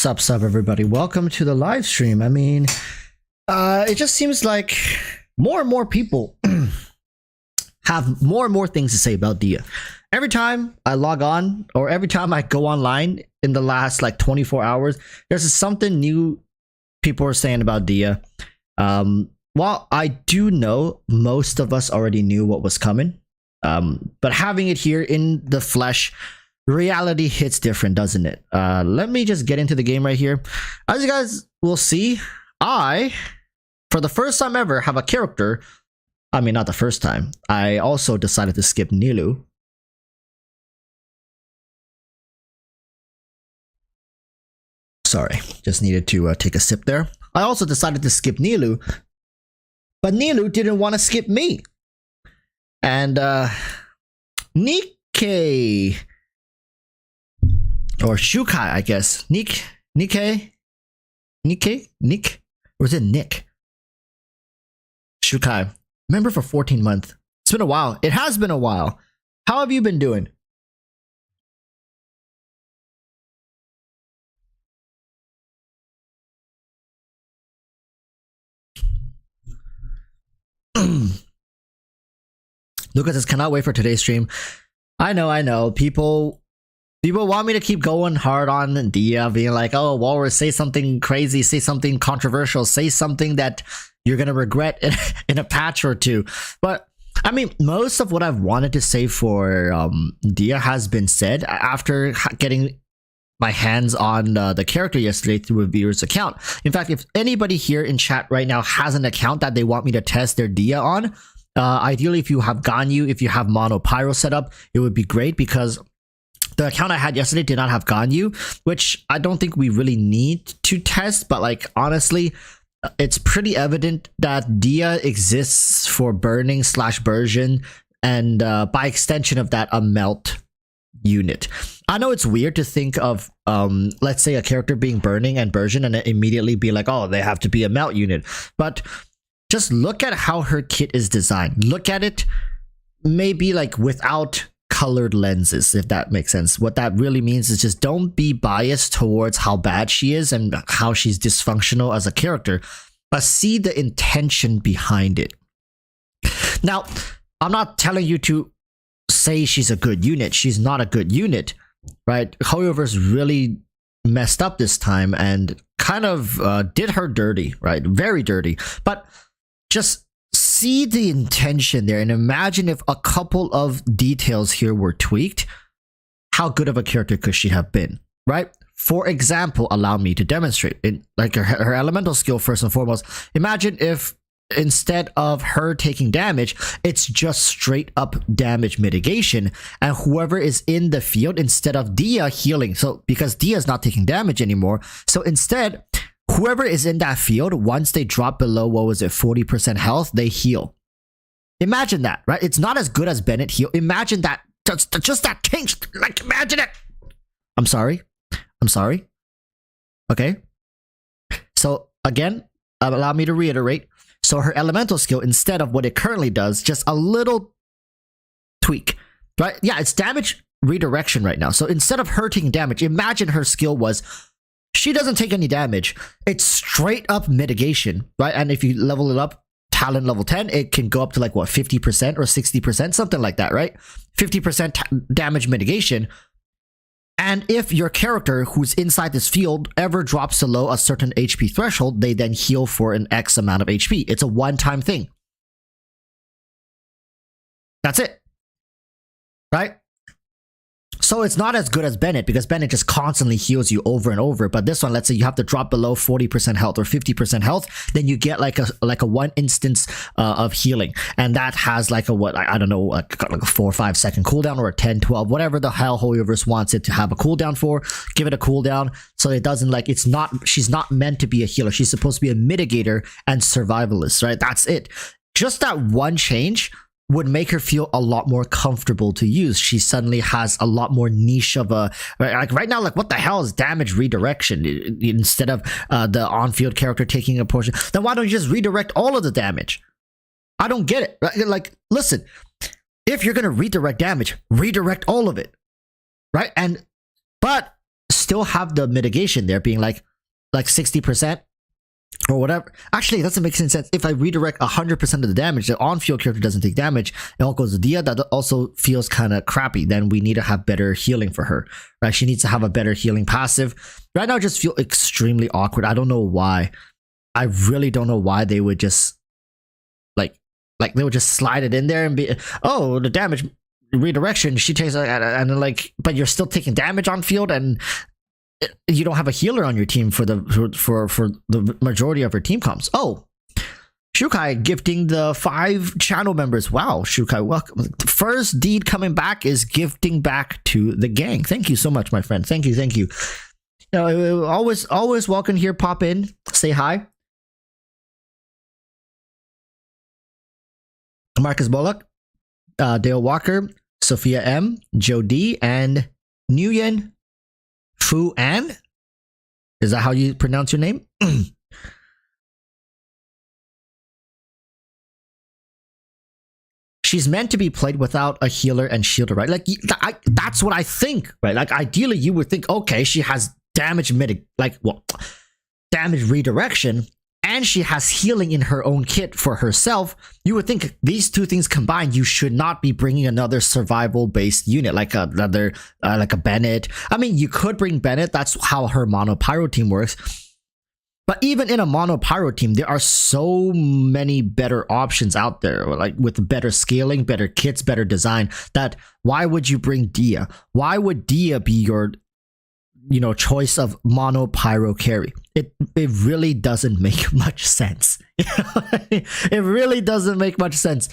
Sup, everybody. Welcome to the live stream. I mean, it just seems like more and more people have more and more things to say about Dehya. Every time I log on, or every time I go online in the last like 24 hours, there's something new people are saying about Dehya. While I do know most of us already knew what was coming, but having it here in the flesh, reality hits different, doesn't it? Let me just get into the game right here. As you guys will see, I, for the first time ever, have a character. I mean, not the first time. I also decided to skip Nilou. Sorry, just needed to take a sip there. I also decided to skip Nilou, but Nilou didn't want to skip me. And Nikkei, or Shukai, I guess. Nick? Or is it Nick? Shukai. Member for 14 months. It's been a while. It has been a while. How have you been doing? Lucas says, cannot wait for today's stream. I know. People want me to keep going hard on Dehya, being like, oh, Walrus, say something crazy, say something controversial, say something that you're gonna regret in a patch or two. But I mean, most of what I've wanted to say for Dehya has been said after getting my hands on the character yesterday through a viewer's account. In fact, if anybody here in chat right now has an account that they want me to test their Dehya on, ideally if you have Ganyu, if you have Mono Pyro set up, it would be great, because the account I had yesterday did not have Ganyu, which I don't think we really need to test, but like honestly, it's pretty evident that Dehya exists for burning / version, and by extension of that, a melt unit. I know it's weird to think of let's say a character being burning and version and immediately be like, oh, they have to be a melt unit, but just look at how her kit is designed. Look at it maybe like without colored lenses, if that makes sense. What that really means is just don't be biased towards how bad she is and how she's dysfunctional as a character, but see the intention behind it. Now, I'm not telling you to say she's a good unit. She's not a good unit, right? HoYoverse really messed up this time and kind of did her dirty, right? Very dirty. But just see the intention there and imagine if a couple of details here were tweaked, how good of a character could she have been, right? For example, allow me to demonstrate in like her elemental skill. First and foremost, imagine if instead of her taking damage, it's just straight up damage mitigation, and whoever is in the field, instead of Dehya healing, so because Dehya is not taking damage anymore, so instead whoever is in that field, once they drop below, what was it, 40% health, they heal. Imagine that, right? It's not as good as Bennett heal. Imagine that, just that change. Like, imagine it. I'm sorry. Okay. So again, allow me to reiterate. So her elemental skill, instead of what it currently does, just a little tweak, right? Yeah, it's damage redirection right now. So instead of her taking damage, imagine her skill was, she doesn't take any damage. It's straight up mitigation, right? And if you level it up, talent level 10, it can go up to like what, 50% or 60%, something like that, right? 50% damage mitigation. And if your character who's inside this field ever drops below a certain HP threshold, they then heal for an X amount of HP. It's a one-time thing. That's it, right? So it's not as good as Bennett, because Bennett just constantly heals you over and over. But this one, let's say you have to drop below 40% health or 50% health, then you get like a one instance of healing, and that has like a what, I don't know, like a 4 or 5 second cooldown, or a 10, 12, whatever the hell HoYoverse wants it to have a cooldown for. Give it a cooldown so it doesn't like, it's not, she's not meant to be a healer. She's supposed to be a mitigator and survivalist, right? That's it. Just that one change would make her feel a lot more comfortable to use. She suddenly has a lot more niche of a, like right now, like what the hell is damage redirection? Instead of the on-field character taking a portion, then why don't you just redirect all of the damage? I don't get it, right? Like, listen, if you're gonna redirect damage, redirect all of it, right? But still have the mitigation there being like 60% or whatever. Actually, it doesn't make sense. If I redirect 100% of the damage, the on-field character doesn't take damage. It all goes to Dehya. That also feels kind of crappy. Then we need to have better healing for her, right? She needs to have a better healing passive. Right now, I just feel extremely awkward. I don't know why. I really don't know why they would just like they would just slide it in there and be, oh, the damage redirection. She takes and like, but you're still taking damage on field, and you don't have a healer on your team for the majority of her team comps. Oh, Shukai gifting the 5 channel members. Wow, Shukai, welcome. First deed coming back is gifting back to the gang. Thank you so much, my friend. Thank you. You know, always welcome here. Pop in, say hi. Marcus Bullock, Dale Walker, Sophia M, Joe D, and Nguyen Fu An. Is that how you pronounce your name? She's meant to be played without a healer and shielder, right? Like that's what I think, right? Like ideally, you would think, okay, she has damage damage redirection, and she has healing in her own kit for herself. You would think these two things combined, you should not be bringing another survival-based unit like another like a Bennett. I mean, you could bring Bennett. That's how her mono pyro team works. But even in a mono pyro team, there are so many better options out there, like with better scaling, better kits, better design. That why would you bring Dehya? Why would Dehya be your choice of mono pyro carry? It really doesn't make much sense. It really doesn't make much sense.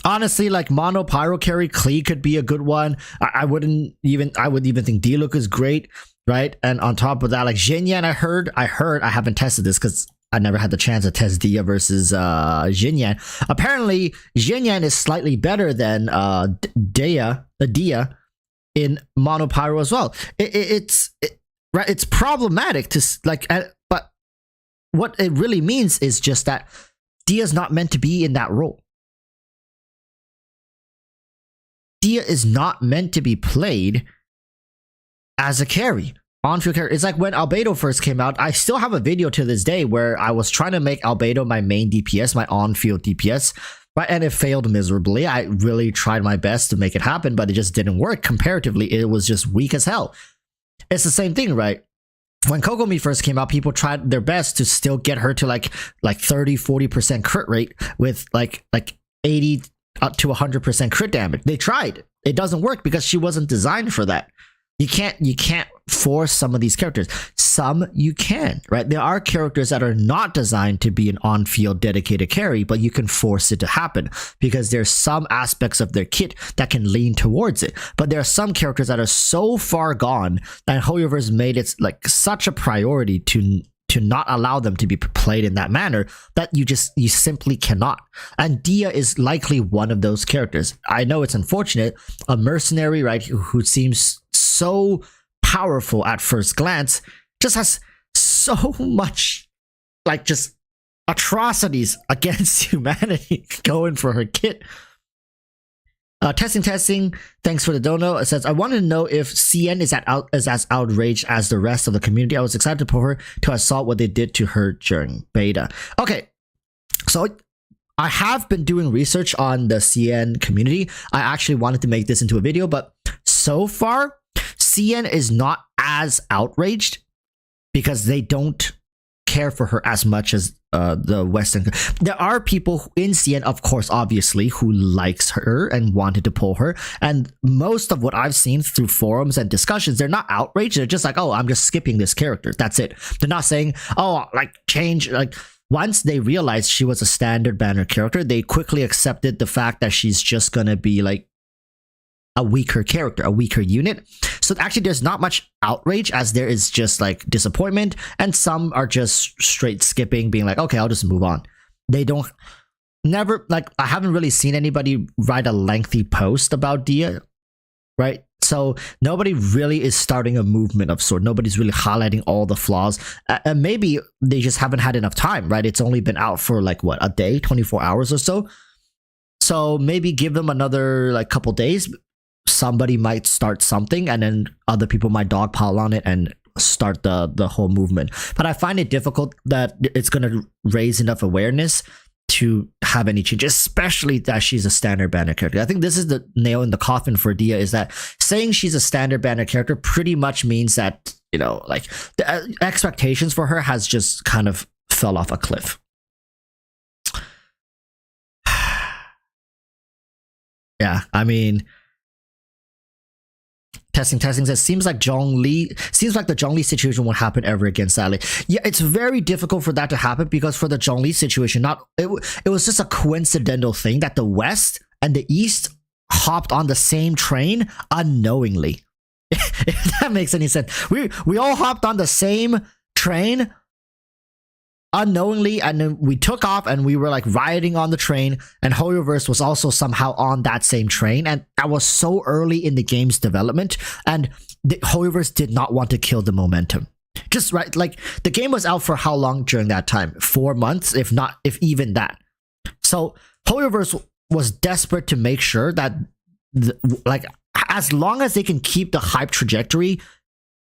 Honestly, like mono pyro carry, Klee could be a good one. I would even think Diluc is great, right? And on top of that, like Xinyan, I heard, I haven't tested this because I never had the chance to test Dehya versus Xinyan. Apparently, Xinyan is slightly better than Dehya in mono pyro as well. It's problematic to like, but what it really means is just that Dehya's not meant to be in that role. Dehya is not meant to be played as a carry. On-field carry. It's like when Albedo first came out. I still have a video to this day where I was trying to make Albedo my main DPS, my on-field DPS. Right, and it failed miserably. I really tried my best to make it happen, but it just didn't work. Comparatively, it was just weak as hell. It's the same thing, right? When Kokomi first came out, people tried their best to still get her to like 30-40% crit rate with like 80 to 100% crit damage. They tried. It doesn't work because she wasn't designed for that. You can't force some of these characters. Some you can, right? There are characters that are not designed to be an on-field dedicated carry, but you can force it to happen because there's some aspects of their kit that can lean towards it. But there are some characters that are so far gone that Hoyoverse made it like such a priority to not allow them to be played in that manner that you simply cannot. And Dehya is likely one of those characters. I know it's unfortunate. A mercenary, right, who seems so powerful at first glance, just has so much like just atrocities against humanity going for her kit. Testing. Thanks for the dono. It says, I wanted to know if CN is as outraged as the rest of the community. I was excited to pull her to assault what they did to her during beta. Okay, so I have been doing research on the CN community. I actually wanted to make this into a video, but so far, CN is not as outraged because they don't care for her as much as the Western. There are people in CN, of course, obviously, who likes her and wanted to pull her. And most of what I've seen through forums and discussions, they're not outraged. They're just like, oh, I'm just skipping this character. That's it. They're not saying, oh, like change. Like once they realized she was a standard banner character, they quickly accepted the fact that she's just gonna be like a weaker character, a weaker unit. So actually there's not much outrage as there is just like disappointment, and some are just straight skipping, being like, okay, I'll just move on. They don't, never, like I haven't really seen anybody write a lengthy post about Dehya, right? So nobody really is starting a movement of sort. Nobody's really highlighting all the flaws. And maybe they just haven't had enough time, right? It's only been out for like what, a day, 24 hours or so. So maybe give them another like couple days. somebody might start something and then other people might dogpile on it and start the whole movement. But I find it difficult that it's going to raise enough awareness to have any change, especially that she's a standard banner character. I think this is the nail in the coffin for Dehya, is that saying she's a standard banner character pretty much means that, you know, like the expectations for her has just kind of fell off a cliff. Yeah, I mean, testing says seems like the Zhongli situation won't happen ever again, sadly. Yeah, it's very difficult for that to happen because for the Zhongli situation, it was just a coincidental thing that the West and the East hopped on the same train unknowingly. If that makes any sense. We all hopped on the same train unknowingly, and then we took off and we were like riding on the train, and HoYoverse was also somehow on that same train, and that was so early in the game's development, and HoYoverse did not want to kill the momentum. Just right, like the game was out for how long during that time? 4 months, if even that. So HoYoverse was desperate to make sure that like as long as they can keep the hype trajectory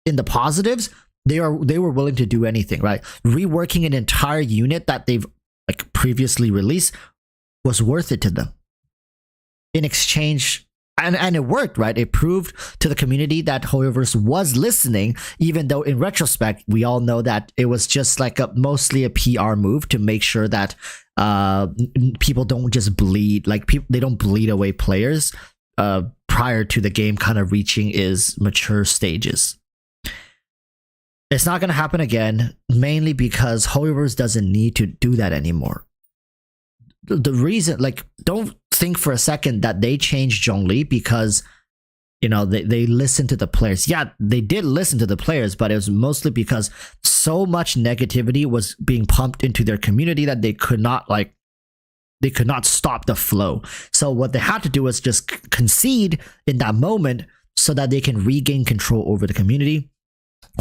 in the positives, they were willing to do anything, right? Reworking an entire unit that they've like previously released was worth it to them. In exchange, and it worked, right? It proved to the community that HoYoverse was listening, even though in retrospect, we all know that it was just like mostly a PR move to make sure that people don't just bleed, like they don't bleed away players prior to the game kind of reaching its mature stages. It's not going to happen again, mainly because HoYoverse doesn't need to do that anymore. The reason, like, don't think for a second that they changed Zhongli because, you know, they listened to the players. Yeah, they did listen to the players, but it was mostly because so much negativity was being pumped into their community that they could not stop the flow. So what they had to do was just concede in that moment so that they can regain control over the community.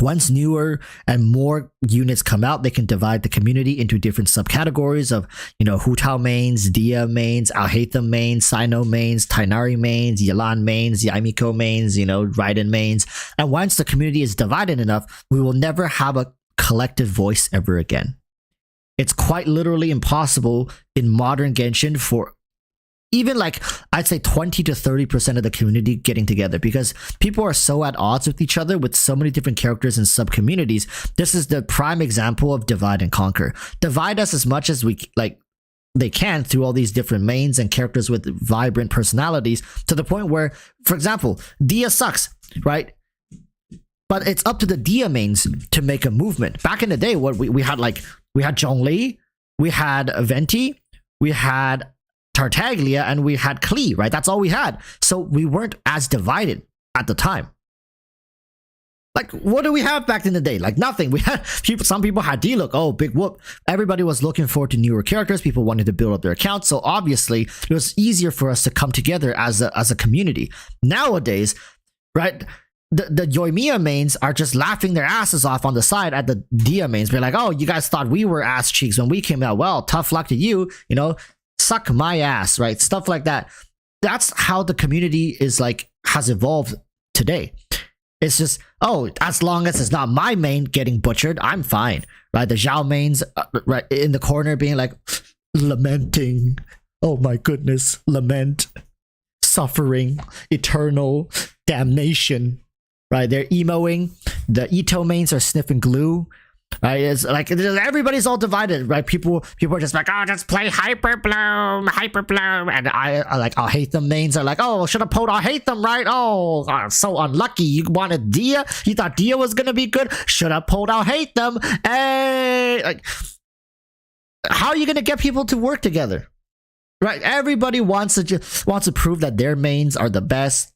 Once newer and more units come out, they can divide the community into different subcategories of, you know, Hu Tao mains, Dehya mains, Alhaitham mains, Cyno mains, Tighnari mains, Yelan mains, Yaimiko mains, you know, Raiden mains. And once the community is divided enough, we will never have a collective voice ever again. It's quite literally impossible in modern Genshin for even like I'd say 20 to 30% of the community getting together, because people are so at odds with each other with so many different characters and sub communities. This is the prime example of divide and conquer. Divide us as much as they can through all these different mains and characters with vibrant personalities, to the point where, for example, Dehya sucks, right? But it's up to the Dehya mains to make a movement. Back in the day, what we had Zhongli, we had Venti, we had Tartaglia, and we had Klee, right? That's all we had. So we weren't as divided at the time. Like, what do we have back in the day? Like nothing. We had some people had D-Look. Oh, big whoop. Everybody was looking forward to newer characters. People wanted to build up their accounts. So obviously it was easier for us to come together as a community. Nowadays, right? The Yoimiya mains are just laughing their asses off on the side at the Dehya mains. We're like, oh, you guys thought we were ass cheeks when we came out. Well, tough luck to you, you know, suck my ass, right? Stuff like that. That's how the community has evolved today. It's just, oh, as long as it's not my main getting butchered, I'm fine, right? The Zhao mains right in the corner being like lamenting, oh my goodness, lament, suffering, eternal damnation, right? They're emoing. The Ito mains are sniffing glue, right? It's like everybody's all divided, right? People are just like, oh, just play Hyper Bloom, and I'll hate them mains are like, oh, should have pulled I'll hate them, right? Oh, so unlucky. You wanted Dehya, you thought Dehya was gonna be good, should have pulled I'll hate them. Hey, like, how are you gonna get people to work together, right? Everybody wants to prove that their mains are the best.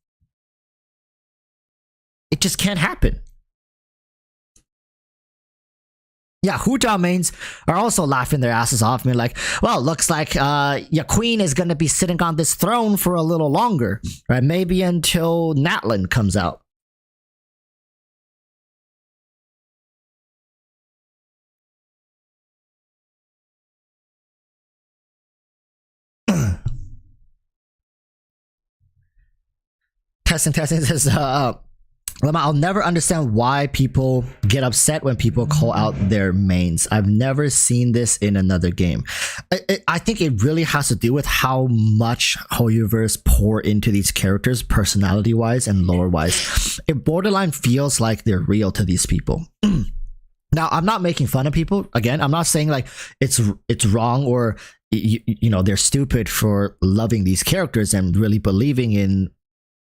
It just can't happen. Yeah, Hu Tao mains are also laughing their asses off. I mean, like, well, looks like your queen is going to be sitting on this throne for a little longer, right? Maybe until Natlan comes out. testing says, I'll never understand why people get upset when people call out their mains. I've never seen this in another game. I think it really has to do with how much Hoyoverse pour into these characters, personality-wise and lore-wise. It borderline feels like they're real to these people. Now, I'm not making fun of people. Again, I'm not saying like it's wrong or you know they're stupid for loving these characters and really believing in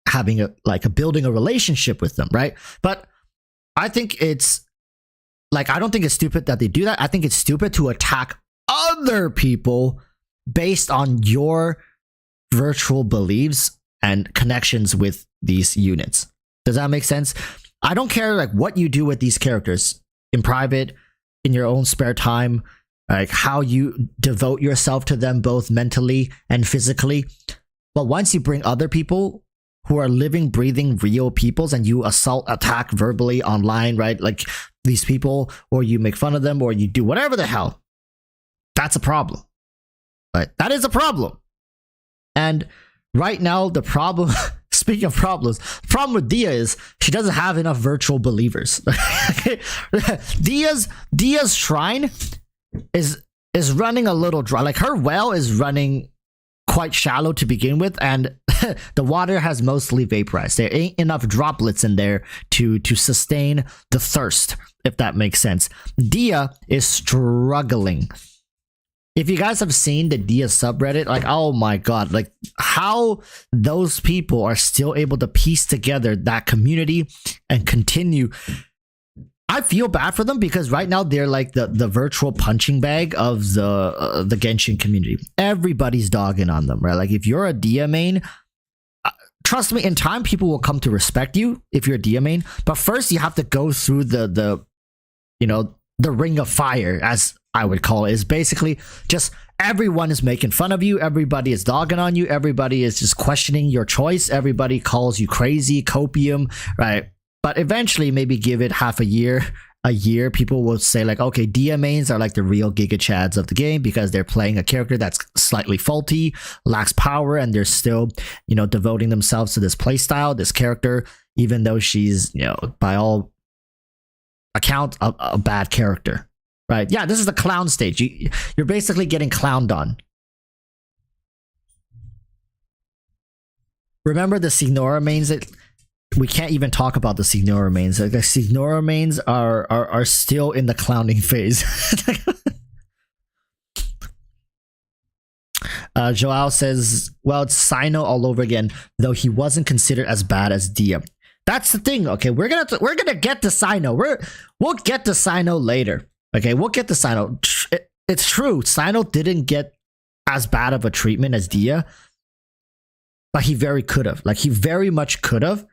having a building a relationship with them, right? But I think it's like, I don't think it's stupid that they do that. I think it's stupid to attack other people based on your virtual beliefs and connections with these units. Does that make sense? I don't care like what you do with these characters in private, in your own spare time, like how you devote yourself to them both mentally and physically. But once you bring other people who are living, breathing, real peoples and you assault, attack verbally online, right? Like these people, or you make fun of them, or you do whatever the hell, that's a problem. Right? That is a problem. And right now, the problem, speaking of problems, the problem with Dehya is she doesn't have enough virtual believers. Dehya's shrine is running a little dry. Like her well is running quite shallow to begin with, and the water has mostly vaporized. There ain't enough droplets in there to sustain the thirst, if that makes sense. Dehya is struggling. If you guys have seen the Dehya subreddit, like, oh my god, like how those people are still able to piece together that community and continue. I feel bad for them because right now they're like the virtual punching bag of the Genshin community. Everybody's dogging on them, right? Like if you're a Dehya main, trust me, in time people will come to respect you if you're a Dehya main. But first you have to go through the ring of fire, as I would call it. Is basically just everyone is making fun of you, everybody is dogging on you, everybody is just questioning your choice, everybody calls you crazy, copium, right? But eventually, maybe give it half a year, people will say like, okay, Dehya mains are like the real Giga Chads of the game because they're playing a character that's slightly faulty, lacks power, and they're still, devoting themselves to this playstyle, this character, even though she's, by all accounts, a bad character, right? Yeah, this is the clown stage. You're basically getting clowned on. Remember the Signora mains that... We can't even talk about the Signora mains. Like the Signora mains are still in the clowning phase. Joao says, well, it's Cyno all over again, though he wasn't considered as bad as Dehya. That's the thing, okay? We're gonna get to Cyno. We'll get to Cyno later. Okay, we'll get to Cyno. It's true, Cyno didn't get as bad of a treatment as Dehya, but he very could have. Like he very much could have.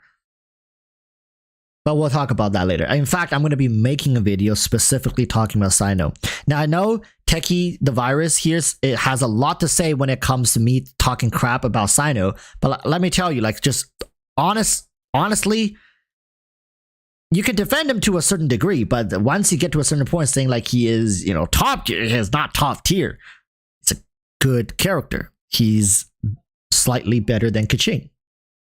But we'll talk about that later. In fact, I'm going to be making a video specifically talking about Cyno. Now, I know Techie the Virus here it has a lot to say when it comes to me talking crap about Cyno. But let me tell you, like, just honestly, you can defend him to a certain degree. But once you get to a certain point saying like he is, top tier, he is not top tier. It's a good character. He's slightly better than Keqing,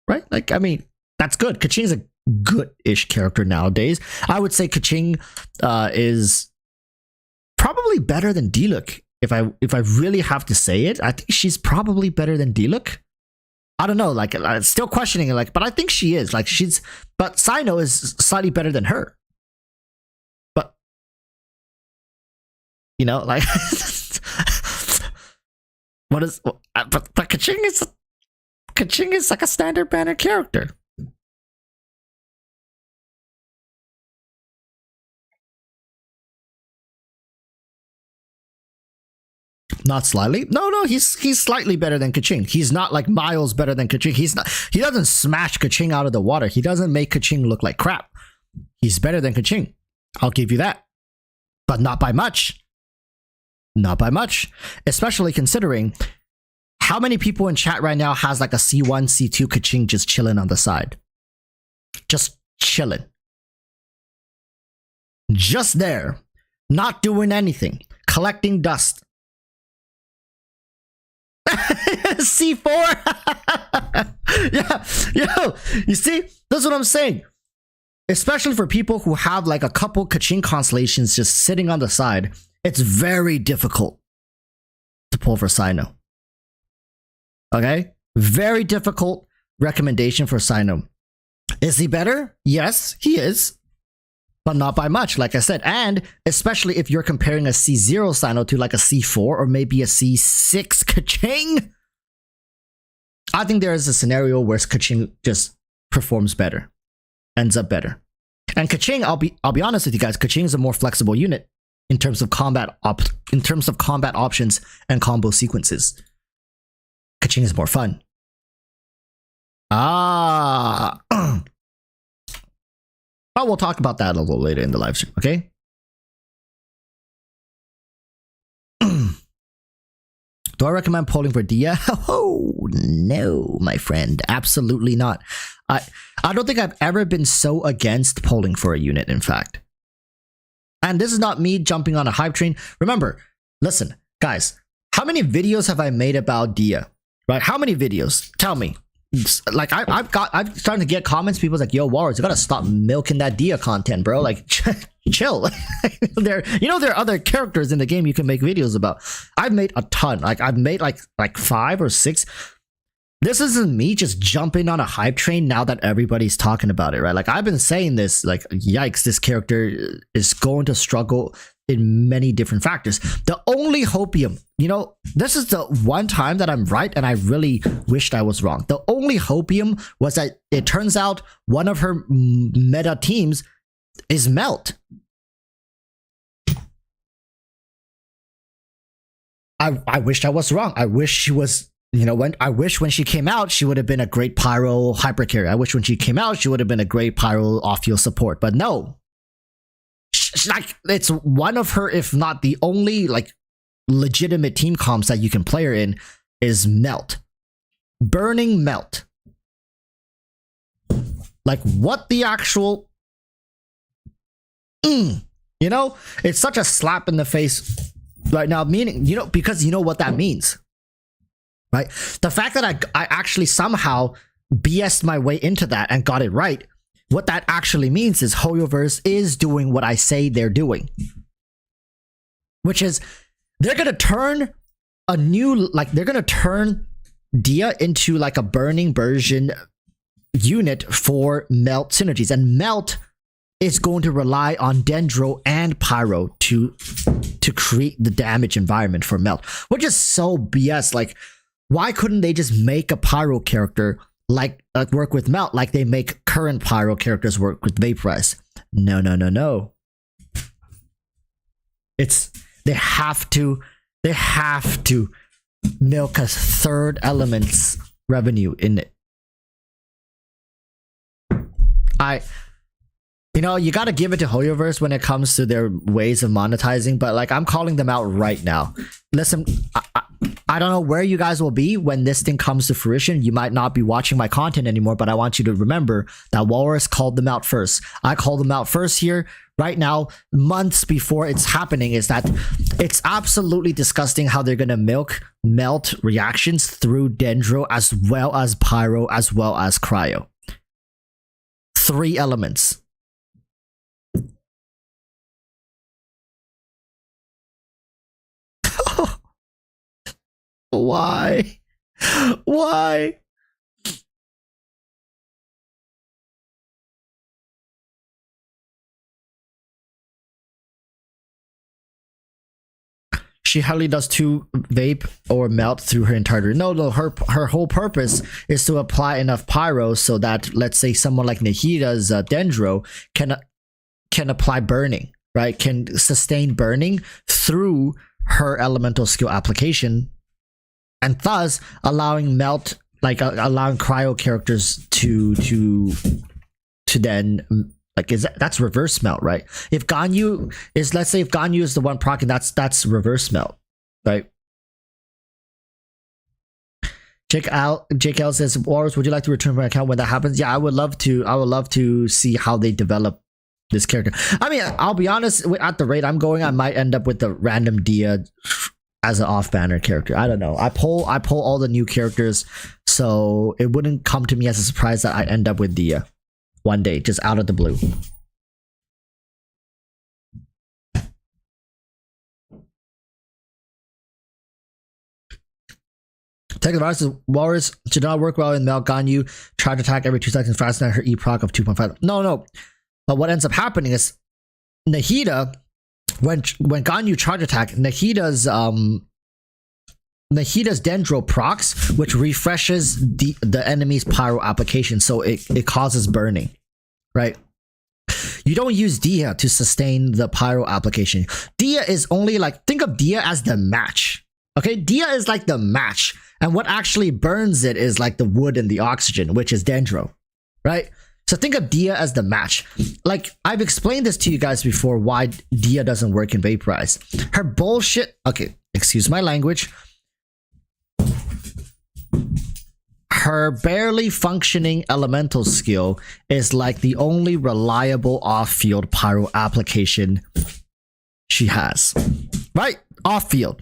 right? Like, I mean, that's good. Keqing is a good-ish character nowadays. I would say Keqing is probably better than Diluc. If I really have to say it, I think she's probably better than Diluc. I don't know, like I'm still questioning it, like, but I think she is. Like but Cyno is slightly better than her. But like but Keqing is like a standard banner character. Not slightly. No, he's slightly better than Keqing. He's not like miles better than Keqing. He doesn't smash Keqing out of the water. He doesn't make Keqing look like crap. He's better than Keqing. I'll give you that. But not by much. Not by much. Especially considering how many people in chat right now has like a C1, C2 Keqing just chilling on the side. Just chilling. Just there. Not doing anything. Collecting dust. C4. Yeah, yo, you see, that's what I'm saying. Especially for people who have like a couple Kaching constellations just sitting on the side, it's very difficult to pull for Cyno. Okay? Very difficult recommendation for Cyno. Is he better? Yes, he is. But not by much, like I said. And especially if you're comparing a C0 Cyno to like a C4 or maybe a C6 Kaching, I think there is a scenario where Kaching just performs better, ends up better. And Kaching, I'll be honest with you guys, Kaching is a more flexible unit in terms of combat options and combo sequences. Kaching is more fun. Ah. But we'll talk about that a little later in the live stream, okay? Do I recommend polling for Dehya? Oh, no, my friend. Absolutely not. I don't think I've ever been so against polling for a unit, in fact. And this is not me jumping on a hype train. Remember, listen, guys, how many videos have I made about Dehya? Right? How many videos? Tell me. Like I'm starting to get comments. People's like, "Yo, Walruss, you gotta stop milking that Dehya content, bro. Like, chill." there are other characters in the game you can make videos about. I've made a ton. Like I've made like 5 or 6. This isn't me just jumping on a hype train now that everybody's talking about it, right? Like I've been saying this. Like, yikes, this character is going to struggle in many different factors. The only hopium, this is the one time that I'm right, and I really wished I was wrong. The only hopium was that it turns out one of her meta teams is Melt. I wished I was wrong. I wish she was, when she came out, she would have been a great pyro hyper carry. I wish when she came out, she would have been a great pyro off-field support, but no. Like, it's one of her, if not the only like legitimate team comps that you can play her in is Melt. Burning Melt. Like, what the actual it's such a slap in the face right now, meaning, because you know what that means, right? The fact that I actually somehow BS'd my way into that and got it right. What that actually means is Hoyoverse is doing what I say they're doing. Which is, they're gonna turn Dehya into like a burning version unit for Melt synergies. And Melt is going to rely on Dendro and Pyro to create the damage environment for Melt. Which is so BS. Like, why couldn't they just make a Pyro character like work with Melt, like they make current Pyro characters work with Vaporize? No. They have to milk a third element's revenue in it. You gotta give it to Hoyoverse when it comes to their ways of monetizing, but like, I'm calling them out right now. Listen, I don't know where you guys will be when this thing comes to fruition. You might not be watching my content anymore, but I want you to remember that Walrus called them out first. I called them out first here, right now, months before it's happening. Is that it's absolutely disgusting how they're gonna milk Melt reactions through Dendro as well as Pyro as well as Cryo. 3 elements. Why? She hardly does 2 vape or Melt through her entire. No, her whole purpose is to apply enough Pyro so that, let's say, someone like Nahida's Dendro can apply burning, right? Can sustain burning through her elemental skill application, and thus allowing Melt, like allowing Cryo characters to then, like, that's reverse Melt, right? If Ganyu is, let's say if Ganyu is the one proccing, that's reverse Melt, right? Jake L says, Walrus, would you like to return my account when that happens? Yeah, I would love to see how they develop this character. I mean, I'll be honest, at the rate I'm going, I might end up with the random Dehya as an off-banner character. I don't know. I pull all the new characters, so it wouldn't come to me as a surprise that I end up with Dehya one day, just out of the blue. Walrus should not work well in Melt Ganyu. Charge attack every 2 seconds faster than her E-proc of 2.5. No. But what ends up happening is Nahida, when Ganyu charge attack, Nahida's Dendro procs, which refreshes the enemy's pyro application, so it causes burning, right? You don't use Dehya to sustain the pyro application. Dehya is only like, think of Dehya as the match. Okay, Dehya is like the match, and what actually burns it is like the wood and the oxygen, which is Dendro, right? So think of Dehya as the match. Like, I've explained this to you guys before, why Dehya doesn't work in Vaporize. Her bullshit, okay, excuse my language. Her barely functioning elemental skill is like the only reliable off-field pyro application she has, right? Off-field.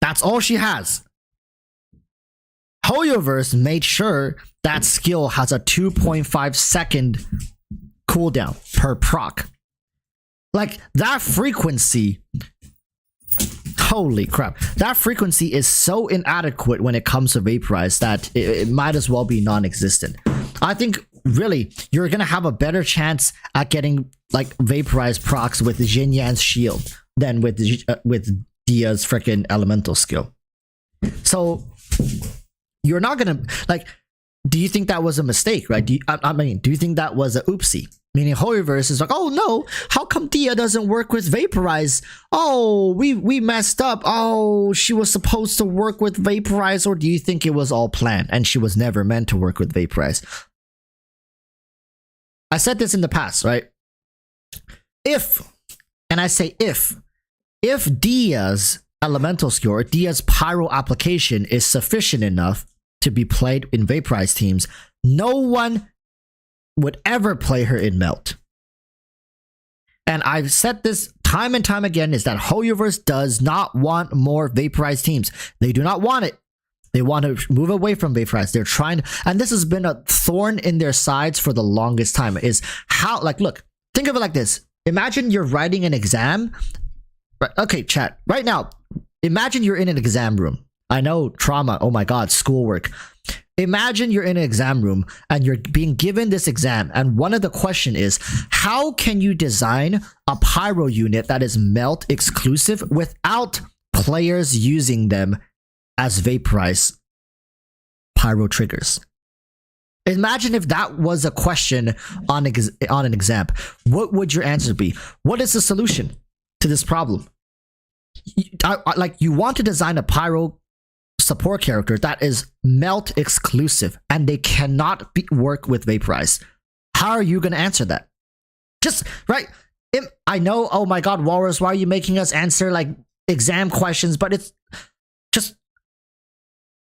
That's all she has. HoYoverse made sure that skill has a 2.5 second cooldown per proc. Like, that frequency, holy crap, that frequency is so inadequate when it comes to Vaporize that it might as well be non-existent. I think really you're gonna have a better chance at getting like Vaporize procs with Jin Yan's shield than with Dehya's freaking elemental skill. So you're not gonna, like, do you think that was a mistake, right? Do you think that was a oopsie? Meaning HoYoverse is like, oh no, how come Dehya doesn't work with Vaporize? Oh, we messed up. Oh, she was supposed to work with Vaporize, or do you think it was all planned and she was never meant to work with Vaporize? I said this in the past, right? If, and I say if Dehya's elemental skill or Dehya's pyro application is sufficient enough to be played in Vaporize teams, no one would ever play her in Melt. And I've said this time and time again, is that HoYoverse does not want more Vaporize teams. They do not want it. They want to move away from Vaporize. They're trying, and this has been a thorn in their sides for the longest time, is how, like, look, think of it like this. Imagine you're writing an exam. Okay, chat, right now, imagine you're in an exam room. I know, trauma, oh my god, schoolwork. Imagine you're in an exam room and you're being given this exam, and one of the question is, how can you design a pyro unit that is Melt exclusive without players using them as Vaporize pyro triggers? Imagine if that was a question on an exam. What would your answer be? What is the solution to this problem? Like, you want to design a pyro support character that is Melt exclusive, and they cannot work with Vaporize. How are you going to answer that? Just, right? I know, oh my god, Walrus, why are you making us answer like exam questions? But it's just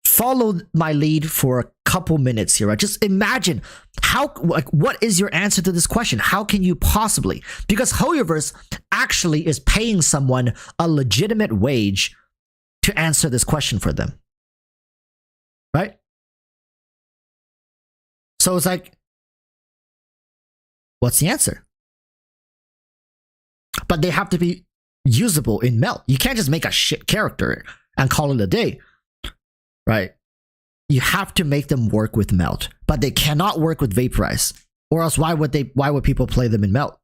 follow my lead for a couple minutes here, right? Just imagine how, like, what is your answer to this question? How can you possibly? Because HoYoverse actually is paying someone a legitimate wage to answer this question for them, right? So it's like, what's the answer? But they have to be usable in Melt. You can't just make a shit character and call it a day, right? You have to make them work with Melt, but they cannot work with Vaporize, or else why would people play them in Melt,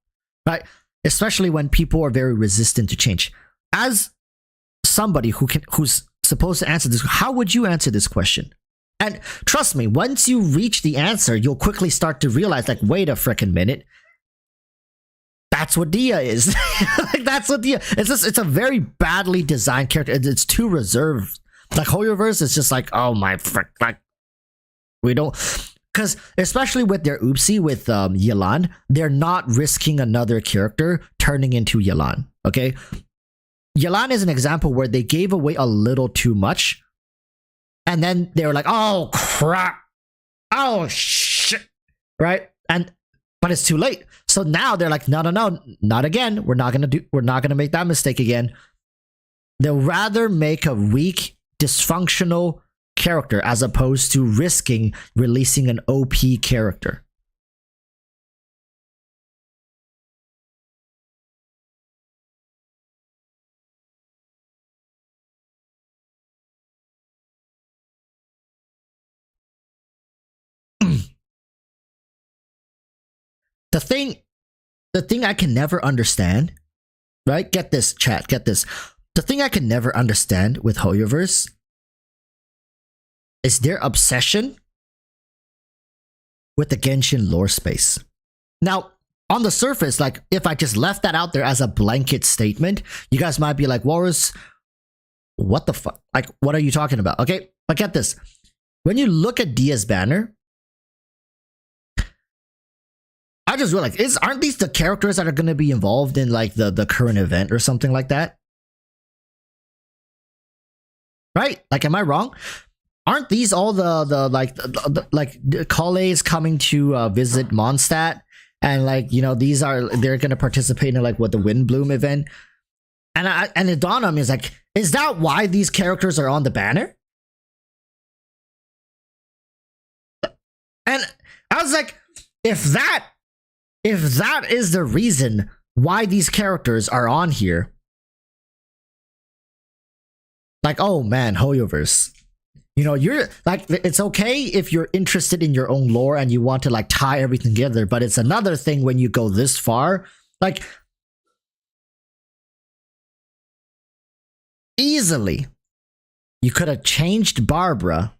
right? Especially when people are very resistant to change. As somebody who's supposed to answer this, how would you answer this question? And trust me, once you reach the answer, you'll quickly start to realize, like, wait a freaking minute, that's what Dehya is. Like, that's what Dehya. It's a very badly designed character. It's too reserved. Like, HoYoverse is just like, oh my frick, like, we don't, because especially with their oopsie with Yelan, they're not risking another character turning into Yelan. Okay, Yelan is an example where they gave away a little too much, and then they were like, oh crap, oh shit, right? And but it's too late. So now they're like, no, not again. We're not gonna make that mistake again. They'll rather make a weak, dysfunctional character as opposed to risking releasing an OP character. The thing I can never understand, right? Get this, chat, get this. The thing I can never understand with Hoyoverse is their obsession with the Genshin lore space. Now, on the surface, like, if I just left that out there as a blanket statement, you guys might be like, Walrus, what the fuck? Like, what are you talking about? Okay, but get this. When you look at Dehya's banner, I just realized, aren't these the characters that are going to be involved in like the current event or something like that? Right? Like, am I wrong? Aren't these all the colleagues coming to visit Mondstadt, and like, you know, they're going to participate in like what the Windbloom event, and it dawned on me, is like, is that why these characters are on the banner? And I was like, if that is the reason why these characters are on here, like, oh man, Hoyoverse, you know, you're like, it's okay if you're interested in your own lore and you want to like tie everything together, but it's another thing when you go this far. Like, easily you could have changed Barbara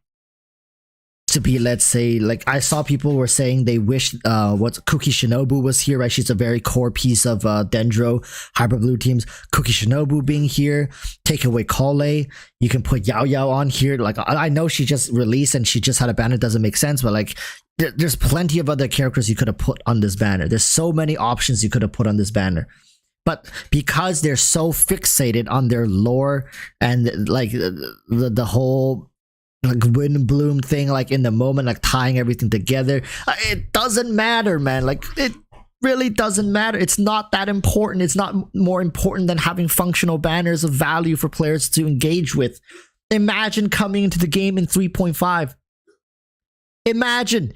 to be, let's say, like, I saw people were saying they wish Cookie Shinobu was here, right? She's a very core piece of Dendro Hyper Blue teams. Cookie Shinobu being here, take away Kale, you can put Yao Yao on here. Like, I know she just released and she just had a banner, doesn't make sense, but like, there's plenty of other characters you could have put on this banner. There's so many options you could have put on this banner. But because they're so fixated on their lore and like the whole like Windbloom thing, like in the moment, like tying everything together, it doesn't matter, man. Like, it really doesn't matter. It's not that important. It's not more important than having functional banners of value for players to engage with. Imagine coming into the game in 3.5. Imagine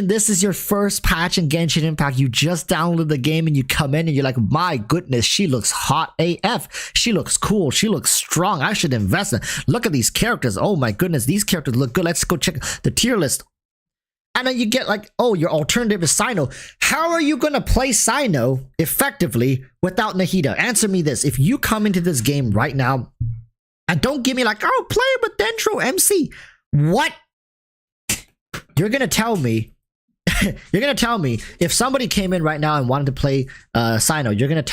this is your first patch in Genshin Impact. You just downloaded the game and you come in and you're like, my goodness, she looks hot AF. She looks cool. She looks strong. I should invest in. Look at these characters. Oh my goodness, these characters look good. Let's go check the tier list. And then you get like, oh, your alternative is Cyno. How are you going to play Cyno effectively without Nahida? Answer me this. If you come into this game right now, and don't give me like, oh, play with Dendro MC. What? You're gonna tell me if somebody came in right now and wanted to play Cyno, you're gonna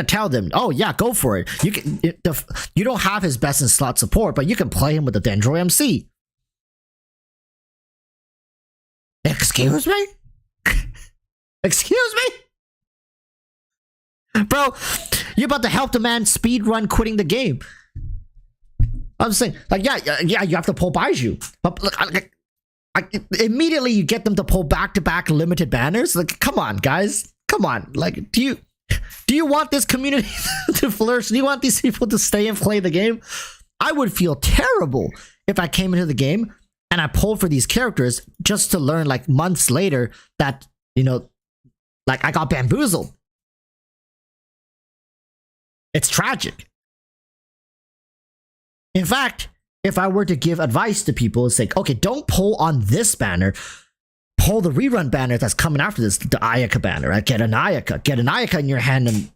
tell them, oh yeah, go for it. You don't have his best in slot support, but you can play him with the Dendro MC. Excuse me? Excuse me? Bro, you're about to help the man speedrun quitting the game. I'm saying, like, yeah, you have to pull Baiju, but like, immediately you get them to pull back-to-back limited banners. Like, come on, guys, come on. Like, do you want this community to flourish? Do you want these people to stay and play the game? I would feel terrible if I came into the game and I pulled for these characters just to learn like months later that, you know, like, I got bamboozled. It's tragic. In fact, if I were to give advice to people, it's like, okay, don't pull on this banner. Pull the rerun banner that's coming after this, the Ayaka banner, right? Get an Ayaka in your hand and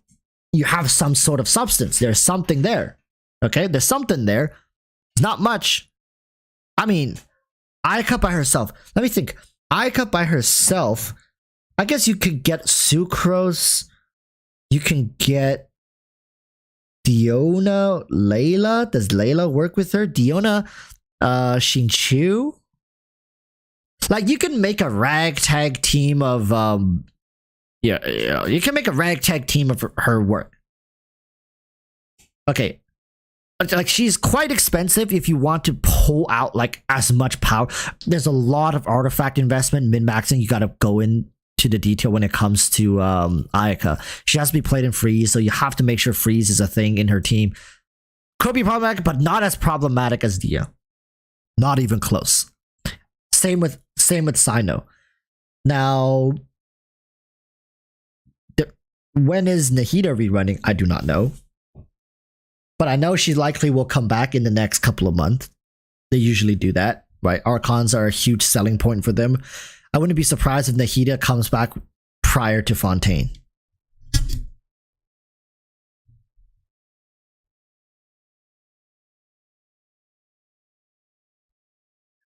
you have some sort of substance. There's something there, okay? There's something there. It's not much. I mean, Ayaka by herself. Let me think. Ayaka by herself, I guess you could get Sucrose. You can get Diona, Layla. Does Layla work with her? Diona, Shinchu. Like, you can make a ragtag team of yeah, you can make a ragtag team of her work. Okay, like, she's quite expensive if you want to pull out like as much power. There's a lot of artifact investment, min-maxing you gotta go into to the detail when it comes to Ayaka. She has to be played in freeze, so you have to make sure freeze is a thing in her team. Could be problematic, but not as problematic as Dehya. Not even close. Same with Cyno. Now, when is Nahida rerunning? I do not know. But I know she likely will come back in the next couple of months. They usually do that, right? Archons are a huge selling point for them. I wouldn't be surprised if Nahida comes back prior to Fontaine.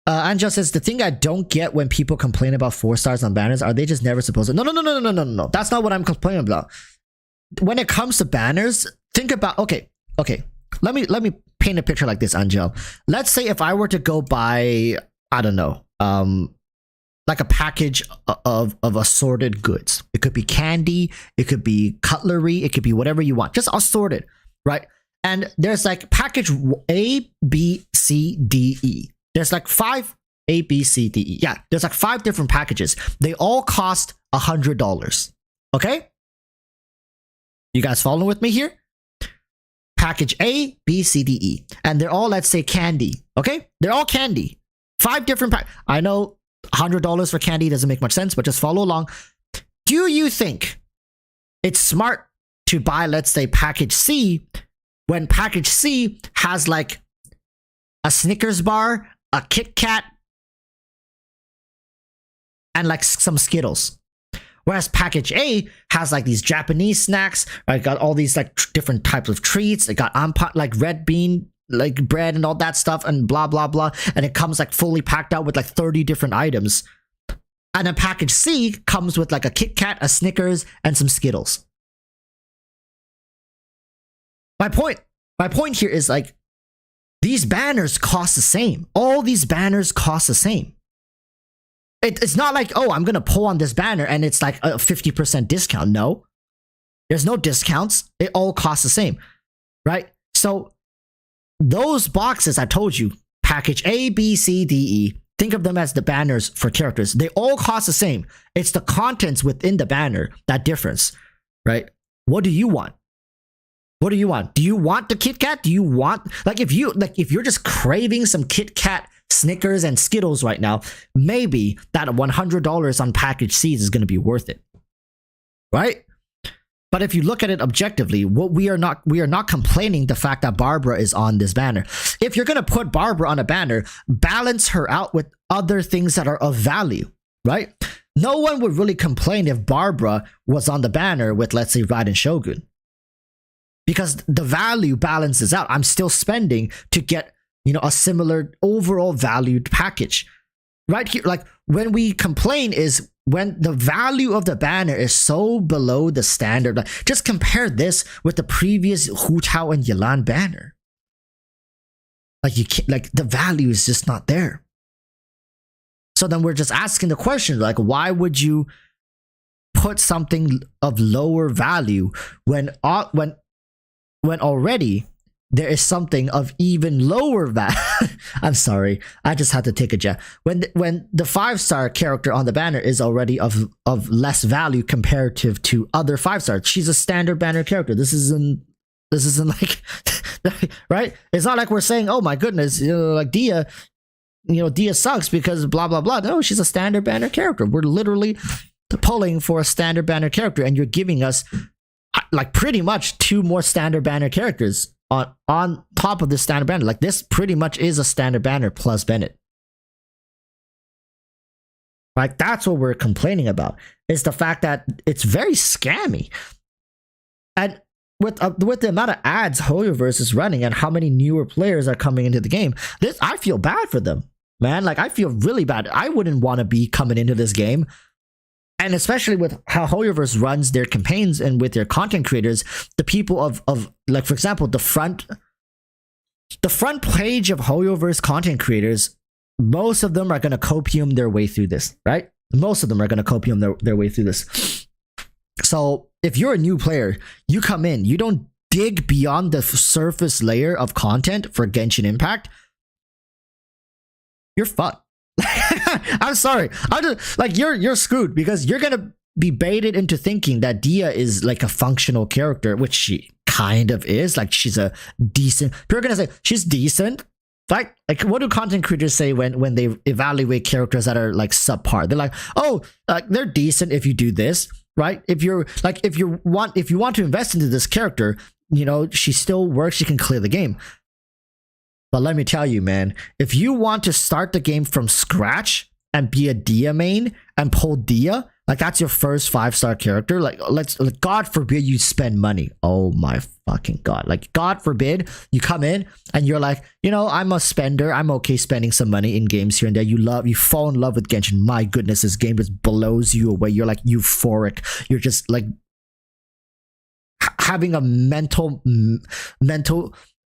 Angel says, the thing I don't get when people complain about 4 stars on banners, are they just never supposed to? No. That's not what I'm complaining about. When it comes to banners, think about, okay. Let me paint a picture like this, Angel. Let's say if I were to go buy, I don't know, like a package of assorted goods. It could be candy, it could be cutlery, it could be whatever you want. Just assorted, right? And there's like package A, B, C, D, E. There's like 5 A, B, C, D, E. Yeah, there's like 5 different packages. They all cost $100. Okay? You guys following with me here? Package A, B, C, D, E. And they're all, let's say, candy. Okay? They're all candy. 5 different I know $100 for candy doesn't make much sense, but just follow along. Do you think it's smart to buy, let's say, package C when package C has like a Snickers bar, a Kit Kat, and like some Skittles? Whereas package A has like these Japanese snacks, right? Got all these like different types of treats. It got like red bean, like bread and all that stuff and blah, blah, blah. And it comes like fully packed out with like 30 different items. And then package C comes with like a Kit Kat, a Snickers, and some Skittles. My point here is like, these banners cost the same. All these banners cost the same. It's not like, oh, I'm going to pull on this banner and it's like a 50% discount. No, there's no discounts. It all costs the same, right? So those boxes I told you, package A, B, C, D, E, think of them as the banners for characters. They all cost the same. It's the contents within the banner that difference, right? What do you want? What do you want? Do you want the Kit Kat? Do you want, like, if you're just craving some Kit Kat, Snickers, and Skittles right now, maybe that $100 on package C's is going to be worth it, right? But if you look at it objectively, we are not complaining the fact that Barbara is on this banner. If you're going to put Barbara on a banner, balance her out with other things that are of value, right? No one would really complain if Barbara was on the banner with, let's say, Raiden Shogun, because the value balances out. I'm still spending to get, a similar overall valued package. Right here, like when we complain is when the value of the banner is so below the standard. Like, just compare this with the previous Hu Tao and Yelan banner. Like you can't, like the value is just not there. So then we're just asking the question, like, why would you put something of lower value when already there is something of even lower value? I'm sorry, I just had to take a jab. When the 5-star character on the banner is already of less value comparative to other 5-stars. She's a standard banner character. This isn't like right? It's not like we're saying, oh my goodness, like Dehya, Dehya sucks because blah blah blah. No, she's a standard banner character. We're literally pulling for a standard banner character, and you're giving us like pretty much 2 more standard banner characters on top of this standard banner. Like this pretty much is a standard banner plus Bennett. Like that's what we're complaining about, is the fact that it's very scammy. And with the amount of ads HoYoverse is running and how many newer players are coming into the game, I feel bad for them, man. Like I feel really bad. I wouldn't want to be coming into this game. And especially with how HoYoverse runs their campaigns and with their content creators, the people of like, for example, the front page of HoYoverse content creators, most of them are going to copium their way through this, right? Most of them are going to copium their way through this. So if you're a new player, you come in, you don't dig beyond the surface layer of content for Genshin Impact, you're fucked. I'm sorry. I'm just like, you're screwed, because you're gonna be baited into thinking that Dehya is like a functional character, which she kind of is. Like she's a decent. People are gonna say she's decent. Like what do content creators say when they evaluate characters that are like subpar? They're like, oh, they're decent if you do this, right? If you want to invest into this character, you know, she still works. She can clear the game. But let me tell you, man, if you want to start the game from scratch and be a Dehya main and pull Dehya, like that's your first 5-star character. Like God forbid you spend money. Oh my fucking God. Like God forbid you come in and you're like, you know, I'm a spender. I'm okay spending some money in games here and there. You fall in love with Genshin. My goodness, this game just blows you away. You're like euphoric. You're just like having a mental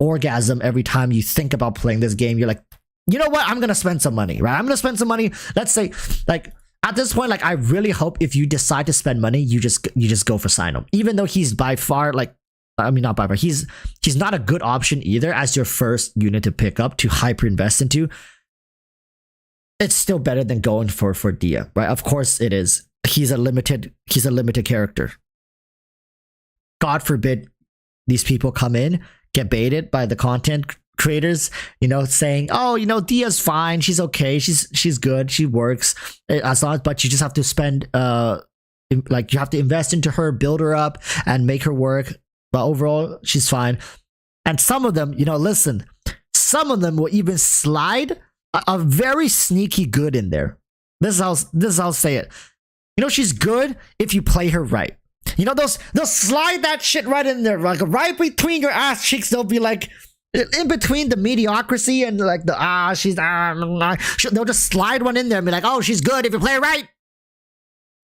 orgasm every time you think about playing this game. You're like, you know what? I'm going to spend some money, right? I'm going to spend some money. Let's say like, at this point, like I really hope if you decide to spend money, you just go for Cyno. Even though he's by far like, I mean not by far, he's not a good option either as your first unit to pick up to hyper invest into. It's still better than going for Dehya, right? Of course it is. He's a limited character. God forbid these people come in, get baited by the content creators, you know, saying, oh, you know, Dehya's fine, she's okay, she's good, she works as long as, but you just have to spend like you have to invest into her, build her up and make her work, but overall she's fine. And some of them, you know, listen, some of them will even slide a very sneaky good in there. This is how I'll say it. You know, she's good if you play her right. You know, they'll slide that shit right in there, like right between your ass cheeks. They'll be like, in between the mediocrity and like the they'll just slide one in there and be like, oh, she's good if you play it right,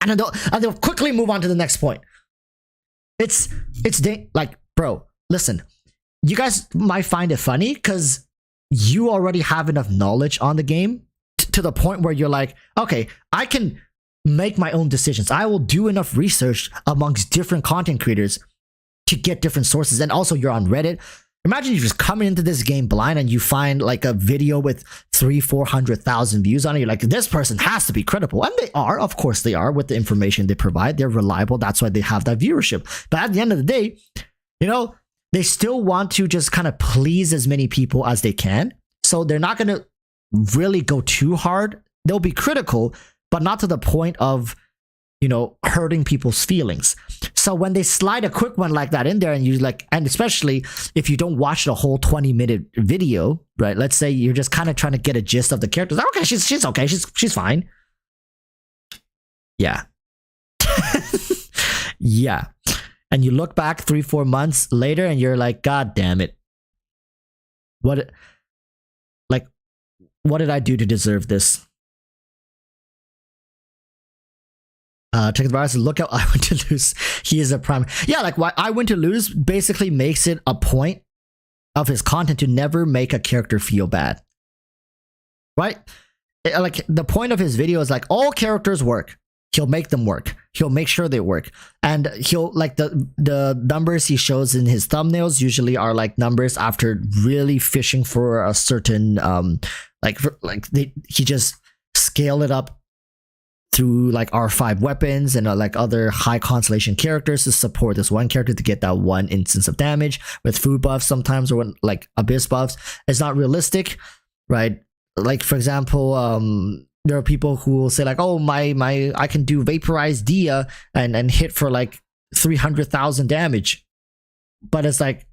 and then they'll quickly move on to the next point. It's like, bro, listen, you guys might find it funny because you already have enough knowledge on the game to the point where you're like, okay, I can make my own decisions. I will do enough research amongst different content creators to get different sources, and also you're on Reddit. Imagine you just coming into this game blind and you find like a video with 300,000-400,000 views on it. You're like, this person has to be credible. And they are, of course they are, with the information they provide. They're reliable. That's why they have that viewership. But at the end of the day, you know, they still want to just kind of please as many people as they can. So they're not going to really go too hard. They'll be critical, but not to the point of, you know, hurting people's feelings. So when they slide a quick one like that in there and you like, and especially if you don't watch the whole 20-minute video, right? Let's say you're just kind of trying to get a gist of the characters. Okay, she's okay. She's fine. Yeah. Yeah. And you look back 3-4 months later and you're like, God damn it. What did I do to deserve this? Check the virus. Look out! I went to lose. He is a prime. Yeah, like why I went to lose basically makes it a point of his content to never make a character feel bad, right? Like the point of his video is like all characters work. He'll make them work. He'll make sure they work, and he'll like the numbers he shows in his thumbnails usually are like numbers after really fishing for a certain he just scale it up through like R5 weapons and like other high constellation characters to support this one character to get that one instance of damage with food buffs sometimes, or when, like abyss buffs. It's not realistic, right? Like for example, there are people who will say like, oh, my I can do vaporized Dehya and hit for like 300,000 damage, but it's like,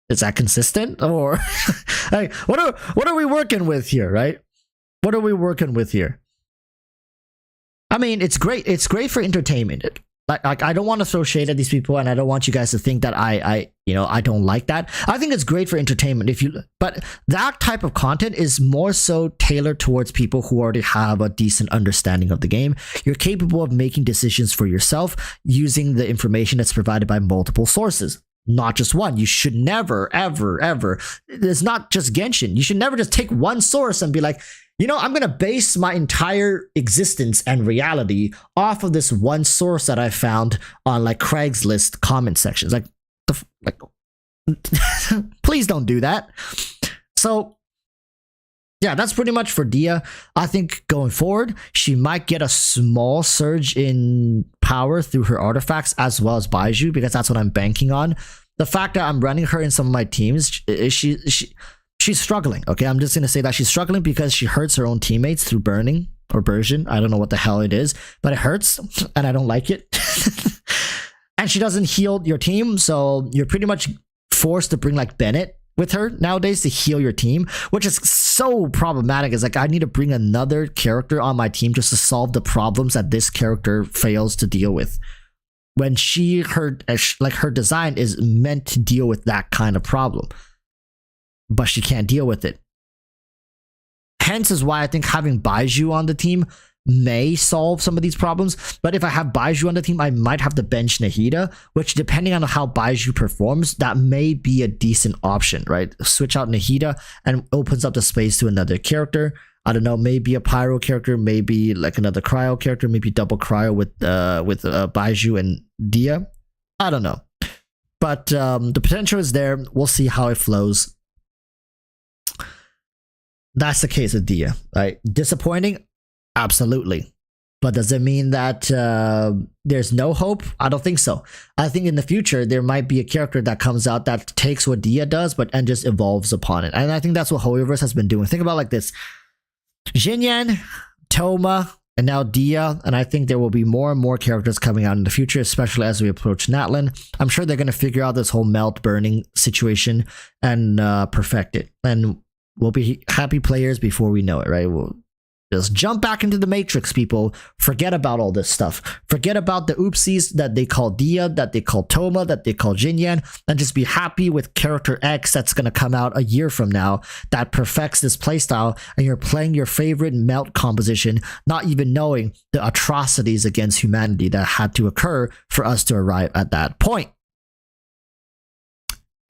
is that consistent? Or like what are we working with here, right? What are we working with here? I mean, it's great. It's great for entertainment. Like I don't want to throw shade at these people, and I don't want you guys to think that I don't like that. I think it's great for entertainment. But that type of content is more so tailored towards people who already have a decent understanding of the game. You're capable of making decisions for yourself using the information that's provided by multiple sources, not just one. You should never, ever. It's not just Genshin. You should never just take one source and be like, you know, I'm going to base my entire existence and reality off of this one source that I found on like Craigslist comment sections. Like please don't do that. So yeah, that's pretty much for Dehya. I think going forward, she might get a small surge in power through her artifacts as well as Baiju, because that's what I'm banking on. The fact that I'm running her in some of my teams, she's struggling. Okay, I'm just gonna say that she's struggling because she hurts her own teammates through burning or version. I don't know what the hell it is, but it hurts, and I don't like it. And she doesn't heal your team, so you're pretty much forced to bring like Bennett with her nowadays to heal your team, which is so problematic. It's like I need to bring another character on my team just to solve the problems that this character fails to deal with, when her design is meant to deal with that kind of problem, but she can't deal with it. Hence is why I think having Baiju on the team may solve some of these problems. But if I have Baiju on the team, I might have to bench Nahida, which depending on how Baiju performs, that may be a decent option, right? Switch out Nahida and opens up the space to another character. I don't know, maybe a Pyro character, maybe like another Cryo character, maybe double Cryo with Baiju and Dehya. I don't know. But the potential is there. We'll see how it flows. That's the case with Dehya, right? Disappointing? Absolutely. But does it mean that there's no hope? I don't think so. I think in the future, there might be a character that comes out that takes what Dehya does, and just evolves upon it. And I think that's what HoYoverse has been doing. Think about it like this. Xinyan, Toma, and now Dehya, and I think there will be more and more characters coming out in the future, especially as we approach Natlan. I'm sure they're going to figure out this whole melt burning situation and perfect it. And we'll be happy players before we know it, right? We'll just jump back into the Matrix, people. Forget about all this stuff. Forget about the oopsies that they call Dehya, that they call Toma, that they call Xinyan, and just be happy with character X that's going to come out a year from now that perfects this playstyle, and you're playing your favorite melt composition, not even knowing the atrocities against humanity that had to occur for us to arrive at that point.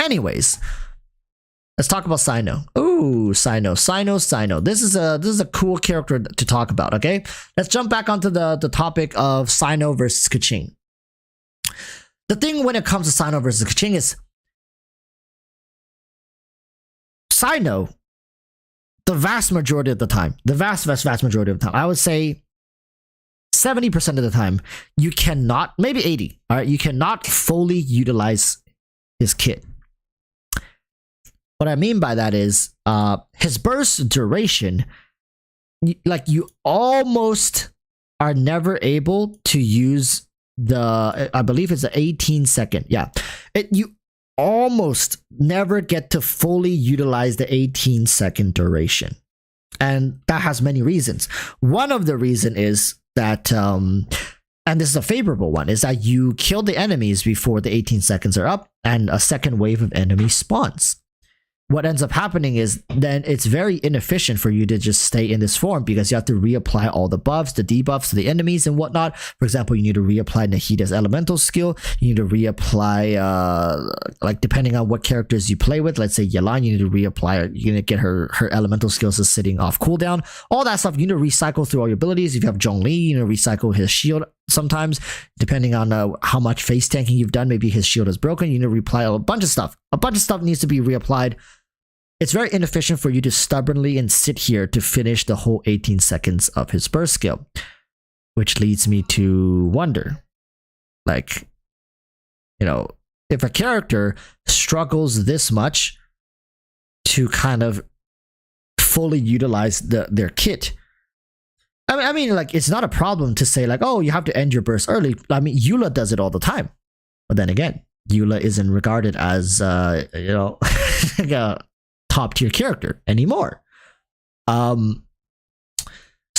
Anyways, let's talk about Cyno. Ooh, Cyno. This is a cool character to talk about, okay? Let's jump back onto the topic of Cyno versus Keqing. The thing when it comes to Cyno versus Keqing is Cyno, the vast majority of the time, vast majority of the time, I would say 70% of the time, you cannot, maybe 80, all right? You cannot fully utilize his kit. What I mean by that is his burst duration, like you almost are never able to use the, I believe it's the 18-second. Yeah, you almost never get to fully utilize the 18-second duration. And that has many reasons. One of the reasons is that, and this is a favorable one, is that you kill the enemies before the 18 seconds are up and a second wave of enemies spawns. What ends up happening is then it's very inefficient for you to just stay in this form because you have to reapply all the buffs, the debuffs to the enemies and whatnot. For example, you need to reapply Nahida's elemental skill. You need to reapply, like depending on what characters you play with, let's say Yelan, you need to reapply, you're going to get her elemental skills is sitting off cooldown. All that stuff, you need to recycle through all your abilities. If you have Zhongli, you need to recycle his shield sometimes, depending on how much face tanking you've done. Maybe his shield is broken, you need to reapply a bunch of stuff. A bunch of stuff needs to be reapplied. It's very inefficient for you to stubbornly and sit here to finish the whole 18 seconds of his burst skill. Which leads me to wonder, like, you know, if a character struggles this much to kind of fully utilize their kit, I mean, like, it's not a problem to say, like, oh, you have to end your burst early. I mean, Eula does it all the time. But then again, Eula isn't regarded as, you know, a top tier character anymore. So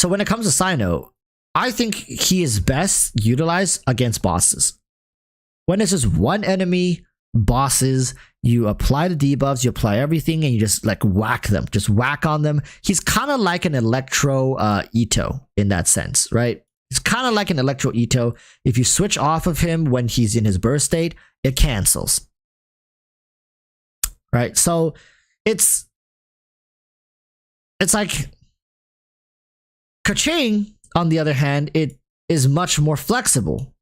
when it comes to Cyno, I think he is best utilized against bosses. When it's just one enemy, bosses, you apply the debuffs, you apply everything, and you just like whack them, just whack on them. He's kind of like an Electro Ito in that sense, right? It's kind of like an Electro Ito. If you switch off of him when he's in his burst state, it cancels. Right? So it's like Keqing, on the other hand, it is much more flexible.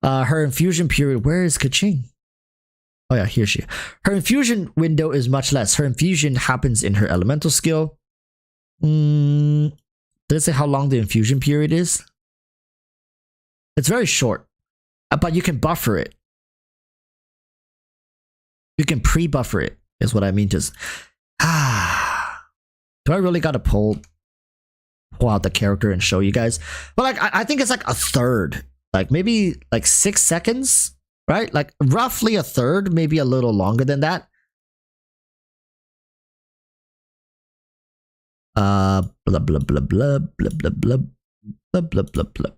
Her infusion period, where is Keqing? Oh yeah, here she. Her infusion window is much less. Her infusion happens in her elemental skill. Did it say how long the infusion period is? It's very short, but you can buffer it. You can pre-buffer it, is what I mean. Just do I really gotta pull out the character and show you guys? But like, I think it's like a third, like maybe like 6 seconds, right? Like roughly a third, maybe a little longer than that. Blah blah blah blah blah blah blah blah blah blah blah.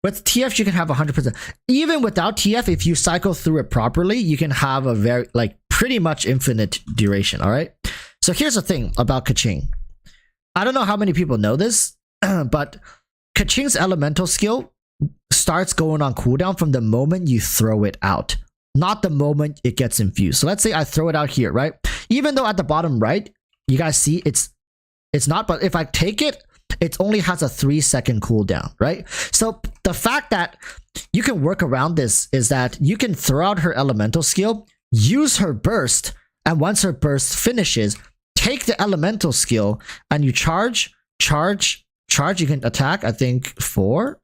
With TF, you can have 100%. Even without TF, if you cycle through it properly, you can have a very, like, pretty much infinite duration, all right? So here's the thing about Keqing. I don't know how many people know this, but Keqing's elemental skill starts going on cooldown from the moment you throw it out, not the moment it gets infused. So let's say I throw it out here, right? Even though at the bottom right, you guys see it's not, but if I take it, it only has a 3-second cooldown, right? So the fact that you can work around this is that you can throw out her elemental skill, use her burst, and once her burst finishes, take the elemental skill and you charge, you can attack, I think 4.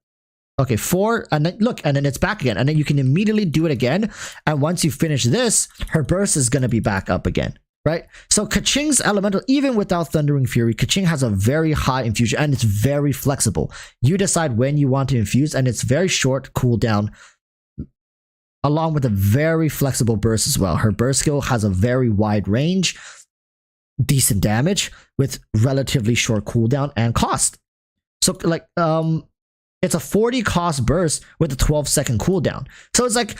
Okay, 4, and then look, and then it's back again, and then you can immediately do it again, and once you finish this, her burst is going to be back up again. Right? So Keqing's elemental, even without Thundering Fury, Keqing has a very high infusion and it's very flexible. You decide when you want to infuse and it's very short cooldown along with a very flexible burst as well. Her burst skill has a very wide range, decent damage with relatively short cooldown and cost. So like it's a 40 cost burst with a 12-second cooldown. So it's like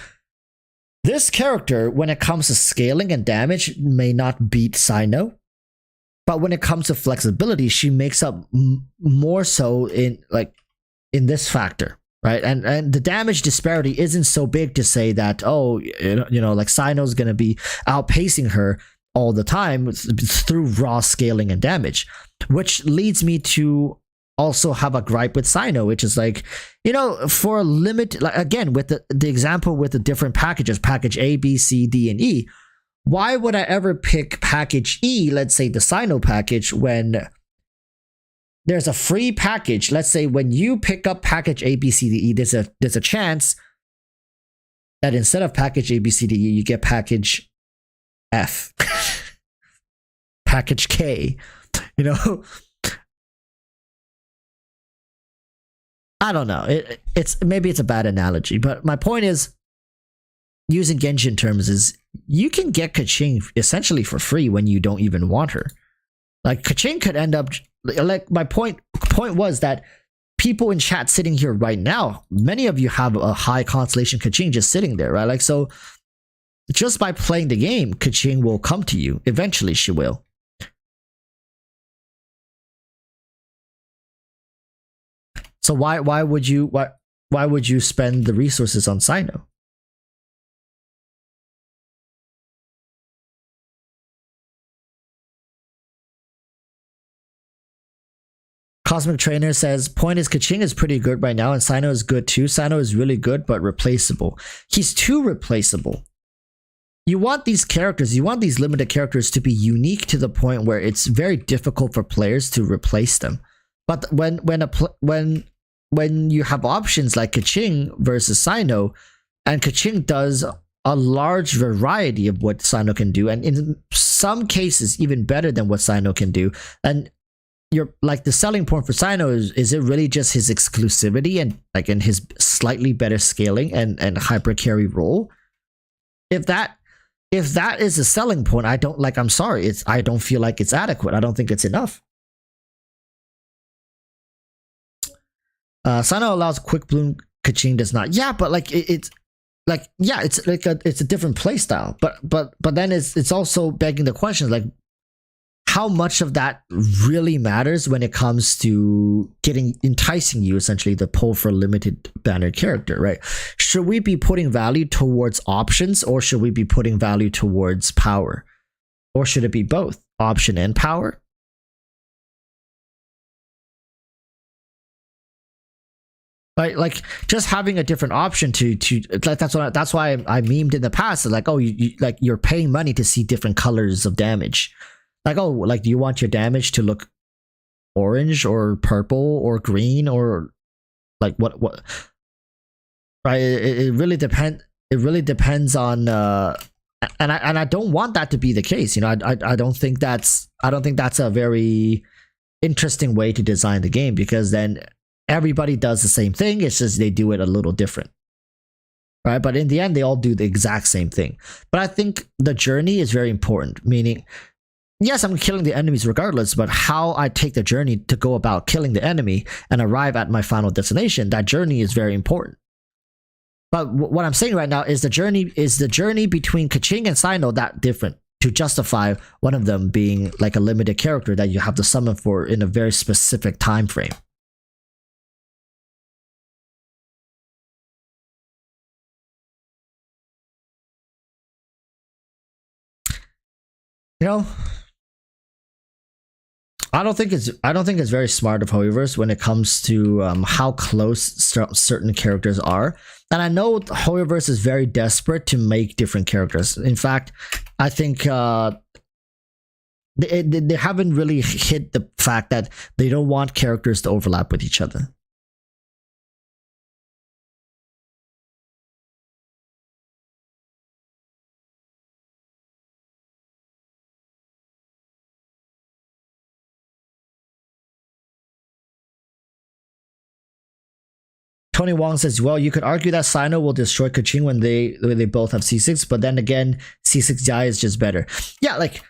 this character, when it comes to scaling and damage, may not beat Cyno, but when it comes to flexibility, she makes up more so in this factor, right? And the damage disparity isn't so big to say that, oh, you know, like Cyno's gonna be outpacing her all the time through raw scaling and damage, which leads me to also have a gripe with Cyno, which is like, you know, for a limit, like again, with the example with the different packages, package A, B, C, D, and E, why would I ever pick package E, let's say the Cyno package, when there's a free package? Let's say when you pick up package A, B, C, D, E, there's a chance that instead of package A, B, C, D, E, you get package F, package K, you know? I don't know. It's maybe it's a bad analogy, but my point is, using Genshin terms, is you can get Keqing essentially for free when you don't even want her. Like Keqing could end up, like my point was that people in chat sitting here right now, many of you have a high constellation Keqing just sitting there, right? Like, so just by playing the game, Keqing will come to you. Eventually she will. So why would you spend the resources on Cyno? Cosmic Trainer says, point is Keqing is pretty good right now and Cyno is good too. Cyno is really good but replaceable. He's too replaceable. You want these characters, you want these limited characters to be unique to the point where it's very difficult for players to replace them. But when you have options like Keqing versus Cyno, and Keqing does a large variety of what Cyno can do, and in some cases even better than what Cyno can do, and you're like, the selling point for Cyno is it really just his exclusivity and like in his slightly better scaling and hyper carry role? If that is a selling point, I'm sorry, I don't feel like it's adequate. I don't think it's enough. Cyno allows quick bloom, Keqing does not. Yeah, but like it's a different playstyle. But then it's also begging the question, like, how much of that really matters when it comes to enticing you essentially to pull for a limited banner character, right? Should we be putting value towards options, or should we be putting value towards power? Or should it be both, option and power? right? Like just having a different option to like that's why I memed in the past like, oh, like you're paying money to see different colors of damage. Like, oh, like do you want your damage to look orange or purple or green or like what right? It really depends. It really depends on and I don't want that to be the case. You know, I don't think that's a very interesting way to design the game, because then everybody does the same thing. It's just they do it a little different, right? But in the end, they all do the exact same thing. But I think the journey is very important. Meaning, yes, I'm killing the enemies regardless, but how I take the journey to go about killing the enemy and arrive at my final destination, that journey is very important. But what I'm saying right now is the journey between Keqing and Cyno that different to justify one of them being like a limited character that you have to summon for in a very specific time frame. You know, I don't think it's very smart of HoYoverse when it comes to how close certain characters are. And I know HoYoverse is very desperate to make different characters. In fact, I think they haven't really hit the fact that they don't want characters to overlap with each other. Tony Wong says, well, you could argue that Cyno will destroy Keqing when they both have C6, but then again, C6 is just better. Yeah, like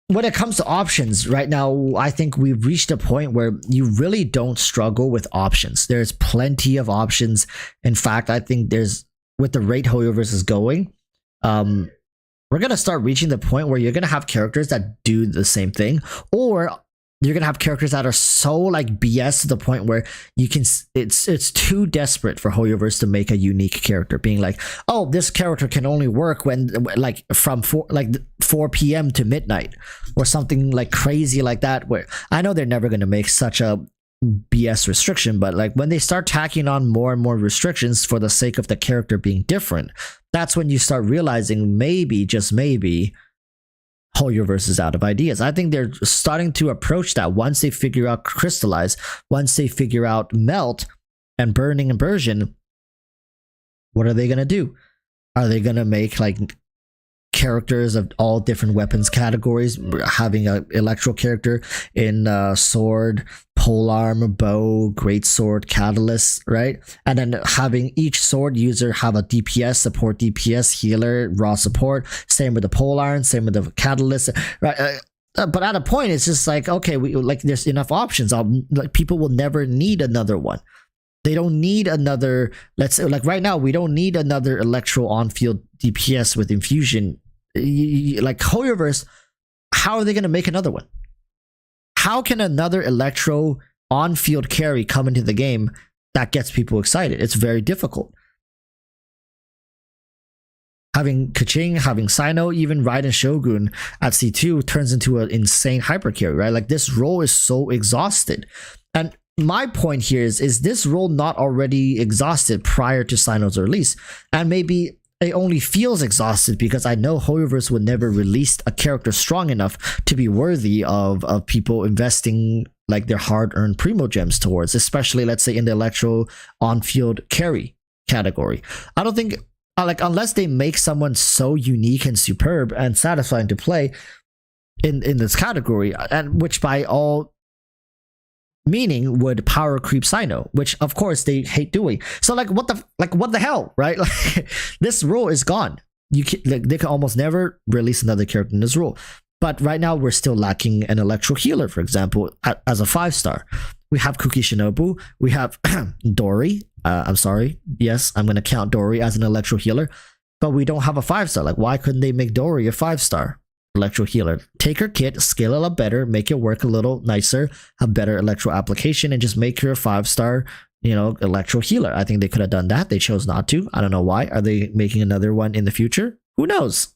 when it comes to options right now, I think we've reached a point where you really don't struggle with options. There's plenty of options. In fact, I think there's, with the rate HoYoverse is going, we're gonna start reaching the point where you're gonna have characters that do the same thing, or you're gonna have characters that are so like BS to the point where you can, it's too desperate for HoYoverse to make a unique character, being like, oh, this character can only work when like from 4 p.m. to midnight or something like crazy like that. Where I know they're never gonna make such a BS restriction, but like when they start tacking on more and more restrictions for the sake of the character being different, that's when you start realizing maybe, just maybe, HoYoverse is out of ideas. I think they're starting to approach that once they figure out Crystallize, once they figure out Melt and Burning Immersion. What are they gonna do? Are they gonna make like characters of all different weapons categories, having an electro character in sword, polearm, bow, greatsword, catalyst, right? And then having each sword user have a DPS, support DPS, healer, raw support. Same with the polearm, same with the catalyst, right? But at a point, it's just like, okay, we like there's enough options. Like people will never need another one. They don't need another. Let's like right now, we don't need another electro on-field DPS with infusion. Like HoYoverse, how are they going to make another one? How can another electro on-field carry come into the game that gets people excited? It's very difficult. Having Keqing, having Cyno, even Raiden Shogun at C2 turns into an insane hyper carry, right? Like this role is so exhausted. And my point here is this role not already exhausted prior to Cyno's release? And maybe it only feels exhausted because I know HoYoverse would never release a character strong enough to be worthy of people investing like their hard-earned primo gems towards, especially let's say in the electro on-field carry category. I don't think like unless they make someone so unique and superb and satisfying to play in this category, and which by all meaning would power creep Cyno, which of course they hate doing. So like what the hell, right? Like this role is gone. They can almost never release another character in this role. But right now we're still lacking an electro healer, for example, as a 5-star. We have Kuki Shinobu, we have Dori. I'm sorry, yes, I'm gonna count Dori as an electro healer, but we don't have a 5-star. Like why couldn't they make Dori a 5-star? Electro healer? Take her kit, scale it up better, make it work a little nicer, have better electro application, and just make her a 5-star, you know, electro healer. I think they could have done that. They chose not to. I don't know why. Are they making another one in the future? Who knows?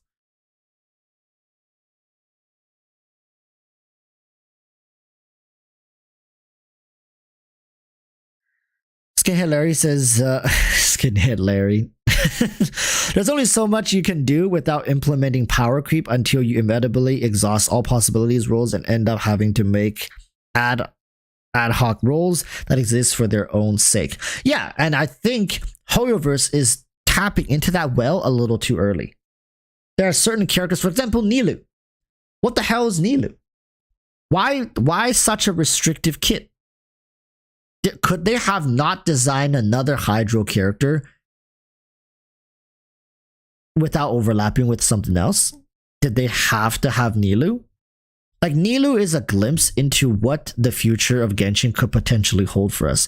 Skinhead Larry says, Skinhead Larry. There's only so much you can do without implementing power creep until you inevitably exhaust all possibilities roles and end up having to make ad hoc roles that exist for their own sake. Yeah, and I think HoYoverse is tapping into that well a little too early. There are certain characters, for example, Nilou. What the hell is Nilou? Why such a restrictive kit? Could they have not designed another Hydro character without overlapping with something else? Did they have to have Nilou? Like, Nilou is a glimpse into what the future of Genshin could potentially hold for us.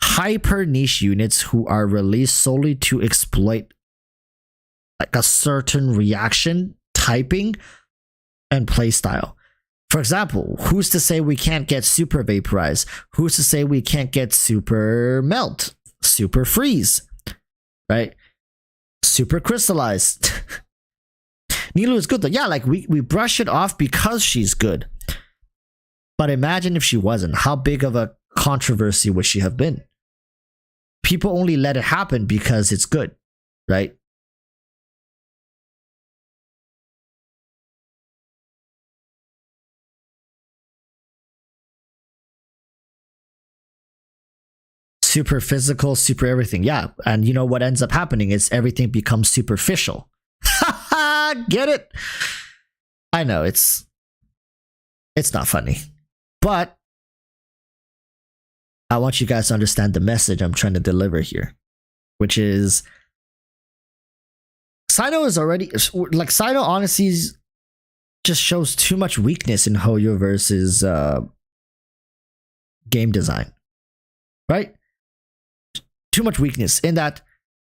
Hyper niche units who are released solely to exploit like a certain reaction, typing, and playstyle. For example, who's to say we can't get Super Vaporize? Who's to say we can't get Super Melt, Super Freeze, right? Super Crystallize. Nilou is good though. Yeah, like we brush it off because she's good. But imagine if she wasn't. How big of a controversy would she have been? People only let it happen because it's good, right? Super physical, super everything. Yeah, and you know what ends up happening is everything becomes superficial. Get it? I know it's not funny, but I want you guys to understand the message I'm trying to deliver here, which is Cyno is already like Cyno honestly just shows too much weakness in HoYoverse's game design, right? Too much weakness in that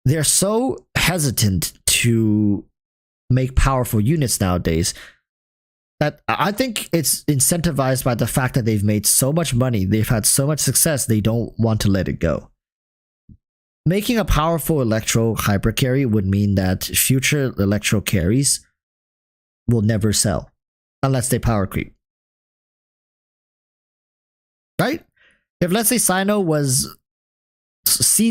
they're so hesitant to make powerful units nowadays that I think it's incentivized by the fact that they've made so much money, they've had so much success, they don't want to let it go. Making a powerful Electro hyper carry would mean that future Electro carries will never sell unless they power creep. Right? If let's say Cyno was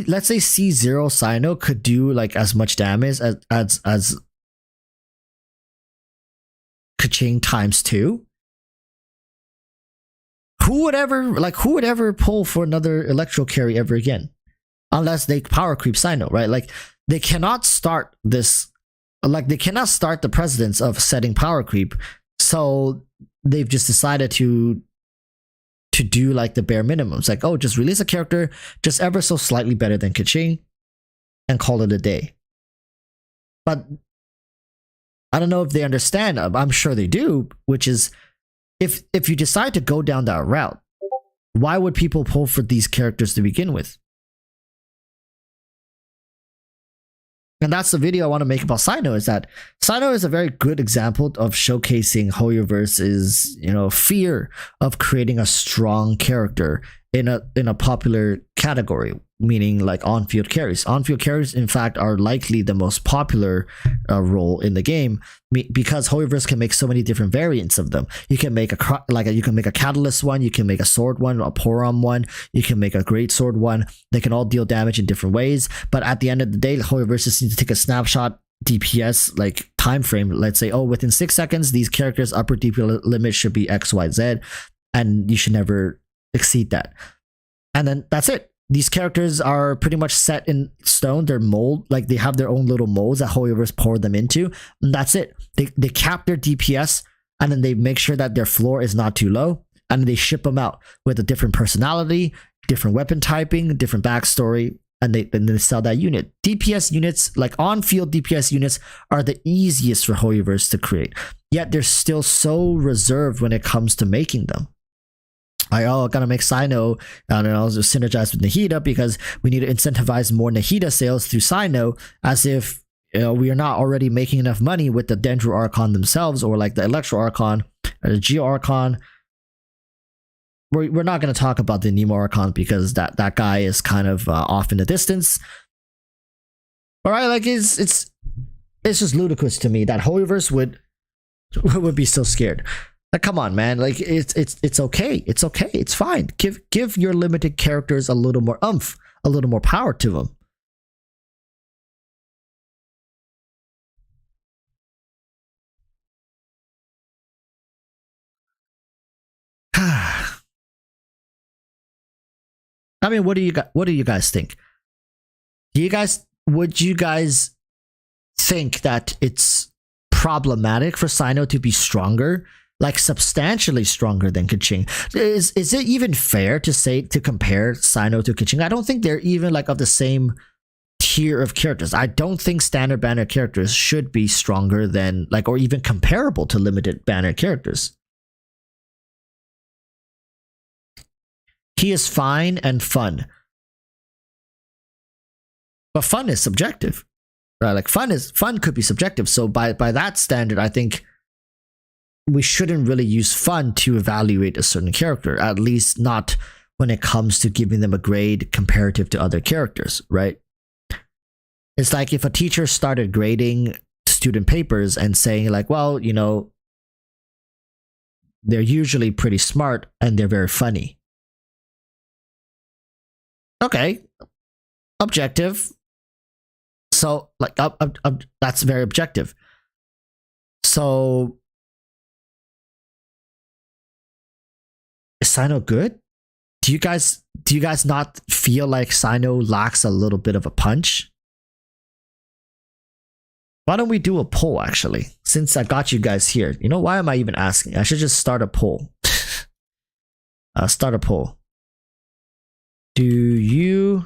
let's say C0 Cyno could do like as much damage as Kaching times 2. Who would ever pull for another Electro carry ever again? Unless they power creep Cyno, right? Like they cannot start this, like they cannot start the precedence of setting power creep. So they've just decided to do like the bare minimum. It's like, oh, just release a character just ever so slightly better than Kaching and call it a day. But I don't know if they understand. I'm sure they do, which is if you decide to go down that route, why would people pull for these characters to begin with? And that's the video I want to make about Cyno, is that Cyno is a very good example of showcasing HoYoverse's, fear of creating a strong character in a popular category, meaning like on-field carries. On-field carries, in fact, are likely the most popular role in the game because HoYoverse can make so many different variants of them. You can make you can make a Catalyst one, you can make a Sword one, a Porom one, you can make a Great Sword one. They can all deal damage in different ways, but at the end of the day, HoYoverse just needs to take a snapshot DPS like time frame. Let's say, oh, within 6 seconds, these characters' upper DPS limit should be XYZ, and you should never exceed that. And then that's it. These characters are pretty much set in stone. They're mold, like they have their own little molds that HoYoverse pour them into. And that's it. They cap their DPS and then they make sure that their floor is not too low. And they ship them out with a different personality, different weapon typing, different backstory, and they sell that unit. DPS units, like on-field DPS units, are the easiest for HoYoverse to create. Yet they're still so reserved when it comes to making them. I gotta make Cyno, and also synergize with Nahida because we need to incentivize more Nahida sales through Cyno, as if we are not already making enough money with the Dendro Archon themselves, or like the Electro Archon or the Geo Archon. We're not gonna talk about the Nemo Archon because that guy is kind of off in the distance. All right, like it's just ludicrous to me that HoYoverse would be so scared. Like, come on, man. Like, it's okay. It's okay. It's fine. Give your limited characters a little more oomph, a little more power to them. I mean, what do you guys think? Would you guys think that it's problematic for Cyno to be stronger, like substantially stronger than Keqing? Is it even fair to compare Cyno to Keqing? I don't think they're even like of the same tier of characters. I don't think standard banner characters should be stronger than like, or even comparable to limited banner characters. He is fine and fun, but fun is subjective, right? Like fun could be subjective. So by that standard, I think we shouldn't really use fun to evaluate a certain character, at least not when it comes to giving them a grade comparative to other characters, right? It's like if a teacher started grading student papers and saying like, well, you know, they're usually pretty smart and they're very funny. Okay, objective. So like that's very objective. So is Cyno good? Do you guys not feel like Cyno lacks a little bit of a punch? Why don't we do a poll actually? Since I got you guys here. You know, why am I even asking? I should just start a poll. Start a poll. Do you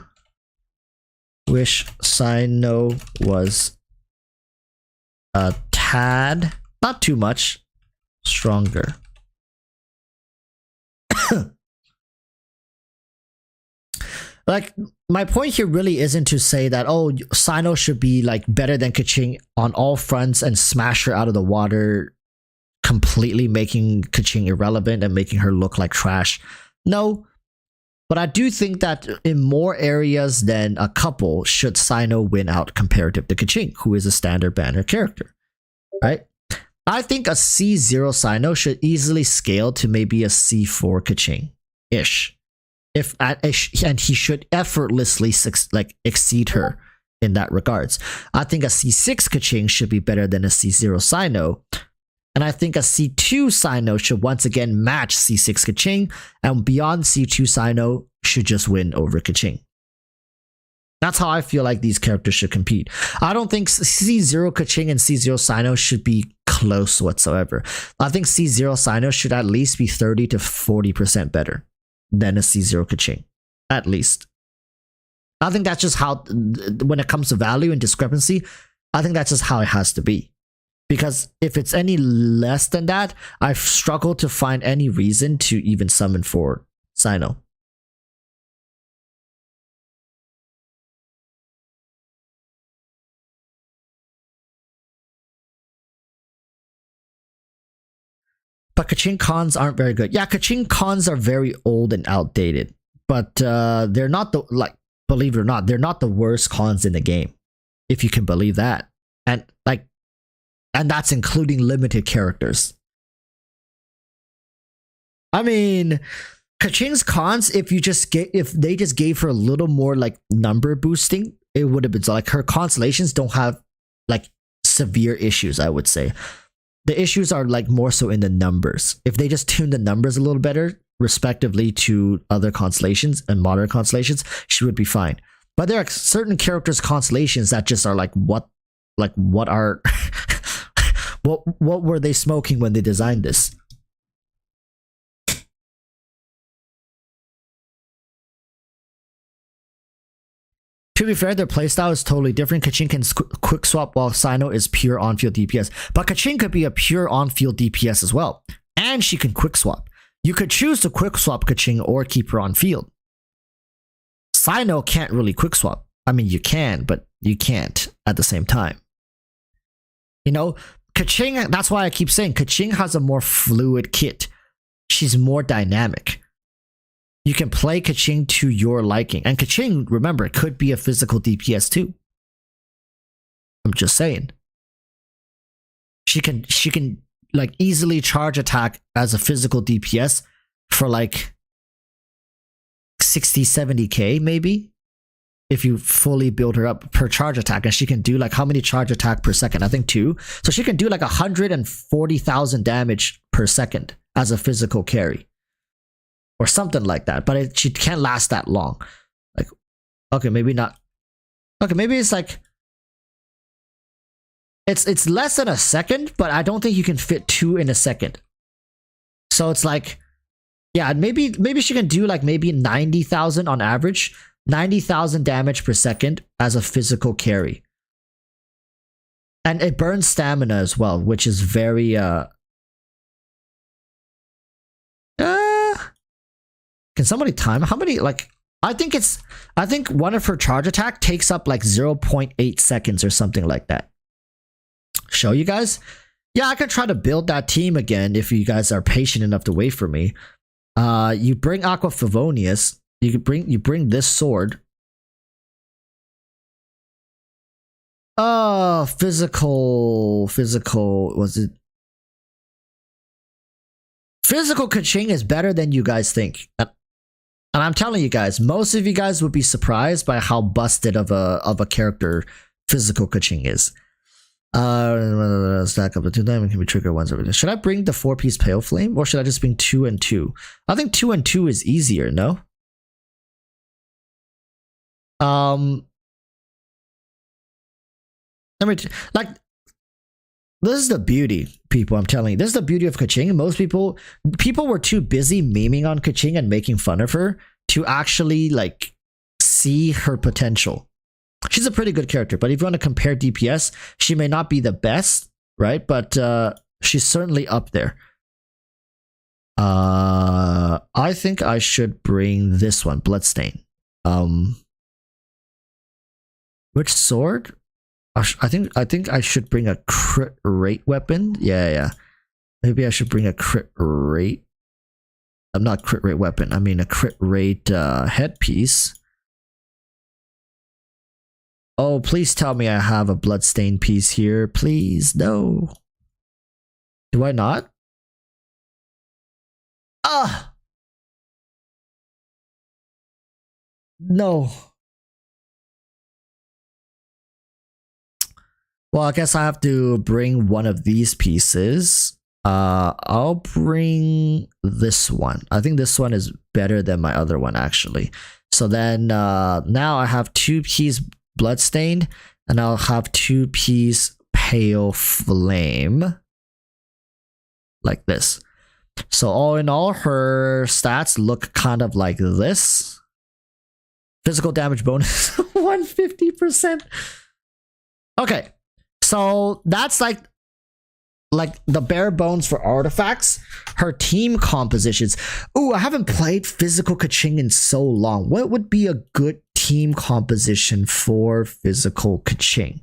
wish Cyno was a tad, not too much, stronger? Like, my point here really isn't to say that, oh, Cyno should be like better than Keqing on all fronts and smash her out of the water, completely making Keqing irrelevant and making her look like trash. No. But I do think that in more areas than a couple, should Cyno win out comparative to Keqing, who is a standard banner character, right? I think a C0 Cyno should easily scale to maybe a C4 Keqing-ish. And he should effortlessly like exceed her in that regards. I think a C6 Keqing should be better than a C0 Cyno. And I think a C2 Cyno should once again match C6 Keqing, and beyond C2 Cyno should just win over Keqing. That's how I feel like these characters should compete. I don't think C0 Keqing and C0 Cyno should be close whatsoever. I think C0 Cyno should at least be 30 to 40% better than a C0 Keqing. At least. I think that's just how, when it comes to value and discrepancy, I think that's just how it has to be. Because if it's any less than that, I've struggled to find any reason to even summon for Cyno. But Keqing cons aren't very good. Yeah, Keqing cons are very old and outdated. But they're not the, like, believe it or not, they're not the worst cons in the game. If you can believe that. And like, and that's including limited characters. I mean, Keqing's cons, if they just gave her a little more like number boosting, it would have been like her constellations don't have like severe issues, I would say. The issues are like more so in the numbers. If they just tune the numbers a little better, respectively to other constellations and modern constellations, she would be fine. But there are certain characters' constellations that just are like, what are what were they smoking when they designed this? To be fair, their playstyle is totally different. Keqing can quick swap while Cyno is pure on-field DPS. But Keqing could be a pure on-field DPS as well. And she can quick swap. You could choose to quick swap Keqing or keep her on field. Cyno can't really quick swap. I mean, you can, but you can't at the same time. You know, Keqing, that's why I keep saying Keqing has a more fluid kit. She's more dynamic. You can play Keqing to your liking. And Keqing, remember, could be a physical DPS too. I'm just saying. She can like easily charge attack as a physical DPS for like 60, 70k maybe. if you fully build her up per charge attack, and she can do like how many charge attack per second? I think 2. So she can do like 140,000 damage per second as a physical carry, or something like that. But she can't last that long. Like, okay, maybe not. Okay, maybe it's like it's less than a second, but I don't think you can fit 2 in a second. So it's like, yeah, maybe she can do like maybe 90,000 on average. 90,000 damage per second as a physical carry. And it burns stamina as well, which is very can somebody time how many? Like, I think one of her charge attack takes up like 0.8 seconds or something like that. Show you guys? Yeah, I could try to build that team again if you guys are patient enough to wait for me. You bring Aqua Favonius. You bring this sword. Physical was it? Physical Kaching is better than you guys think. And I'm telling you guys, most of you guys would be surprised by how busted of a character Physical Kaching is. Stack up the 2 diamond can be triggered once every day. Should I bring the 4-piece Pale Flame, or should I just bring 2 and 2? I think 2 and 2 is easier, no? Like, this is the beauty, people. I'm telling you, this is the beauty of Kaching. Most people were too busy memeing on Kaching and making fun of her to actually like see her potential. She's a pretty good character, but if you want to compare DPS, she may not be the best, right? But she's certainly up there. I think I should bring this one, Bloodstain. Which sword? I think I should bring a crit rate weapon. Yeah. Maybe I should bring a crit rate. I'm not crit rate weapon. I mean a crit rate headpiece. Oh, please tell me I have a Bloodstain piece here. Please, no. Do I not? No. Well, I guess I have to bring one of these pieces. I'll bring this one. I think this one is better than my other one, actually. So then now I have 2-piece Bloodstained, and I'll have 2-piece Pale Flame. Like this. So all in all, her stats look kind of like this. Physical damage bonus 150%. Okay. So that's like the bare bones for artifacts. Her team compositions. Ooh, I haven't played Physical Kaching in so long. What would be a good team composition for Physical Kaching?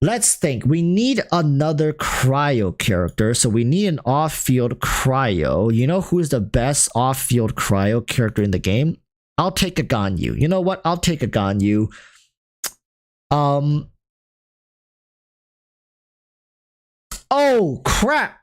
Let's think. We need another cryo character. So we need an off-field cryo. You know who is the best off-field cryo character in the game? I'll take a Ganyu. You know what? I'll take a Ganyu. Oh, crap.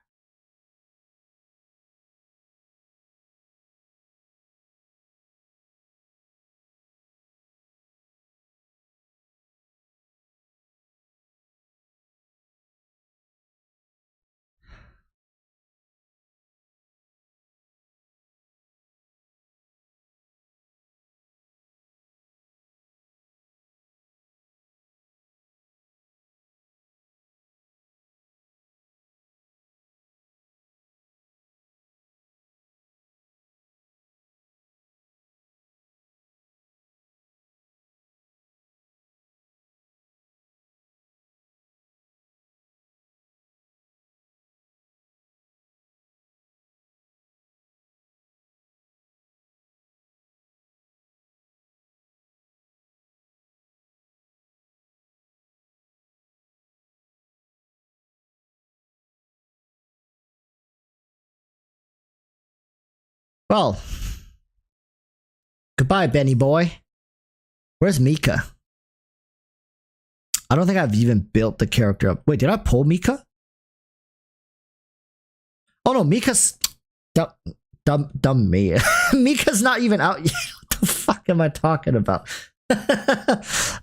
Well, goodbye, Benny boy. Where's Mika? I don't think I've even built the character up. Wait, did I pull Mika? Oh no, Mika's dumb me. Mika's not even out yet. What the fuck am I talking about?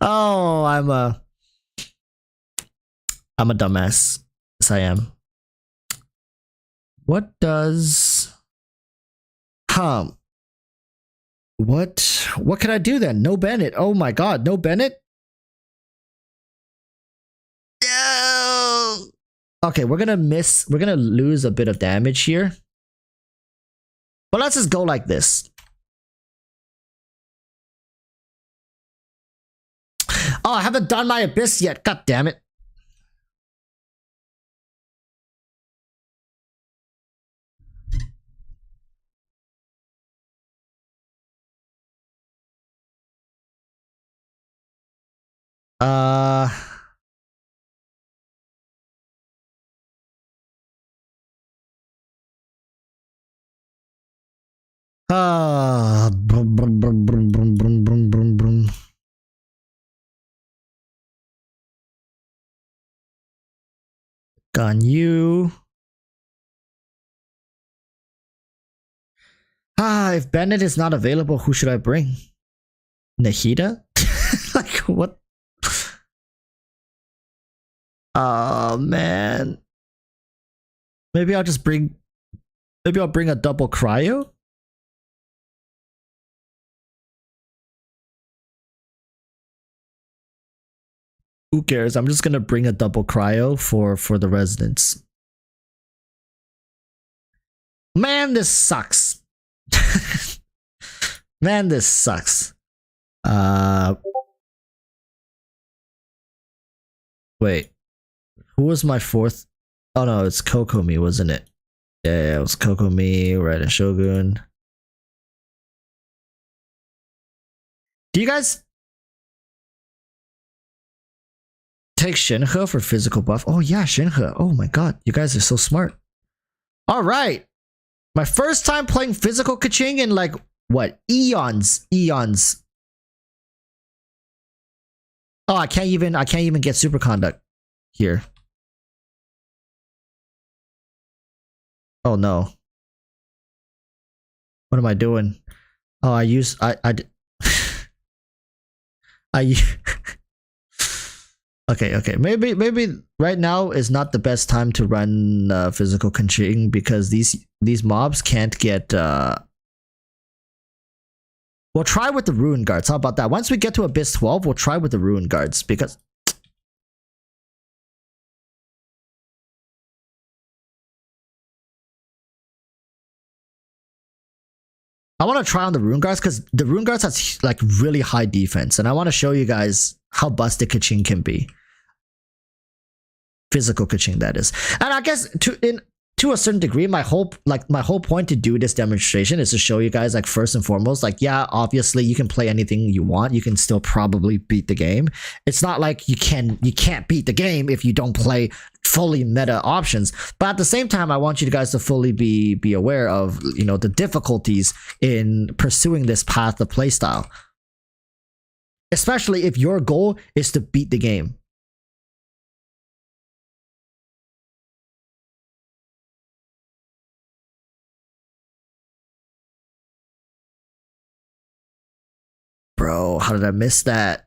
Oh, I'm a dumbass. Yes, I am. What does what can I do then? No Bennett. Oh my god, no Bennett? No. Okay, we're gonna lose a bit of damage here. But let's just go like this. Oh, I haven't done my abyss yet. God damn it. Brum, brum, brum, brum, brum, brum, brum, brum, brum. Got you. If Bennett is not available, who should I bring? Nahida? Like, what? Oh, man. Maybe I'll bring a double cryo? Who cares? I'm just gonna bring a double cryo for the residents. Man, this sucks. Man, this sucks. Wait. Who was my fourth? Oh no, it's Kokomi, wasn't it? Yeah, it was Kokomi, Red and Shogun. Do you guys take Shinhe for physical buff? Oh yeah, Shinhe. Oh my god, you guys are so smart. All right, my first time playing physical Kaching in like what eons. Oh, I can't even get superconduct here. Oh no. What am I doing? Oh, I okay. Maybe right now is not the best time to run physical Kaching because these mobs can't get We'll try with the Ruin Guards. How about that? Once we get to Abyss 12, we'll try with the Ruin Guards because I want to try on the Ruin Guards because the Ruin Guards has like really high defense and I want to show you guys how busted Kaching can be. Physical Kaching, that is. And I guess to a certain degree, my whole point to do this demonstration is to show you guys, like, first and foremost, like, yeah, obviously you can play anything you want, you can still probably beat the game. It's not like you can't beat the game if you don't play fully meta options. But at the same time, I want you guys to fully be aware of, you know, the difficulties in pursuing this path of playstyle, especially if your goal is to beat the game. Bro, how did I miss that?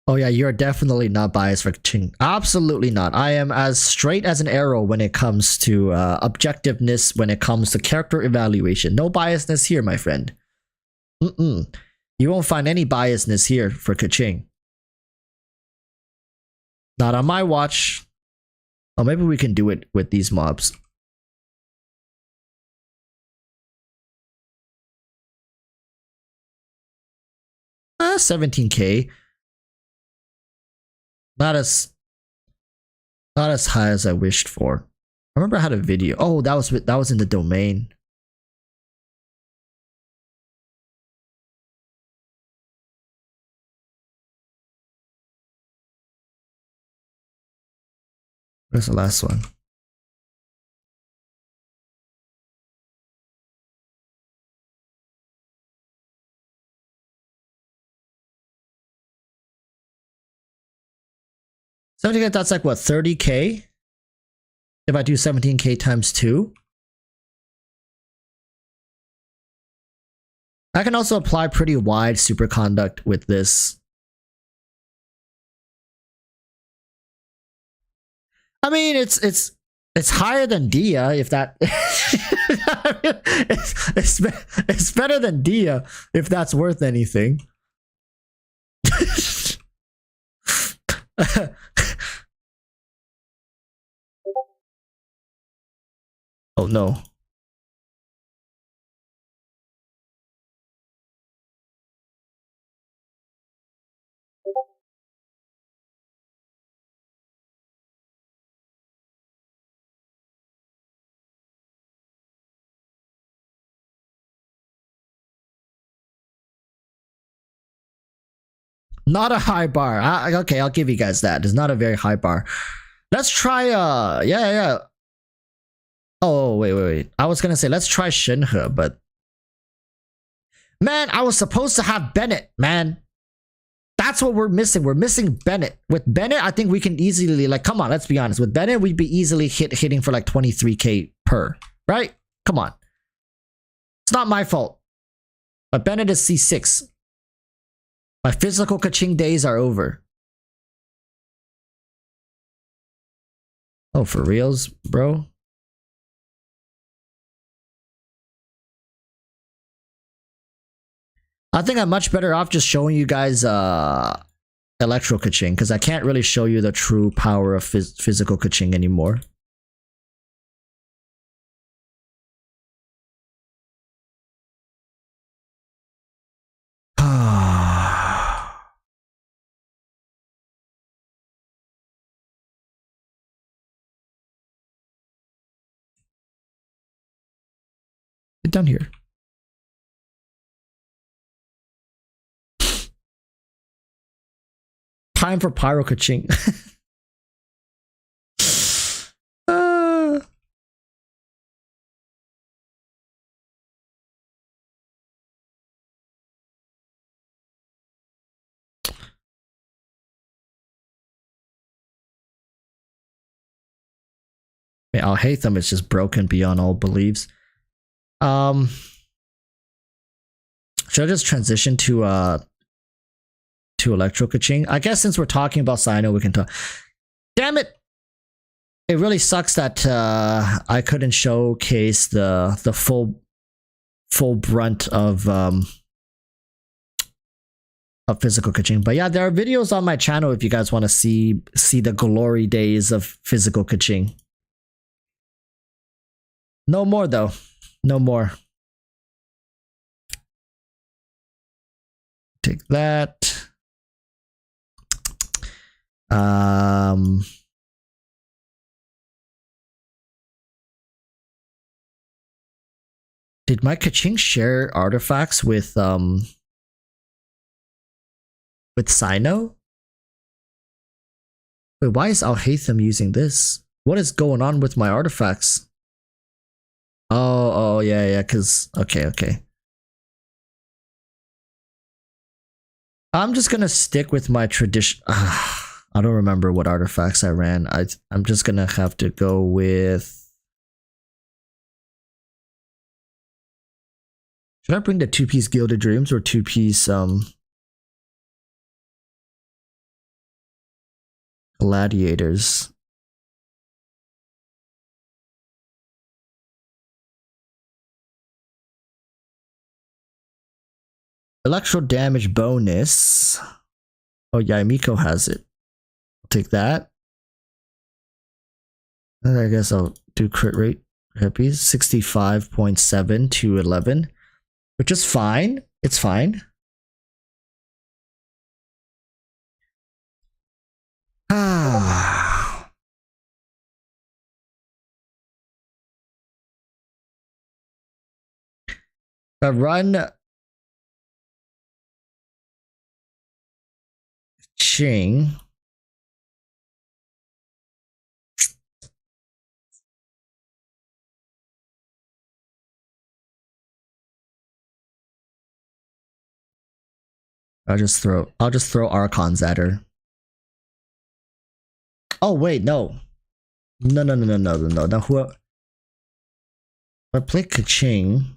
Oh yeah, you're definitely not biased for Ching. Absolutely not. I am as straight as an arrow when it comes to objectiveness, when it comes to character evaluation. No biasness here, my friend. You won't find any biasness here for Kaching. Not on my watch. Oh, maybe we can do it with these mobs. $17K. Not as high as I wished for. I remember I had a video. Oh, that was in the domain. Where's the last one? $70K, that's like what, 30K? If I do 17k times 2. I can also apply pretty wide superconduct with this. I mean, it's higher than Dehya, if that. it's better than Dehya, if that's worth anything. Oh no. Not a high bar. Okay, I'll give you guys that. It's not a very high bar. Let's try yeah. Oh, wait. I was gonna say let's try Shenhe, but man, I was supposed to have Bennett, man. That's what we're missing. We're missing Bennett. With Bennett, I think we can easily, like, come on, let's be honest. With Bennett, we'd be easily hitting for like 23k per, right? Come on. It's not my fault. But Bennett is C6. My physical kaching days are over. Oh, for reals, bro? I think I'm much better off just showing you guys electro kaching, because I can't really show you the true power of physical kaching anymore. Get down here. Time for pyro kaching. Man, I'll hate them. It's just broken beyond all beliefs. Should I just transition to electro kaching? I guess since we're talking about Cyno, we can talk. Damn it! It really sucks that I couldn't showcase the full brunt of physical kaching. But yeah, there are videos on my channel if you guys want to see the glory days of physical kaching. No more though. No more. Take that. Did my kaching share artifacts with Cyno? Wait, why is Al-Haytham using this? What is going on with my artifacts? Oh yeah, cause okay. I'm just gonna stick with my tradition. I don't remember what artifacts I ran. I'm just gonna have to go with. Should I bring the 2-piece Gilded Dreams or 2-piece Gladiators? Electro damage bonus. Oh yeah, Miko has it. I'll take that. And I guess I'll do crit rate. Hippies 65.7 to 11, which is fine. It's fine. Ah. A run Ching. I'll just throw Archons at her. Oh wait, no. No. Now who? I play Kaching.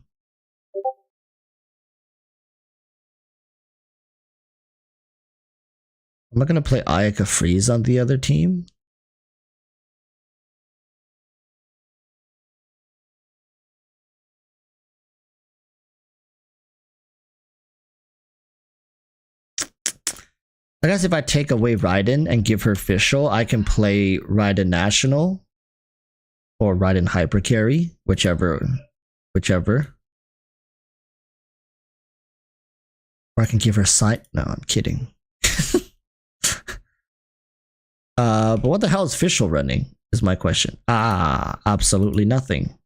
Am I gonna play Ayaka Freeze on the other team? I guess if I take away Raiden and give her Fischl, I can play Raiden National or Raiden Hyper Carry, whichever. Or I can give her Cyno. No, I'm kidding. But what the hell is Fischl running? Is my question. Absolutely nothing.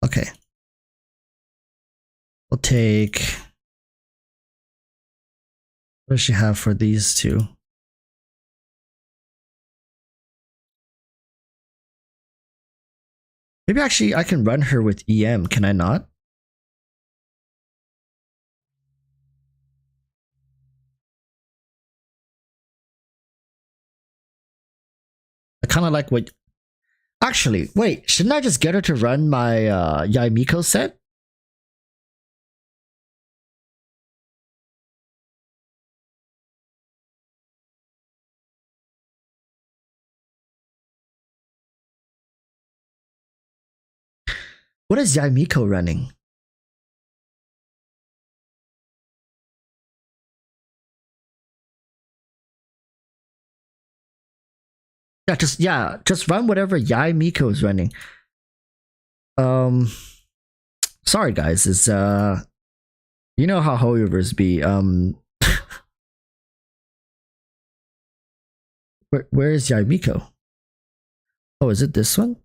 Okay. We'll take. What does she have for these two? Maybe actually I can run her with EM, can I not? I kind of like what... Actually, wait, shouldn't I just get her to run my Yaimiko set? What is Yaimiko running? Just run whatever Yaimiko is running. Sorry guys, it's you know how Hoyoverse be. Where is Yaimiko? Oh, is it this one?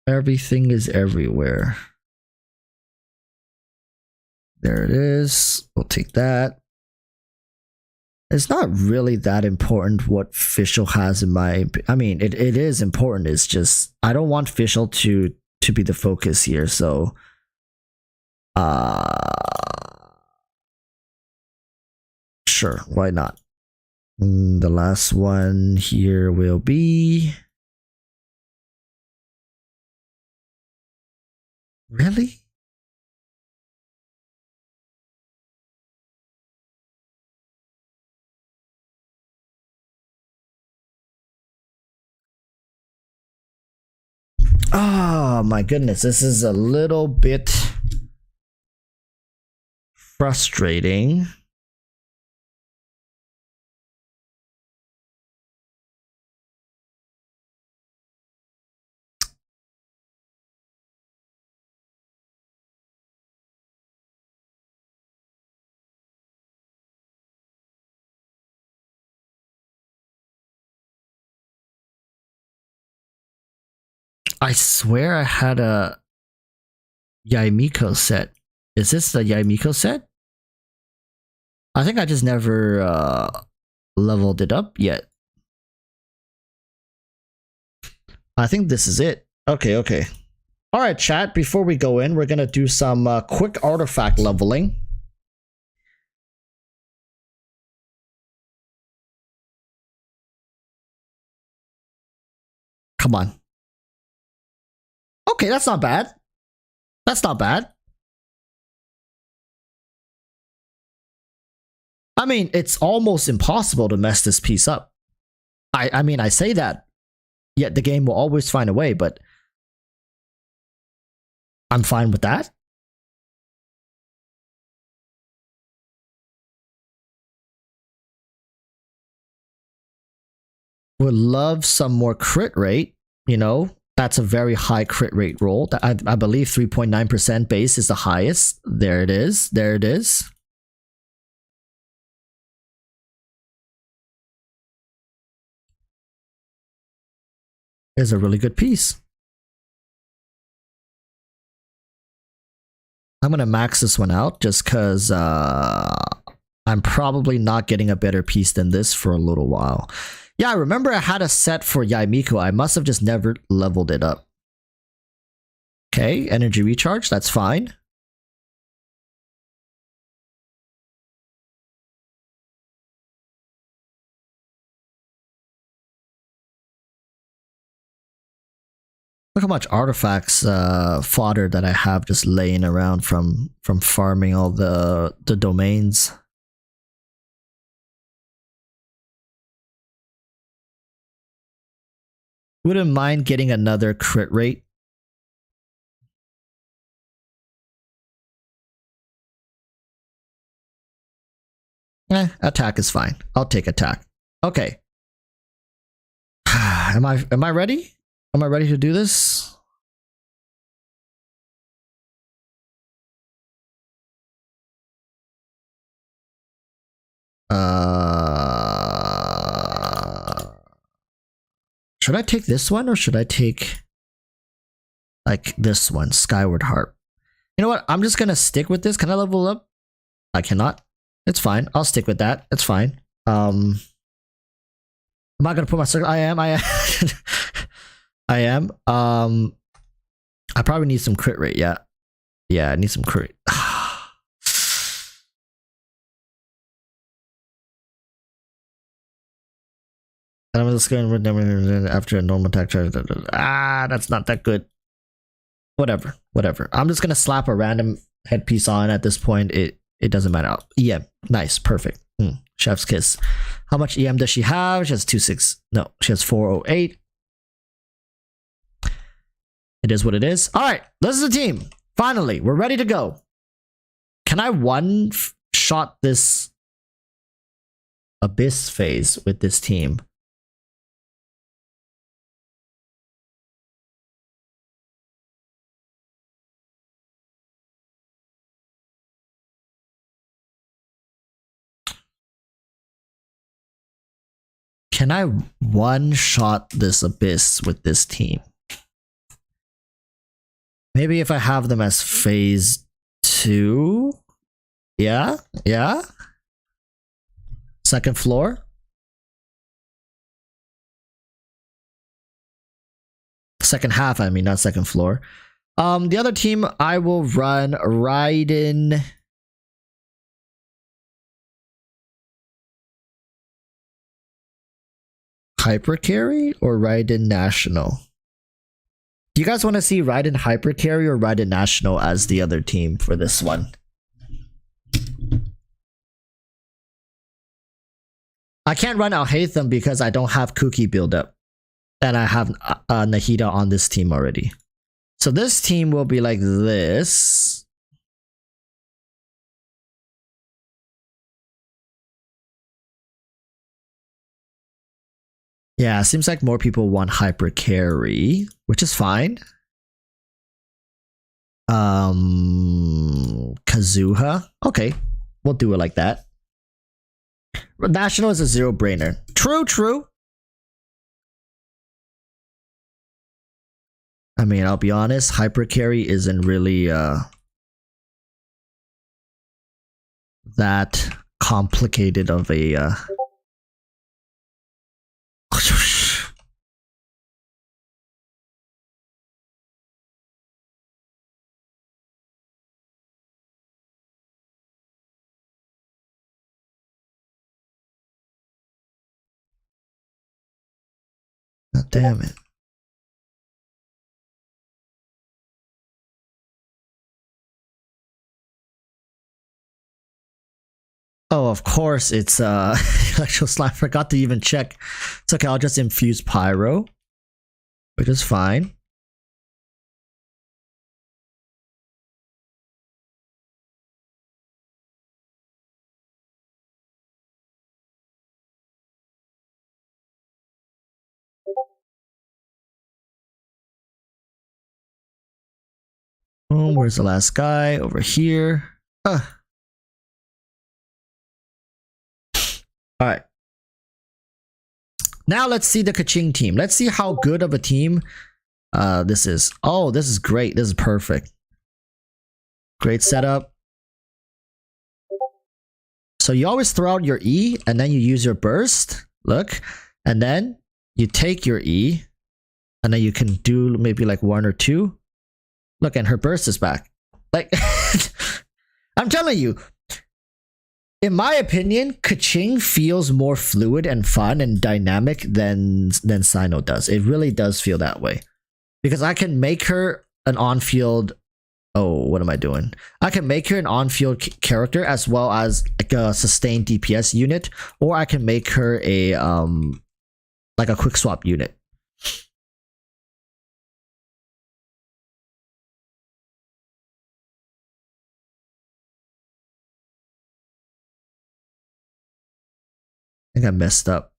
Everything is everywhere. There it is. We'll take that. It's not really that important what Fischl has in my... I mean, it is important. It's just I don't want Fischl to be the focus here. So, sure, why not? The last one here will be... Really? Oh my goodness, this is a little bit frustrating. I swear I had a Yaimiko set. Is this the Yaimiko set? I think I just never leveled it up yet. I think this is it. Okay. Alright chat, before we go in, we're gonna do some quick artifact leveling. Come on. Okay, that's not bad. That's not bad. I mean, it's almost impossible to mess this piece up. I mean, I say that, yet the game will always find a way, but I'm fine with that. Would love some more crit rate. you know, that's a very high crit rate roll. I believe 3.9% base is the highest. There it is. There it is. Is a really good piece. I'm gonna max this one out just because I'm probably not getting a better piece than this for a little while. Yeah, I remember I had a set for Yaimiko. I must have just never leveled it up. Okay, energy recharge, that's fine. Look how much artifacts fodder that I have just laying around from farming all the domains. Wouldn't mind getting another crit rate. Attack is fine. I'll take attack. Okay. Am I ready? Am I ready to do this? Should I take this one or should I take like this one, Skyward Harp? You know what? I'm just gonna stick with this. Can I level up? I cannot. It's fine. I'll stick with that. It's fine. I'm not gonna put my circle. I am. I am. I probably need some crit rate. Yeah. Yeah, I need some crit. And I'm just going after a normal attack charge. That's not that good. Whatever. I'm just gonna slap a random headpiece on at this point. It doesn't matter. EM. Nice. Perfect. Chef's kiss. How much EM does she have? She has 2.6. No, she has 408. It is what it is. All right, this is the team. Finally, we're ready to go. Can I one-shot this Abyss phase with this team? Can I one-shot this Abyss with this team? Maybe if I have them as phase 2? Yeah? Second floor? Second half, I mean, not second floor. The other team, I will run Raiden. Hyper Carry or Raiden National? Do you guys want to see Raiden Hyper Carry or Raiden National as the other team for this one? I can't run Alhaitham because I don't have Cookie buildup. And I have Nahida on this team already. So this team will be like this. Yeah, seems like more people want Hyper Carry, which is fine. Kazuha. Okay, we'll do it like that. National is a zero-brainer. True. I mean, I'll be honest, Hyper Carry isn't really that complicated of a God damn it. Oh, of course it's Electro Slime. Forgot to even check. It's okay, I'll just infuse Pyro, which is fine. Boom. Where's the last guy? Over here. Alright. Now let's see the Kaching team. Let's see how good of a team this is. Oh, this is great. This is perfect. Great setup. So you always throw out your E and then you use your burst. Look. And then you take your E and then you can do maybe like 1 or 2. Look, and her burst is back. Like, I'm telling you, in my opinion, Kaching feels more fluid and fun and dynamic than Cyno does. It really does feel that way. Because I can make her an on-field... Oh, what am I doing? I can make her an on-field character as well as like a sustained DPS unit, or I can make her a like a quick swap unit. I think I messed up.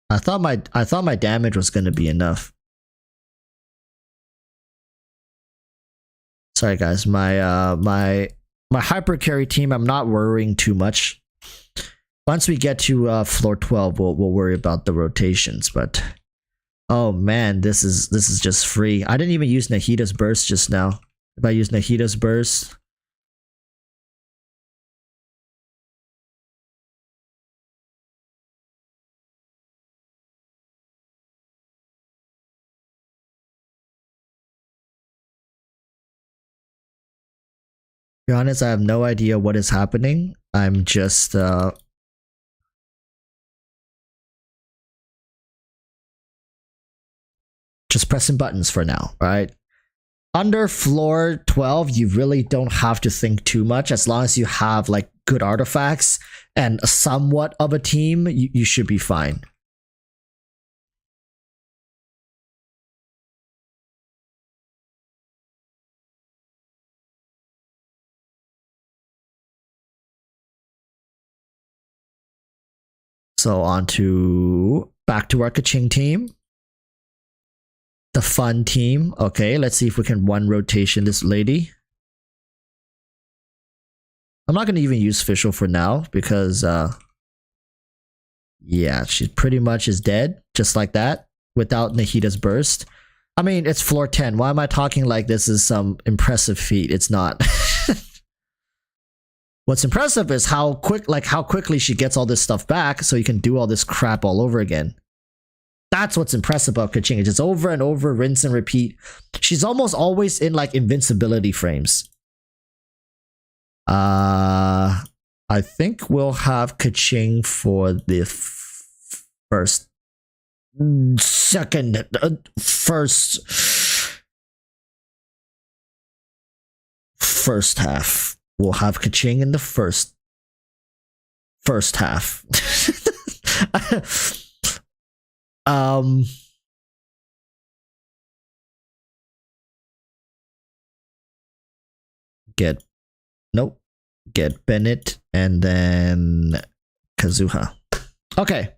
I thought my damage was gonna be enough. Sorry guys, my hyper carry team, I'm not worrying too much. Once we get to floor 12, we'll worry about the rotations, but oh man, this is just free. I didn't even use Nahita's burst just now. If I use Nahita's burst, to be honest, I have no idea what is happening. I'm just pressing buttons for now, right? Under floor 12, you really don't have to think too much. As long as you have like good artifacts and somewhat of a team, you should be fine. So back to our Kaching team. The fun team. Okay, let's see if we can one rotation this lady. I'm not going to even use Fischl for now because yeah, she pretty much is dead just like that without Nahita's burst. I mean, it's floor 10. Why am I talking like this is some impressive feat? It's not. What's impressive is how quickly she gets all this stuff back so you can do all this crap all over again. That's what's impressive about Kaching. It's just over and over, rinse and repeat. She's almost always in like invincibility frames. I think we'll have Kaching for the first half. We'll have Kaching in the first half. Get Bennett and then Kazuha. Okay.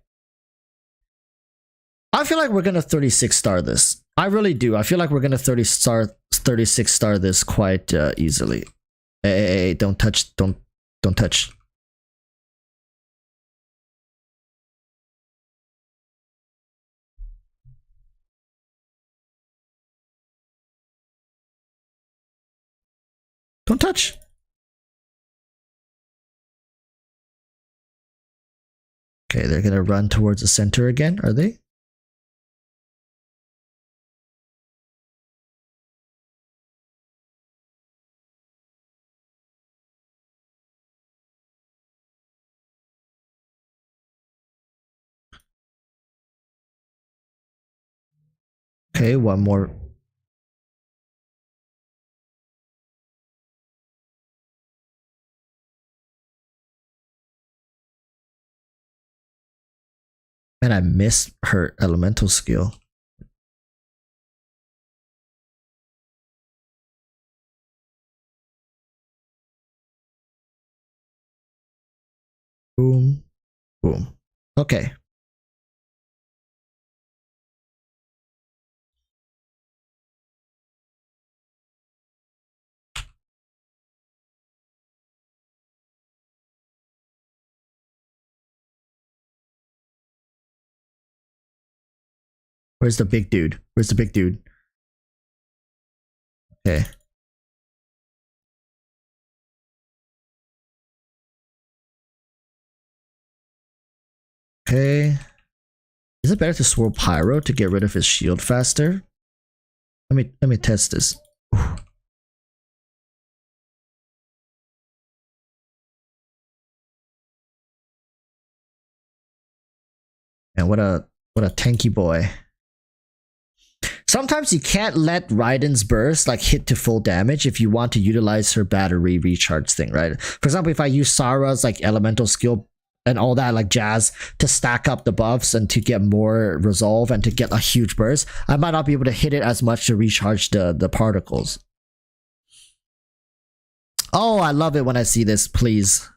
I feel like we're gonna 36 star this. I really do. I feel like we're gonna 36 star this quite easily. Hey, don't touch. Don't touch. Don't touch. Okay, they're gonna run towards the center again, are they? Okay, one more. Man, I missed her elemental skill. Boom. Boom. Okay. Where's the big dude? Where's the big dude? Okay. Okay. Is it better to swirl Pyro to get rid of his shield faster? Let me test this. Ooh. And what a tanky boy. Sometimes you can't let Raiden's burst like hit to full damage if you want to utilize her battery recharge thing, right? For example, if I use Sara's like elemental skill and all that like jazz to stack up the buffs and to get more resolve and to get a huge burst, I might not be able to hit it as much to recharge the particles. Oh, I love it when I see this, please.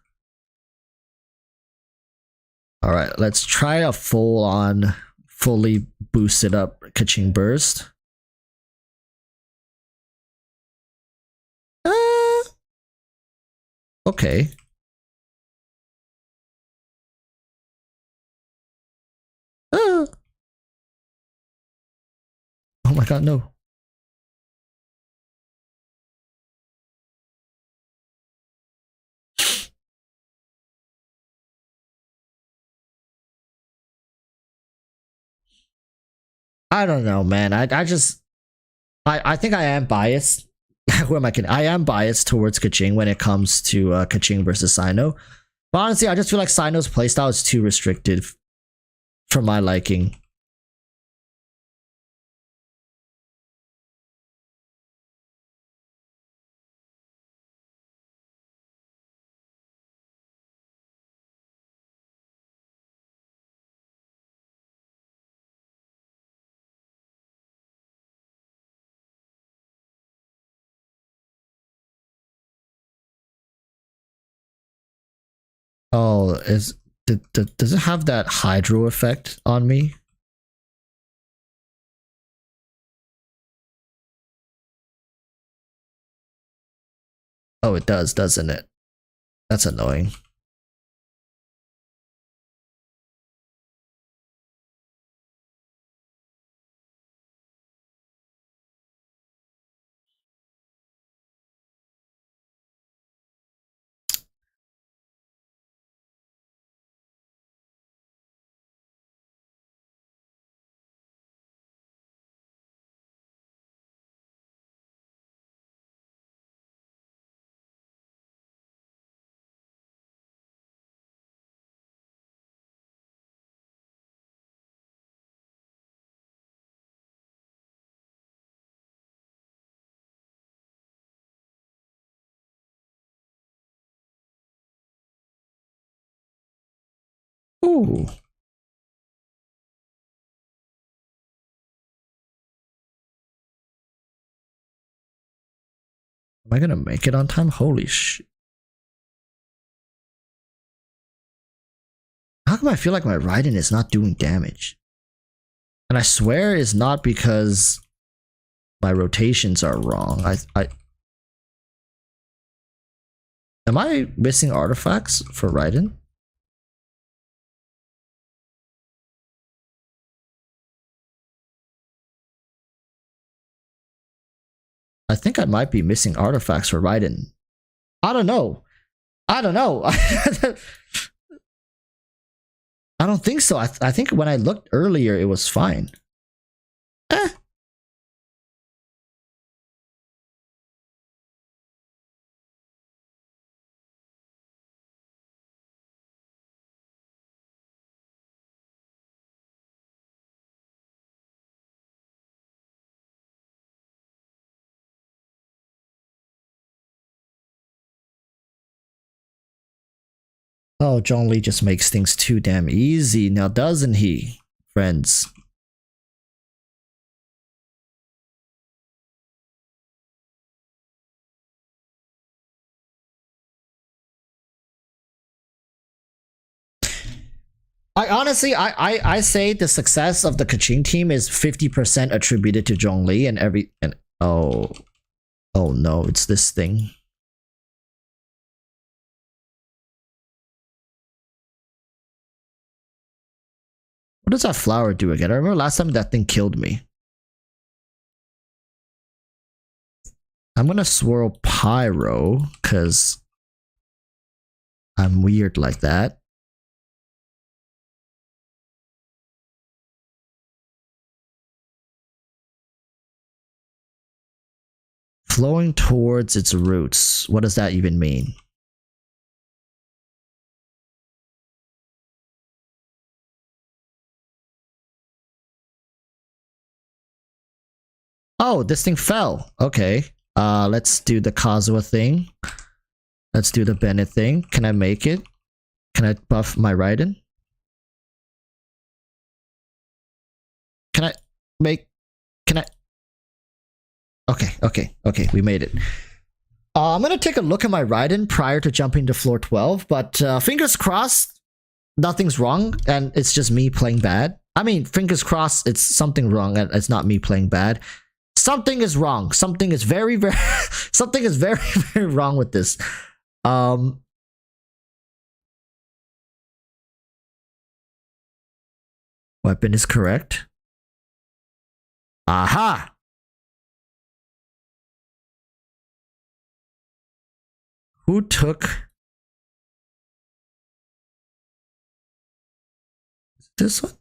Alright, let's try a full-on, fully boosted up Kaching burst. Okay. Oh my god, no. I don't know, man. I think I am biased. Who am I kidding? I am biased towards Kaching when it comes to Kaching versus Cyno. But honestly, I just feel like Cyno's playstyle is too restrictive for my liking. Oh, does it have that hydro effect on me? Oh, it does, doesn't it? That's annoying. Ooh. Am I gonna make it on time? Holy shit. How come I feel like my Raiden is not doing damage? And I swear it's not because my rotations are wrong. Am I missing artifacts for Raiden? I think I might be missing artifacts for Raiden. I don't know. I don't know. I don't think so. I think when I looked earlier, it was fine. Eh. Oh, Zhongli just makes things too damn easy now, doesn't he, friends? I honestly, I say the success of the Kaching team is 50% attributed to Zhongli and oh no, it's this thing. What does that flower do again? I remember last time that thing killed me. I'm gonna swirl Pyro, because I'm weird like that. Flowing towards its roots. What does that even mean? Oh, this thing fell. Okay. Let's do the Kazuha thing. Let's do the Bennett thing. Can I make it? Can I buff my Raiden? Can I make... Can I... Okay, we made it. I'm gonna take a look at my Raiden prior to jumping to floor 12, but fingers crossed nothing's wrong and it's just me playing bad. I mean, fingers crossed it's something wrong and it's not me playing bad. Something is wrong. Something is very, very... something is very, very wrong with this. Weapon is correct. Aha! Who took this one?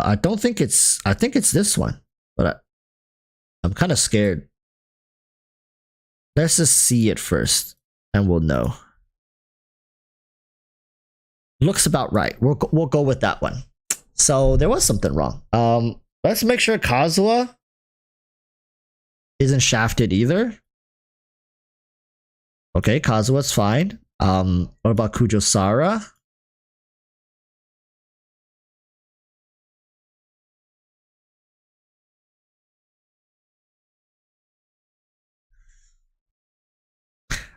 I don't think it's... I think it's this one, but I'm kind of scared. Let's just see it first, and we'll know. Looks about right. We'll go with that one. So there was something wrong. Let's make sure Kazuha isn't shafted either. Okay, Kazuha's fine. What about Kujosara?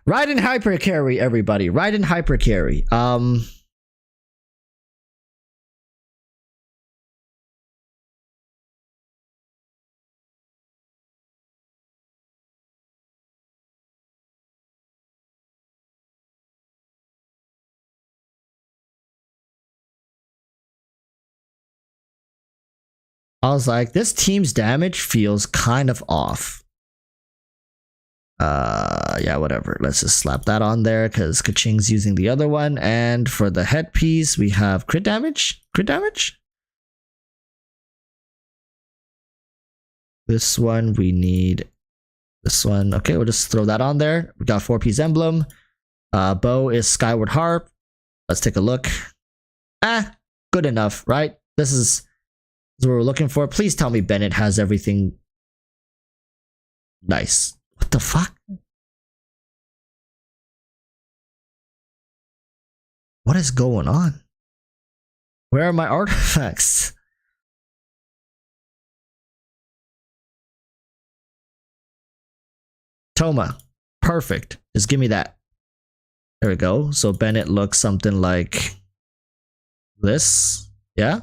Raiden hyper carry, everybody. Raiden hyper carry. I was like, this team's damage feels kind of off. Yeah, whatever. Let's just slap that on there because Kaching's using the other one. And for the headpiece, we have crit damage. Crit damage? This one, we need this one. Okay, we'll just throw that on there. We got 4-piece emblem. Bow is Skyward Harp. Let's take a look. Good enough, right? This is what we're looking for. Please tell me Bennett has everything. Nice. What the fuck? What is going on? Where are my artifacts? Toma. Perfect. Just give me that. There we go. So Bennett looks something like this. Yeah.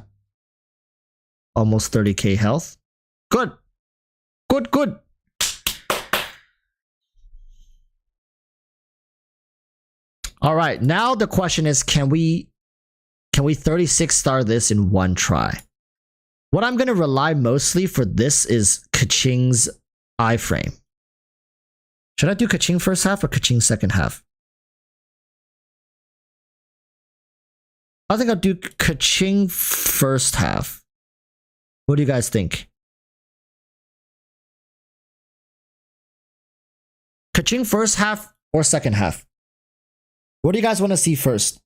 Almost 30k health. Good. Good. All right. Now the question is, can we 36 star this in one try? What I'm going to rely mostly for this is Kaching's iframe. Should I do Kaching first half or Kaching second half? I think I'll do Kaching first half. What do you guys think? Kaching first half or second half? What do you guys want to see first?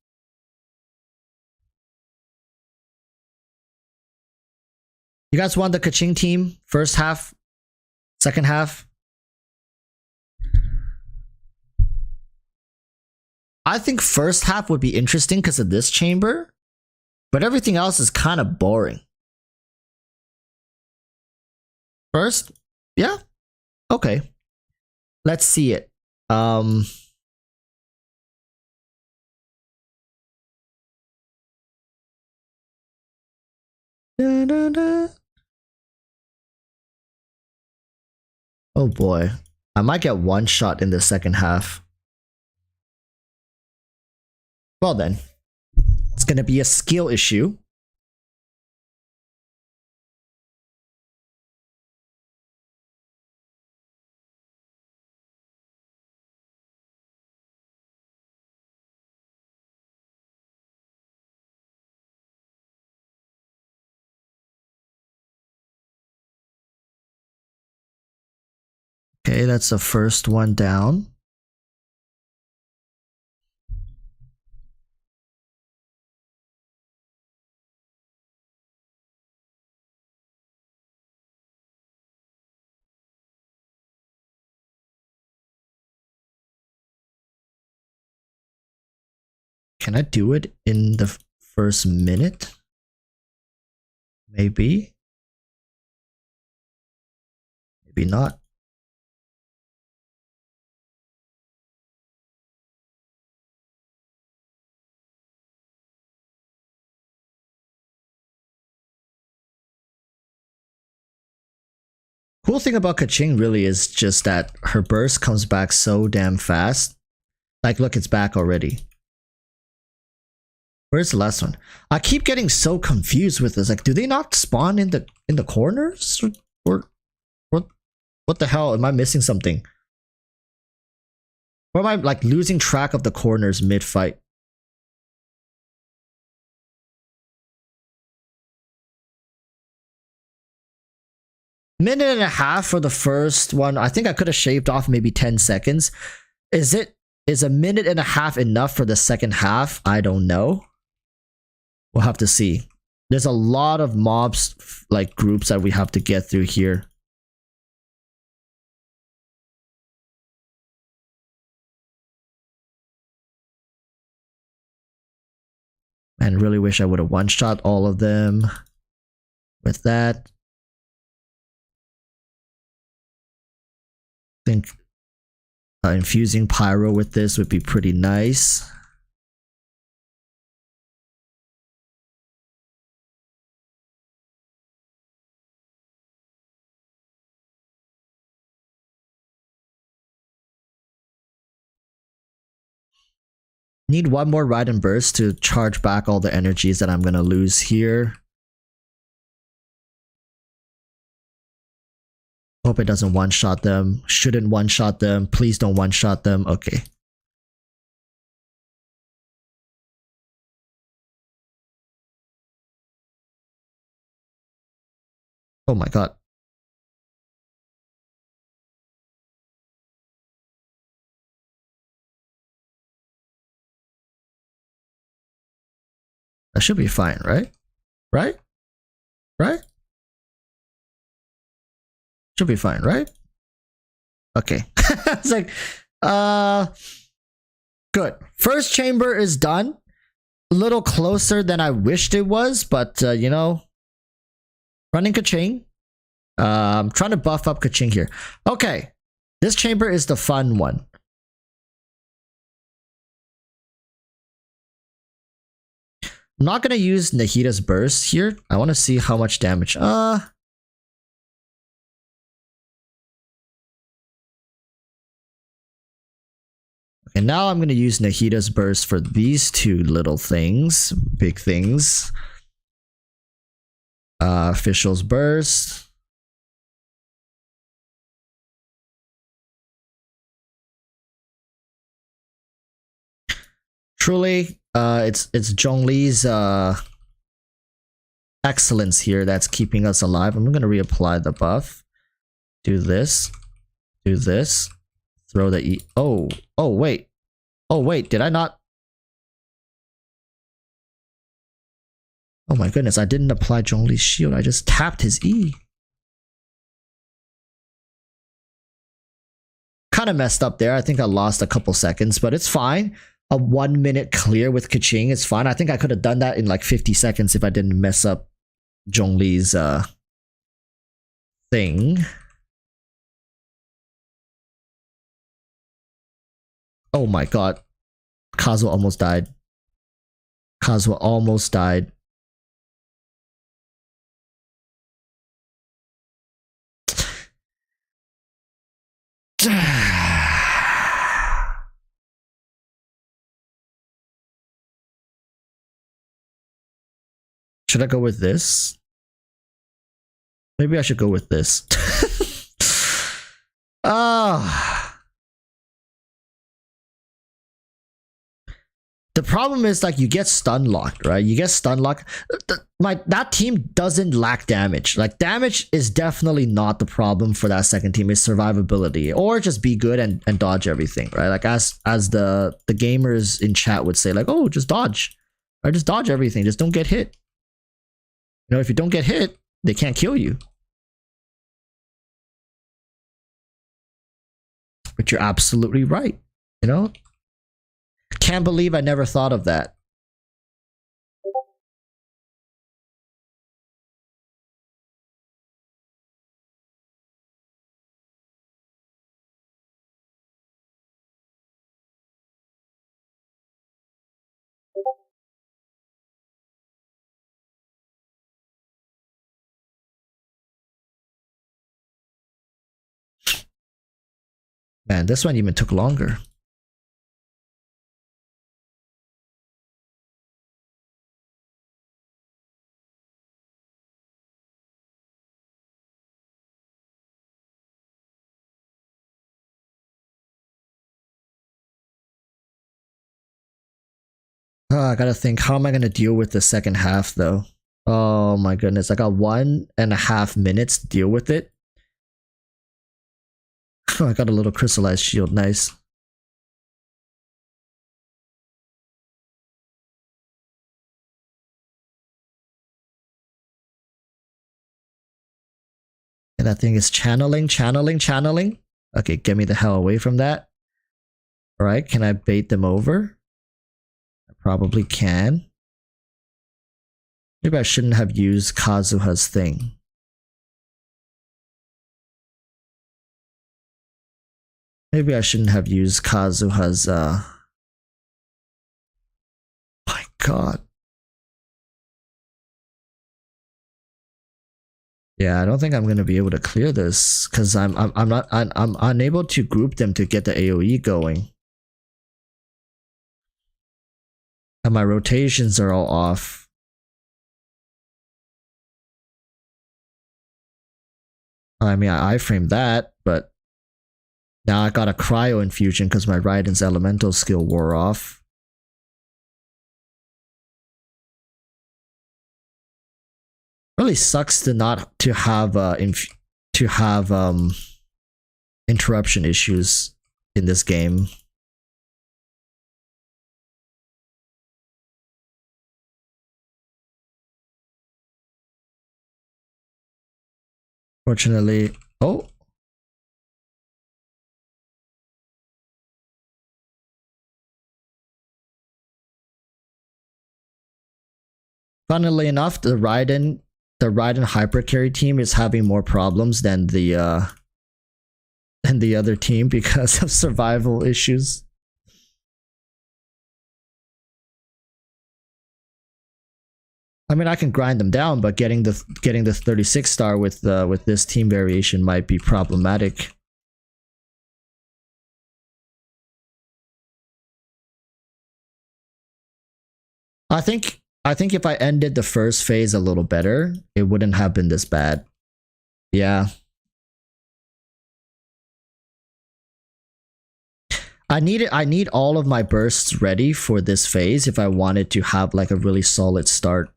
You guys want the Kaching team first half, second half? I think first half would be interesting because of this chamber, but everything else is kind of boring. First? Yeah? Okay. Let's see it. Oh boy. I might get one shot in the second half. Well then. It's gonna be a skill issue. Okay, that's the first one down. Can I do it in the first minute? Maybe. Maybe not. Cool thing about Kaching really is just that her burst comes back so damn fast. Like, look, it's back already. Where's the last one? I keep getting so confused with this. Like, do they not spawn in the corners? Or what the hell? Am I missing something? Or am I like losing track of the corners mid-fight? Minute and a half for the first one. I think I could have shaved off maybe 10 seconds. Is a minute and a half enough for the second half? I don't know. We'll have to see. There's a lot of mobs, like groups that we have to get through here. And really wish I would have one-shot all of them with that. I think infusing pyro with this would be pretty nice. Need one more ride and burst to charge back all the energies that I'm gonna lose here. Hope it doesn't one-shot them. Shouldn't one-shot them. Please don't one-shot them. Okay. Oh my god. That should be fine, right? Right? Right? Should be fine, right? Okay. It's like, good. First chamber is done. A little closer than I wished it was, but you know, running Kaching. I'm trying to buff up Kaching here. Okay. This chamber is the fun one. I'm not gonna use Nahida's burst here. I want to see how much damage. Okay, now I'm gonna use Nahida's burst for these two little things, big things. Official's burst. Truly, it's Zhongli's excellence here that's keeping us alive. I'm gonna reapply the buff. Do this. Do this. Throw the E. Oh wait. Oh wait, did I not? Oh my goodness, I didn't apply Zhongli's shield. I just tapped his E. Kind of messed up there. I think I lost a couple seconds, but it's fine. A 1 minute clear with Kaching is fine. I think I could have done that in like 50 seconds if I didn't mess up Zhongli's thing. Oh my god. Kazuha almost died. Kazuha almost died. Should I go with this? Maybe I should go with this. The problem is like you get stun locked, right? You get stun locked. That team doesn't lack damage. Like damage is definitely not the problem for that second team. It's survivability, or just be good and dodge everything, right? Like as the gamers in chat would say, like, oh, just dodge, or just dodge everything. Just don't get hit. You know, if you don't get hit, they can't kill you. But you're absolutely right. You know. Can't believe I never thought of that. Man, this one even took longer. I gotta think, how am I gonna deal with the second half though? Oh my goodness, I got 1.5 minutes to deal with it. I got a little crystallized shield, nice. And that thing is channeling. Okay, get me the hell away from that. Alright, can I bait them over? I probably can. Maybe I shouldn't have used Kazuha's thing. Maybe I shouldn't have used Kazuha's, my god. Yeah, I don't think I'm gonna be able to clear this because I'm unable to group them to get the AoE going. And my rotations are all off. I mean, I iframed that, but now I got a cryo infusion because my Raiden's elemental skill wore off. Really sucks to not to have interruption issues in this game. Fortunately, oh. Funnily enough, the Raiden hyper carry team is having more problems than the other team because of survival issues. I mean, I can grind them down, but getting the 36 star with this team variation might be problematic. I think if I ended the first phase a little better, it wouldn't have been this bad. Yeah. I need all of my bursts ready for this phase if I wanted to have like a really solid start.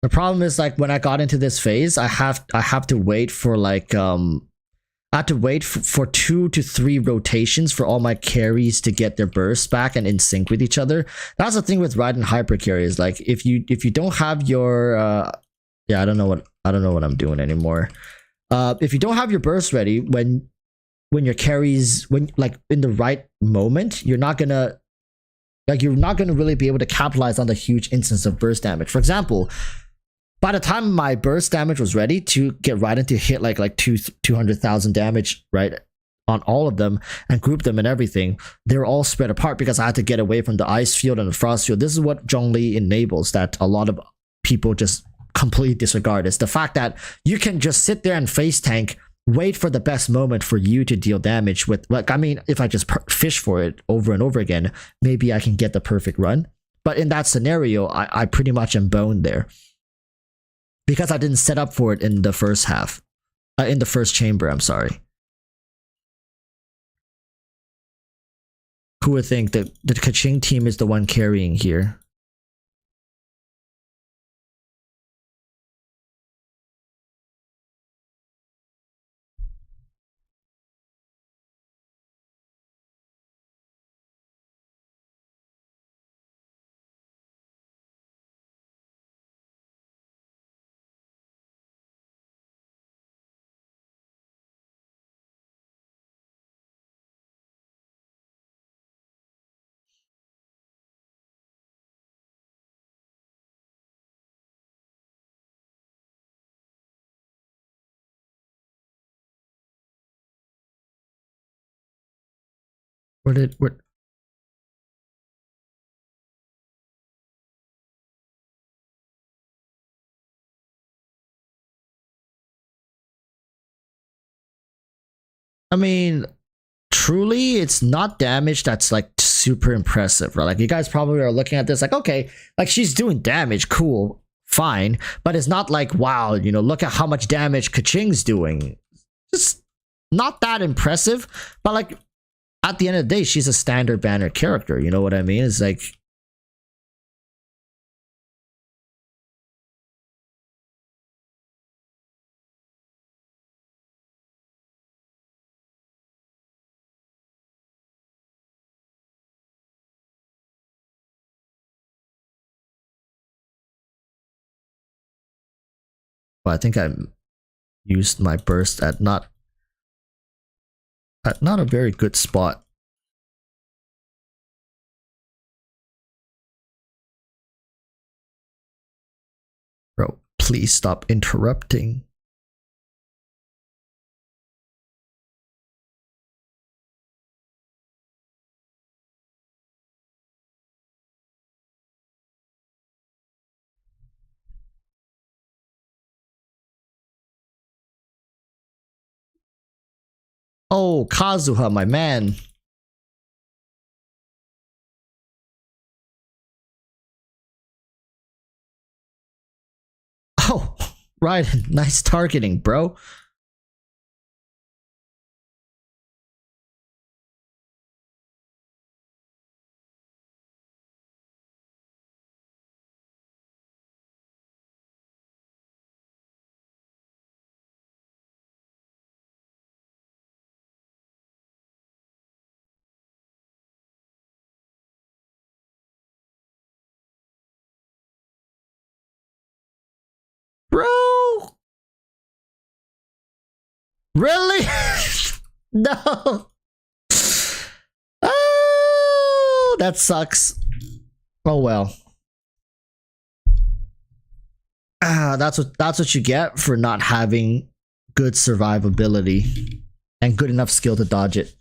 The problem is like when I got into this phase, I have to wait for like I had to wait for 2 to 3 rotations for all my carries to get their bursts back and in sync with each other. That's the thing with Raiden hyper carries. Like if you don't have your yeah, I don't know what I'm doing anymore. If you don't have your burst ready when your carries like in the right moment, you're not gonna really be able to capitalize on the huge instance of burst damage. For example, by the time my burst damage was ready to get Raiden to hit like 200,000 damage, right, on all of them and group them and everything, they're all spread apart because I had to get away from the ice field and the frost field. This is what Zhongli enables, that a lot of people just completely disregard is the fact that you can just sit there and face tank, wait for the best moment for you to deal damage with, like, I mean, if I just fish for it over and over again, maybe I can get the perfect run. But in that scenario, I pretty much am boned there. Because I didn't set up for it in the first half. In the first chamber, I'm sorry. Who would think that the Keqing team is the one carrying here? What? I mean, truly, it's not damage that's like super impressive, right? Like, you guys probably are looking at this like, okay, like she's doing damage, cool, fine, but it's not like, wow, you know, look at how much damage Keqing's doing. It's not that impressive, but like at the end of the day, she's a standard banner character. You know what I mean? It's like, well, I think I used my burst at not a very good spot. Bro, please stop interrupting. Oh, Kazuha, my man. Oh, right. Nice targeting, bro. Bro! Really? No! Oh, that sucks. Oh well. That's what you get for not having good survivability and good enough skill to dodge it.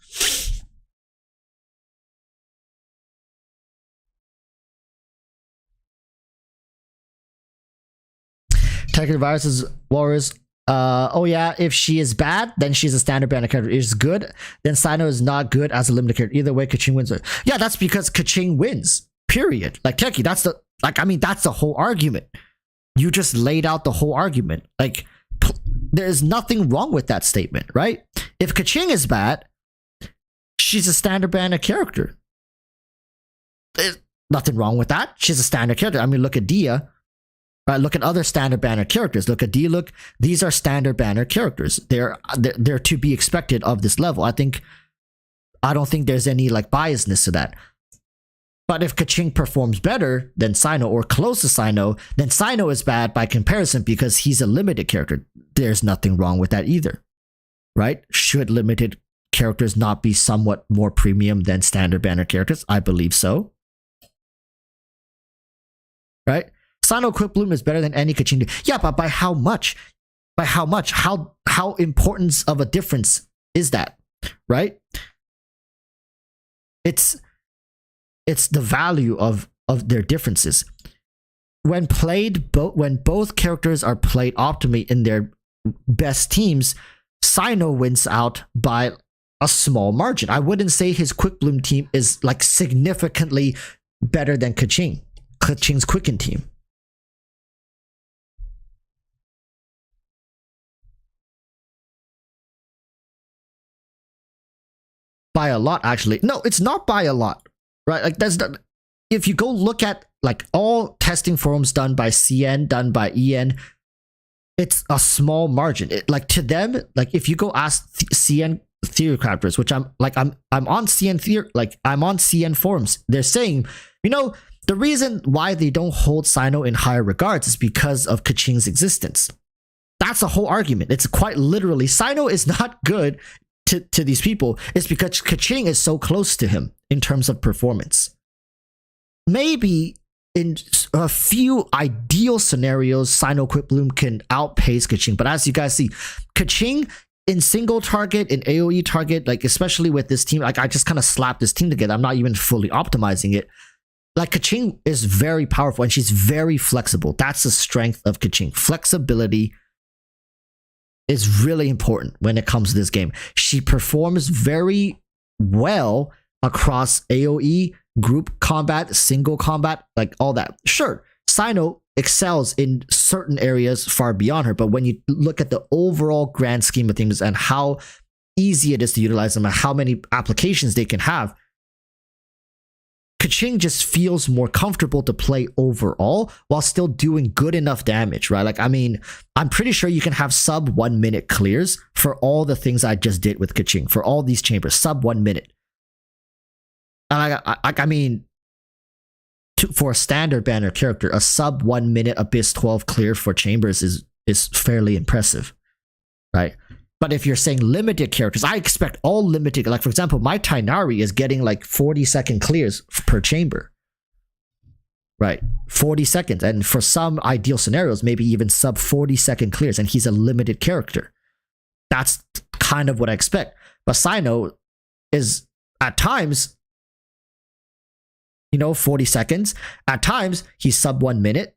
Technical viruses, Walrus. Oh yeah, if she is bad, then she's a standard banner character. If she's good, then Cyno is not good as a limited character. Either way, Keqing wins. Yeah, that's because Keqing wins. Period. Like, Teki, that's the, like, I mean, that's the whole argument. You just laid out the whole argument. Like, there's nothing wrong with that statement, right? If Keqing is bad, she's a standard banner character. There's nothing wrong with that. She's a standard character. I mean, look at Dehya. Right, look at other standard banner characters. Look at D. Look, these are standard banner characters. They're to be expected of this level. I don't think there's any like biasness to that. But if Keqing performs better than Cyno or close to Cyno, then Cyno is bad by comparison because he's a limited character. There's nothing wrong with that either, right? Should limited characters not be somewhat more premium than standard banner characters? I believe so. Right? Cyno Quick Bloom is better than any Keqing. Yeah, but by how much? By how much? How important of a difference is that? Right? It's the value of their differences. when both characters are played optimally in their best teams, Cyno wins out by a small margin. I wouldn't say his Quick Bloom team is like significantly better than Kaching's Quicken team. By a lot, actually. No, it's not by a lot, right? Like if you go look at like all testing forums done by CN, done by EN, it's a small margin. Like to them, like if you go ask CN theory crafters, which I'm on CN theory, like I'm on CN forums, they're saying, you know, the reason why they don't hold Cyno in higher regards is because of Kaching's existence. That's a whole argument. It's quite literally, Cyno is not good to these people. It's because Kaching is so close to him in terms of performance. Maybe in a few ideal scenarios, Cyno Quick Bloom can outpace Kaching. But as you guys see, Kaching in single target, in AoE target, like especially with this team, like I just kind of slapped this team together. I'm not even fully optimizing it. Like Kaching is very powerful and she's very flexible. That's the strength of Kaching. Flexibility is really important when it comes to this game. She performs very well across AoE, group combat, single combat, like all that. Sure, Cyno excels in certain areas far beyond her, but when you look at the overall grand scheme of things and how easy it is to utilize them and how many applications they can have, Kaching just feels more comfortable to play overall while still doing good enough damage, right? Like, I mean, I'm pretty sure you can have sub 1 minute clears for all the things I just did with Kaching, for all these chambers, sub 1 minute. And I mean, for a standard banner character, a sub 1 minute Abyss 12 clear for chambers is fairly impressive, right? But if you're saying limited characters, I expect all limited, like for example, my Tainari is getting like 40-second clears per chamber, right? 40 seconds. And for some ideal scenarios, maybe even sub 40-second clears, and he's a limited character. That's kind of what I expect. But Cyno is at times, you know, 40 seconds. At times, he's sub 1 minute.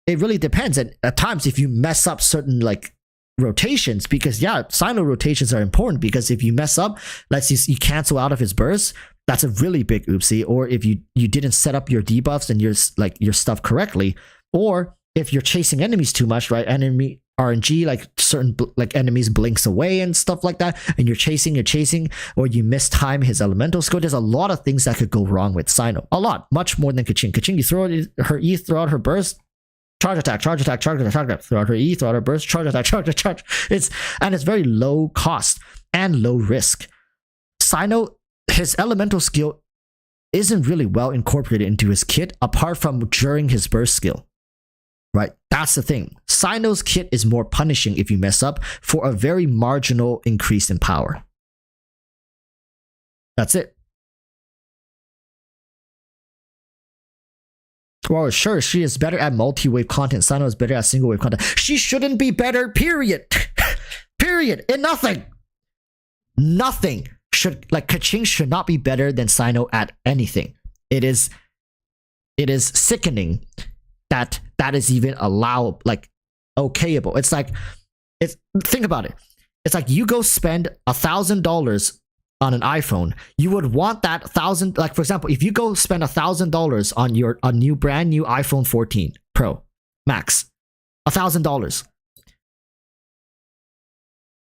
It really depends. And at times, if you mess up certain like rotations, because yeah, Cyno rotations are important, because if you mess up, let's say you cancel out of his burst, that's a really big oopsie. Or if you didn't set up your debuffs and your stuff correctly, or if you're chasing enemies too much, right? Enemy RNG, like certain like enemies blinks away and stuff like that, and you're chasing, or you mistime his elemental skill. There's a lot of things that could go wrong with Cyno. A lot, much more than Kaching. Kaching, you throw her E, throw out her burst, charge attack, throughout her E, throughout her burst, charge attack. It's very low cost and low risk. Cyno, his elemental skill isn't really well incorporated into his kit apart from during his burst skill, right? That's the thing. Cyno's kit is more punishing if you mess up for a very marginal increase in power. That's it. Well, sure, she is better at multi-wave content. Cyno is better at single-wave content. She shouldn't be better, period. Period. In nothing. Nothing should, like, Kaching should not be better than Cyno at anything. It is sickening that is even okayable. It's like, think about it. It's like you go spend $1,000 on an iPhone. You would want that $1,000, like for example, if you go spend $1,000 on a brand new iPhone 14 Pro Max, $1,000.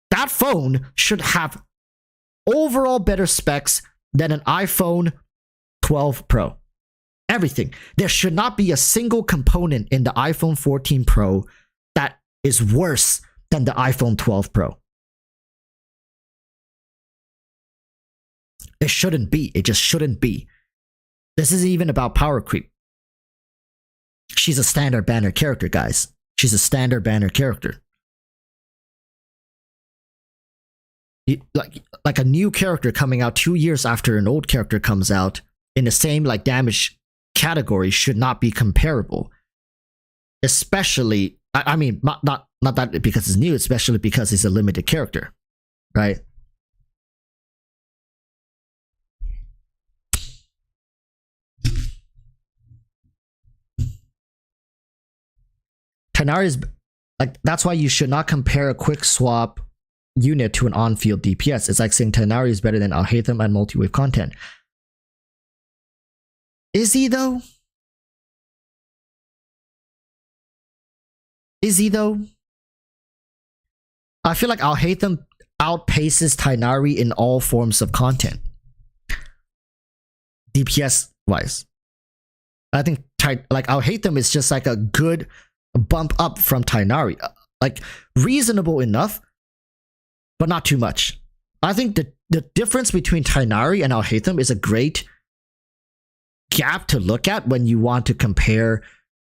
That phone should have overall better specs than an iPhone 12 Pro. Everything. There should not be a single component in the iPhone 14 Pro that is worse than the iPhone 12 Pro. It shouldn't be. It just shouldn't be. This isn't even about power creep. She's a standard banner character, guys. She's a standard banner character. Like a new character coming out 2 years after an old character comes out in the same like damage category should not be comparable. Especially, I mean, not that because it's new, especially because it's a limited character, right? Tighnari is like, that's why you should not compare a quick swap unit to an on-field DPS. It's like saying Tighnari is better than Alhaitham and multi-wave content. Is he though? Is he though? I feel like Alhaitham outpaces Tighnari in all forms of content. DPS wise. I think like Alhaitham is just like a good bump up from Tighnari. Like reasonable enough, but not too much. I think the difference between Tighnari and Alhaitham is a great gap to look at when you want to compare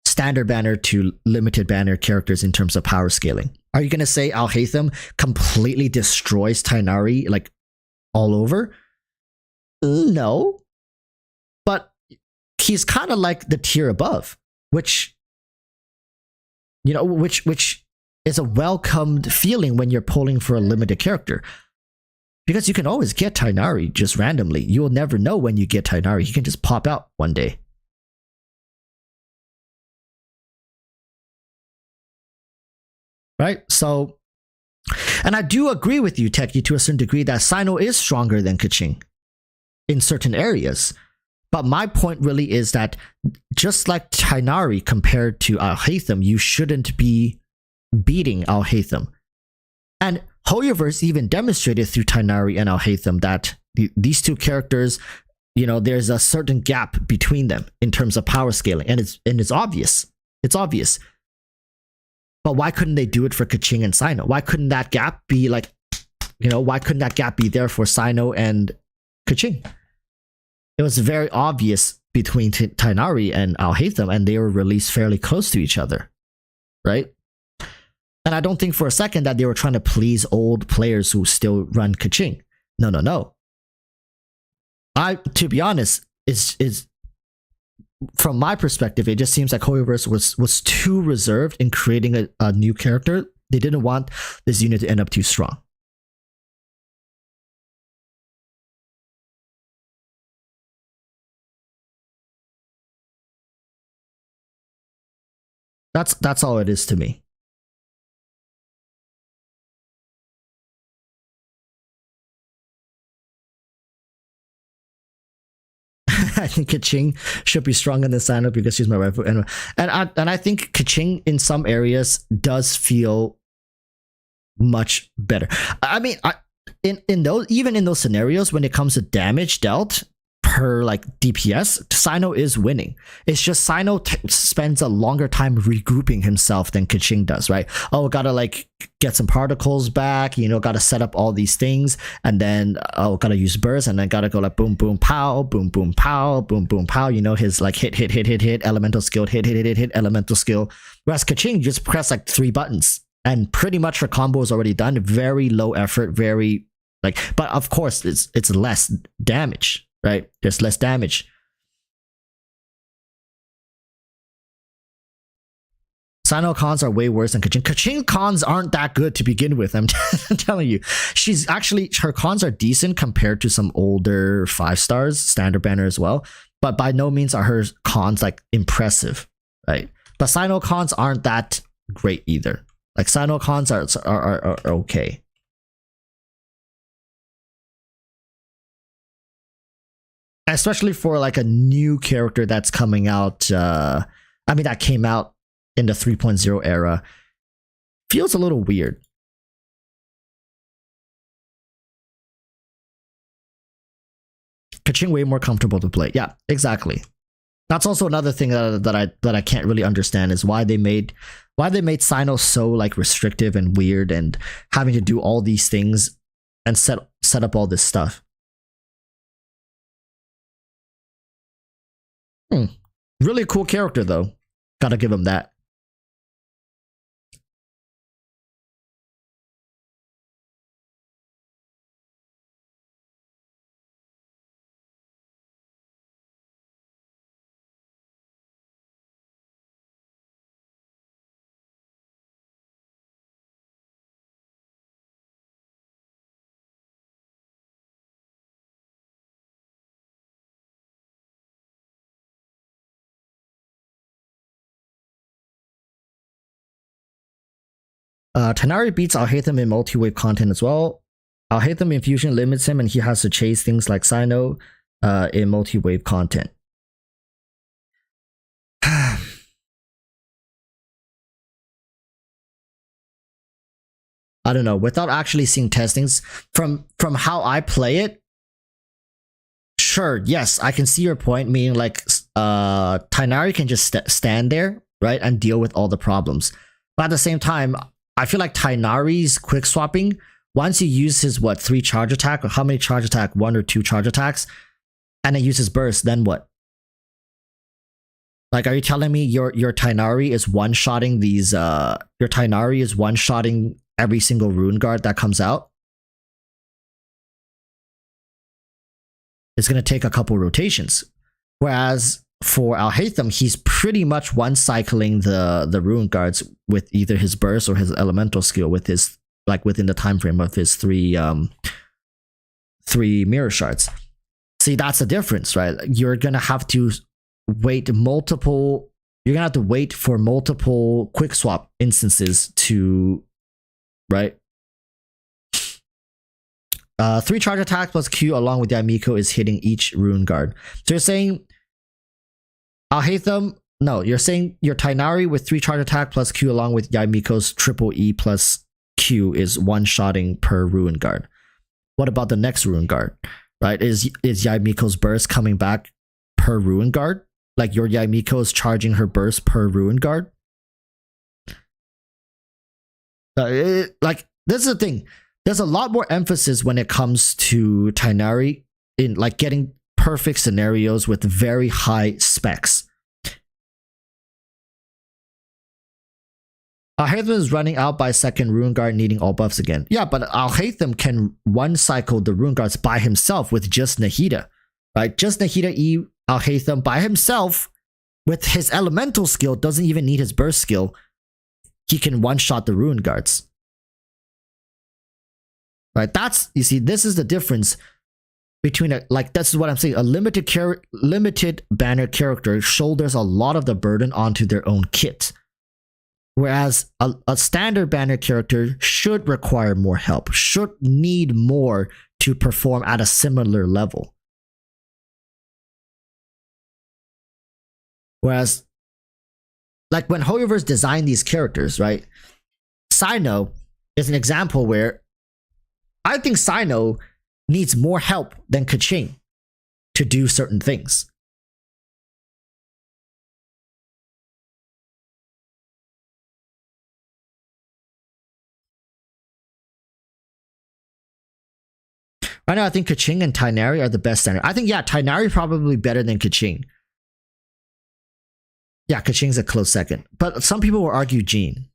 standard banner to limited banner characters in terms of power scaling. Are you going to say Alhaitham completely destroys Tighnari like all over? No. But he's kind of like the tier above, which, you know, which is a welcomed feeling when you're polling for a limited character. Because you can always get Tighnari just randomly. You'll never know when you get Tighnari. He can just pop out one day. Right? So, and I do agree with you, Techie, to a certain degree that Cyno is stronger than Keqing in certain areas. But my point really is that just like Tighnari compared to Alhaitham, you shouldn't be beating Alhaitham. And Hoyoverse even demonstrated through Tighnari and Alhaitham that these two characters, you know, there's a certain gap between them in terms of power scaling, and it's obvious. It's obvious. But why couldn't they do it for Keqing and Cyno? Why couldn't that gap be like, you know, why couldn't that gap be there for Cyno and Keqing? It was very obvious between Tighnari and Alhaitham, and they were released fairly close to each other, right? And I don't think for a second that they were trying to please old players who still run Keqing. No, no, no. To be honest, is from my perspective, it just seems like Hoyoverse was too reserved in creating a new character. They didn't want this unit to end up too strong. That's all it is to me. I think Keqing should be stronger than Cyno because she's my rival. And I think Keqing in some areas does feel much better. I mean, in those, even in those scenarios when it comes to damage dealt per like DPS, Cyno is winning. It's just Cyno spends a longer time regrouping himself than Keqing does, right? Oh, gotta like get some particles back, you know, gotta set up all these things, and then oh, gotta use burst, and then gotta go like boom boom pow, boom boom pow, boom boom pow, you know, his like hit elemental skill, hit elemental skill. Whereas Keqing just press like 3 buttons and pretty much her combo is already done. Very low effort, very like, but of course it's less damage. Right? There's less damage. Cyno cons are way worse than Keqing. Keqing cons aren't that good to begin with. I'm telling you. She's actually, her cons are decent compared to some older 5 stars, standard banner as well. But by no means are her cons like impressive, right? But Cyno cons aren't that great either. Like Cyno cons are okay. Especially for like a new character that's coming out, I mean, that came out in the 3.0 era. Feels a little weird. Keqing way more comfortable to play. Yeah, exactly. That's also another thing that I can't really understand is why they made Cyno so like restrictive and weird and having to do all these things and set up all this stuff. Really cool character though. Gotta give him that. Tighnari beats Alhaitham in multi-wave content as well. Alhaitham infusion limits him and he has to chase things like Cyno in multi-wave content. I don't know, without actually seeing testings, from how I play it, sure, yes, I can see your point, meaning like Tighnari can just stand there, right, and deal with all the problems. But at the same time, I feel like Tighnari's quick swapping, once you use his, 3 charge attack, or how many charge attack, 1 or 2 charge attacks, and then use his burst, then what? Like, are you telling me your Tighnari is one-shotting these, your Tighnari is one-shotting every single rune guard that comes out? It's going to take a couple rotations. Whereas for Alhaitham, he's pretty much one-cycling the rune guards with either his burst or his elemental skill with his, like, within the time frame of his 3 mirror shards. See, that's the difference, right? You're going to have to wait multiple, you're going to have to wait for multiple quick swap instances to, right? 3 charge attack plus Q along with Yaimiko is hitting each rune guard. So you're saying Alhaitham, no, you're saying your Tighnari with 3 charge attack plus Q along with Yaimiko's triple E plus Q is one-shotting per rune guard. What about the next rune guard, right? Is Yaimiko's burst coming back per rune guard? Like your Yaimiko is charging her burst per rune guard? Like, this is the thing. There's a lot more emphasis when it comes to Tighnari in like getting perfect scenarios with very high specs. Alhaitham is running out by second rune guard needing all buffs again. Yeah, but Alhaitham can one cycle the rune guards by himself with just Nahida. Right? Just Nahida E Alhaitham by himself with his elemental skill, doesn't even need his burst skill. He can one-shot the rune guards. Right? That's, you see, this is the difference between a, like, this is what I'm saying, a limited banner character shoulders a lot of the burden onto their own kit. Whereas a standard banner character should require more help, should need more to perform at a similar level. Whereas, like when Hoyoverse designed these characters, right? Cyno is an example where I think Cyno needs more help than Kaching to do certain things. Right now, I think Kaching and Tighnari are the best standard. I think, yeah, Tighnari probably better than Kaching. Yeah, Kaching's a close second. But some people will argue Jean.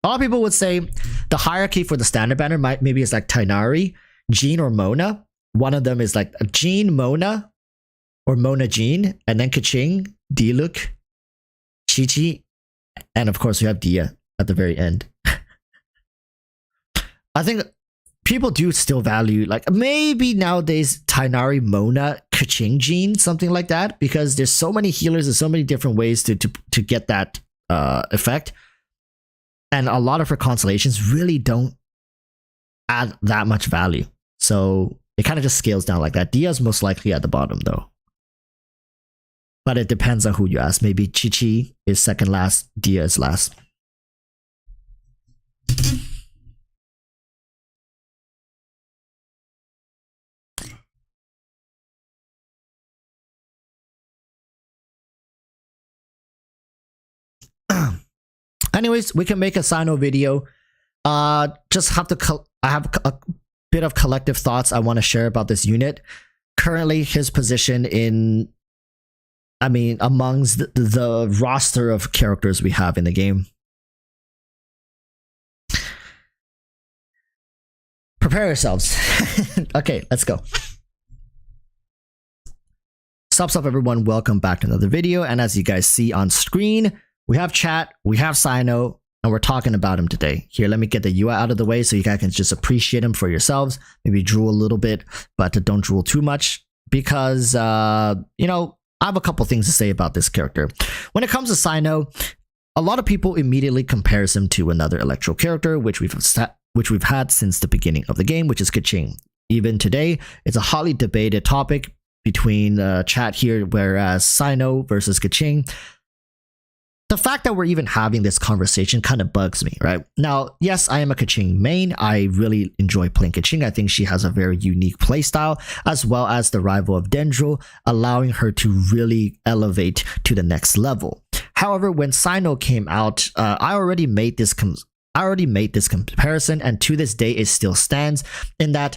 A lot of people would say the hierarchy for the standard banner maybe is like Tighnari, Jean, or Mona. One of them is like Jean, Mona, or Mona Jean, and then Kaching, Diluc, Chi-Chi, and of course we have Dehya at the very end. I think people do still value, like, maybe nowadays Tighnari, Mona, Kaching, Jean, something like that, because there's so many healers and so many different ways to get that effect. And a lot of her constellations really don't add that much value. So it kind of just scales down like that. Dehya's most likely at the bottom though. But it depends on who you ask. Maybe Chi-Chi is second last, Dehya is last. Anyways, we can make a Cyno video. Just have to, I have a bit of collective thoughts I want to share about this unit. Currently, his position in, I mean, amongst the roster of characters we have in the game. Prepare yourselves. Okay, let's go. Sup everyone, welcome back to another video. And as you guys see on screen, we have chat, we have Cyno, and we're talking about him today. Here, let me get the UI out of the way so you guys can just appreciate him for yourselves. Maybe drool a little bit, but don't drool too much because, you know, I have a couple things to say about this character. When it comes to Cyno, a lot of people immediately compares him to another Electro character, which we've had since the beginning of the game, which is Keqing. Even today, it's a hotly debated topic between chat here, whereas Cyno versus Keqing. The fact that we're even having this conversation kind of bugs me, right? Now, yes, I am a Keqing main. I really enjoy playing Keqing. I think she has a very unique playstyle, as well as the rival of Dendro, allowing her to really elevate to the next level. However, when Cyno came out, I already made this comparison, and to this day it still stands, in that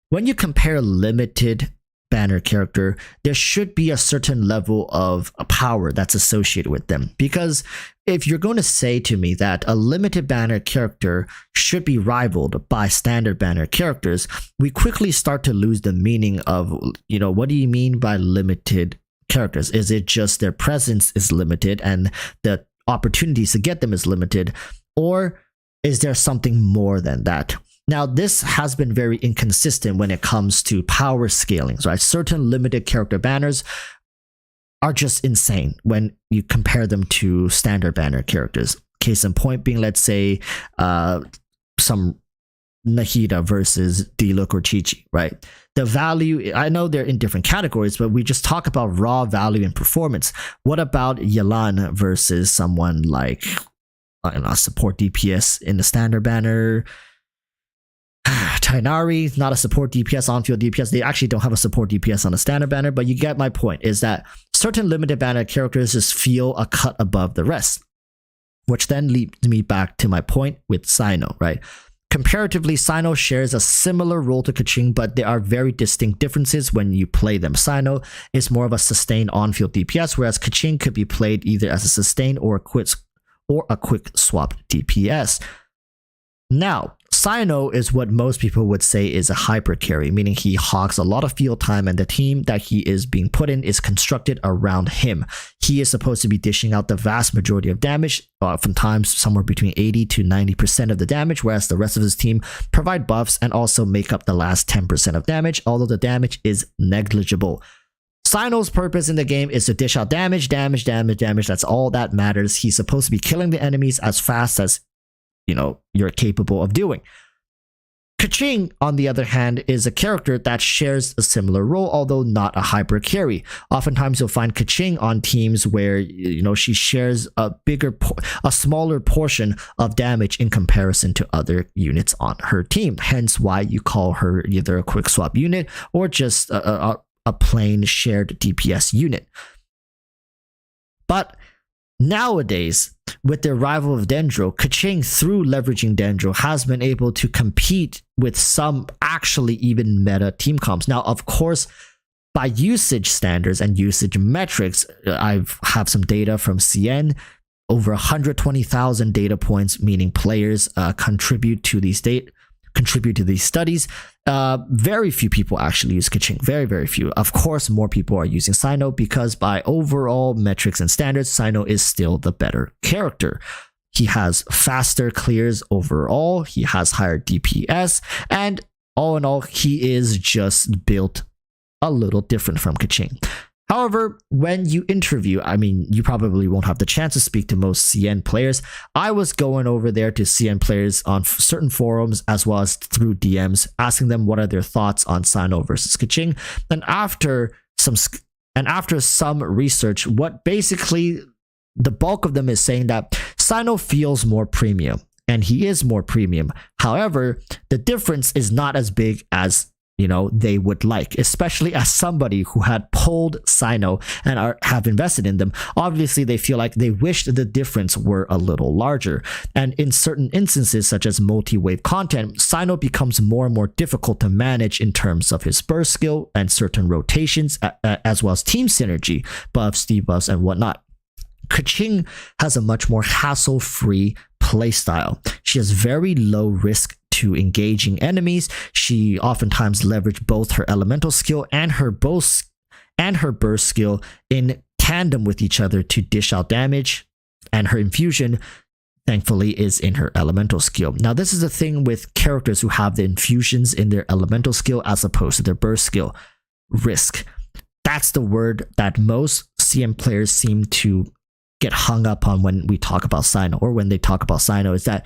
when you compare limited banner character, there should be a certain level of power that's associated with them. Because if you're going to say to me that a limited banner character should be rivaled by standard banner characters, we quickly start to lose the meaning of, what do you mean by limited characters? Is it just their presence is limited and the opportunities to get them is limited? Or is there something more than that? Now, this has been very inconsistent when it comes to power scalings, right? Certain limited character banners are just insane when you compare them to standard banner characters. Case in point being, let's say, some Nahida versus Diluc or Chi-Chi, right? The value, I know they're in different categories, but we just talk about raw value and performance. What about Yelan versus someone like, I don't know, support DPS in the standard banner? Tighnari, not a support DPS, on-field DPS. They actually don't have a support DPS on a standard banner, but you get my point, is that certain limited banner characters just feel a cut above the rest, which then leads me back to my point with Cyno, right? Comparatively, Cyno shares a similar role to Keqing, but there are very distinct differences when you play them. Cyno is more of a sustained on-field DPS, whereas Keqing could be played either as a sustained or a quick swap DPS. Now, Cyno is what most people would say is a hyper carry, meaning he hogs a lot of field time and the team that he is being put in is constructed around him. He is supposed to be dishing out the vast majority of damage, oftentimes somewhere between 80 to 90% of the damage, whereas the rest of his team provide buffs and also make up the last 10% of damage, although the damage is negligible. Cyno's purpose in the game is to dish out damage. That's all that matters. He's supposed to be killing the enemies as fast as you're capable of doing. Keqing, on the other hand, is a character that shares a similar role, although not a hyper carry. Oftentimes you'll find Keqing on teams where she shares a smaller portion of damage in comparison to other units on her team. Hence why you call her either a quick swap unit or just a plain shared DPS unit. But nowadays, with the arrival of Dendro, Keqing, through leveraging Dendro, has been able to compete with some actually even meta team comps. Now, of course, by usage standards and usage metrics, I have some data from CN, over 120,000 data points, meaning players contribute to these studies. Very few people actually use Keqing. Very, very few. Of course, more people are using Cyno because by overall metrics and standards, Cyno is still the better character. He has faster clears overall. He has higher DPS. And all in all, he is just built a little different from Keqing. However, when you interview, you probably won't have the chance to speak to most CN players. I was going over there to CN players on certain forums as well as through DMs, asking them what are their thoughts on Cyno versus Keqing. And after some research, what basically the bulk of them is saying that Cyno feels more premium, and he is more premium. However, the difference is not as big as they would like, especially as somebody who had pulled Cyno and have invested in them. Obviously, they feel like they wish the difference were a little larger. And in certain instances, such as multi-wave content, Cyno becomes more and more difficult to manage in terms of his burst skill and certain rotations, as well as team synergy, buffs, debuffs, and whatnot. Keqing has a much more hassle-free playstyle. She has very low risk to engaging enemies. She oftentimes leveraged both her elemental skill and her burst skill in tandem with each other to dish out damage, and her infusion, thankfully, is in her elemental skill. Now, this is the thing with characters who have the infusions in their elemental skill as opposed to their burst skill. Risk. That's the word that most CM players seem to get hung up on when we talk about Cyno, or when they talk about Cyno, is that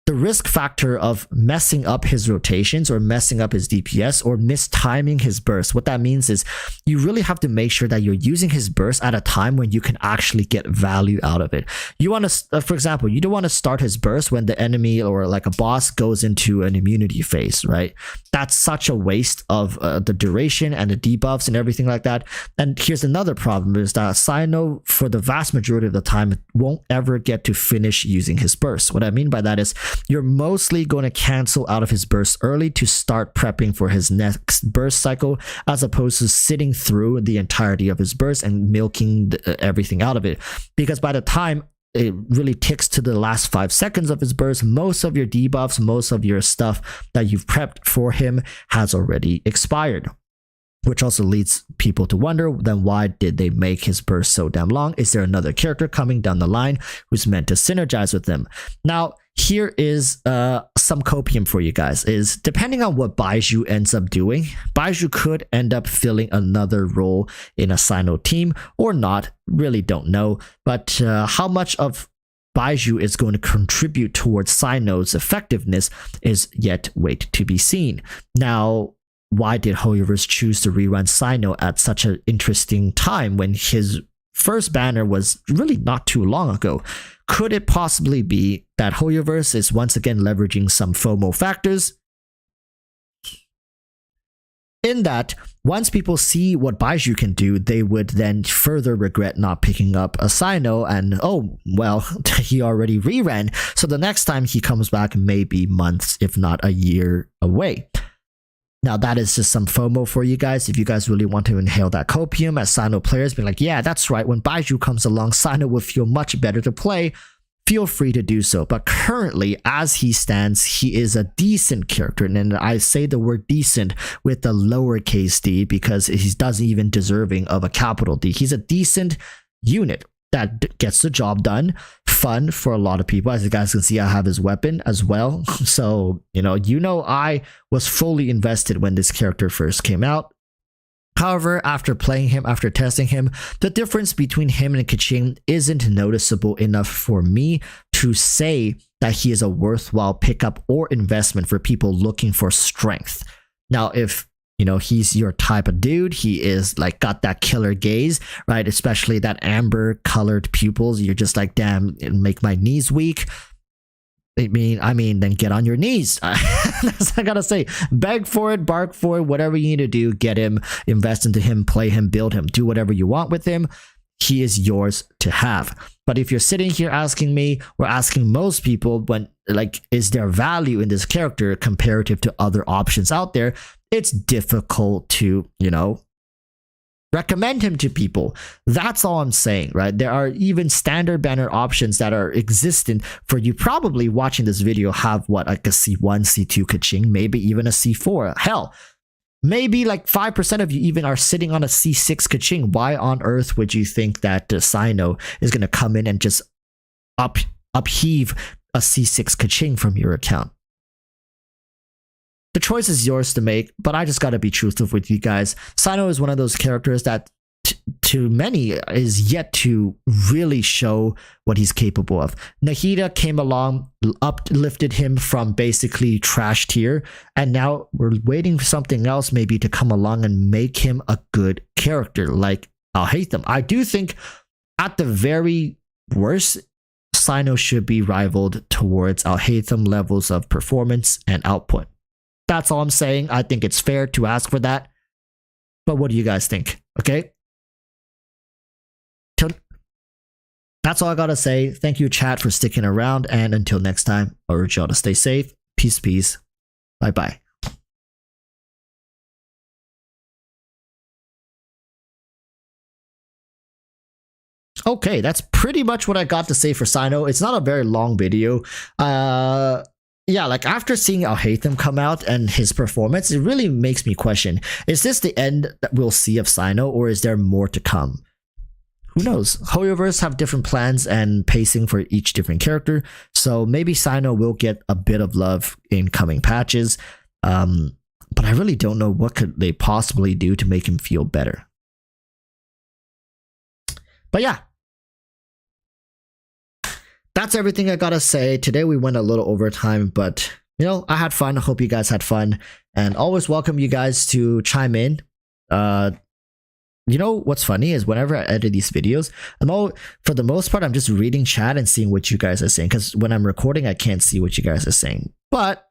the risk factor of messing up his rotations or messing up his DPS or mistiming his burst. What that means is you really have to make sure that you're using his burst at a time when you can actually get value out of it. You want to, for example, you don't want to start his burst when the enemy or like a boss goes into an immunity phase, right? That's such a waste of the duration and the debuffs and everything like that. And here's another problem, is that Cyno, for the vast majority of the time, won't ever get to finish using his burst. What I mean by that is you're mostly going to cancel out of his burst early to start prepping for his next burst cycle, as opposed to sitting through the entirety of his burst and milking everything out of it. Because by the time it really ticks to the last 5 seconds of his burst, most of your debuffs, most of your stuff that you've prepped for him has already expired. Which also leads people to wonder, then why did they make his burst so damn long? Is there another character coming down the line who's meant to synergize with them? Now, here is some copium for you guys. Is depending on what Baizhu ends up doing, Baizhu could end up filling another role in a Cyno team or not, really don't know. But how much of Baizhu is going to contribute towards Cyno's effectiveness is yet wait to be seen. Now, why did HoYoverse choose to rerun Cyno at such an interesting time when his first banner was really not too long ago? Could it possibly be that HoYoverse is once again leveraging some FOMO factors? In that, once people see what Baizhu can do, they would then further regret not picking up a Cyno, and oh, well, he already reran, so the next time he comes back may be months, if not a year away. Now, that is just some FOMO for you guys. If you guys really want to inhale that copium as Cyno players, be like, yeah, that's right. When Baizhu comes along, Cyno will feel much better to play. Feel free to do so. But currently, as he stands, he is a decent character. And I say the word decent with the lowercase d because he doesn't even deserving of a capital D. He's a decent unit that gets the job done. Fun for a lot of people. As you guys can see, I have his weapon as well. So, I was fully invested when this character first came out. However, after playing him, after testing him, the difference between him and Keqing isn't noticeable enough for me to say that he is a worthwhile pickup or investment for people looking for strength. Now, if he's your type of dude, he is like got that killer gaze, right? Especially that amber colored pupils. You're just like, damn, it'll make my knees weak. I mean, then get on your knees. That's what I gotta say. Beg for it, bark for it, whatever you need to do, get him, invest into him, play him, build him, do whatever you want with him. He is yours to have. But if you're sitting here asking me, or asking most people, when is there value in this character comparative to other options out there? It's difficult to, recommend him to people. That's all I'm saying, right? There are even standard banner options that are existent for you. Probably watching this video have like a C1, C2 Keqing, maybe even a C4. Hell, maybe like 5% of you even are sitting on a C6 Keqing. Why on earth would you think that Cyno is going to come in and just upheave a C6 Keqing from your account? The choice is yours to make, but I just gotta be truthful with you guys. Cyno is one of those characters that to many is yet to really show what he's capable of. Nahida came along, uplifted him from basically trash tier, and now we're waiting for something else maybe to come along and make him a good character like Alhaitham. I do think at the very worst, Cyno should be rivaled towards Alhaitham levels of performance and output. That's all I'm saying. I think it's fair to ask for that. But what do you guys think? Okay? That's all I gotta say. Thank you, chat, for sticking around. And until next time, I urge y'all to stay safe. Peace, peace. Bye-bye. Okay, that's pretty much what I got to say for Cyno. It's not a very long video. Yeah, like after seeing Alhaitham come out and his performance, it really makes me question, is this the end that we'll see of Cyno, or is there more to come? Who knows? HoYoverse have different plans and pacing for each different character, so maybe Cyno will get a bit of love in coming patches, but I really don't know what could they possibly do to make him feel better. But yeah, that's everything I gotta say. Today we went a little over time, but you know, I had fun. I hope you guys had fun, and always welcome you guys to chime in. You know what's funny is whenever I edit these videos, for the most part, I'm just reading chat and seeing what you guys are saying. Because when I'm recording, I can't see what you guys are saying. But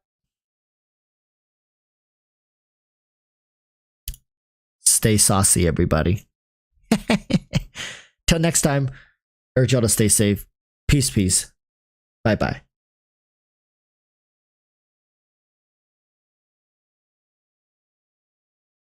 stay saucy, everybody. Till next time, urge y'all to stay safe. Peace, peace. Bye, bye.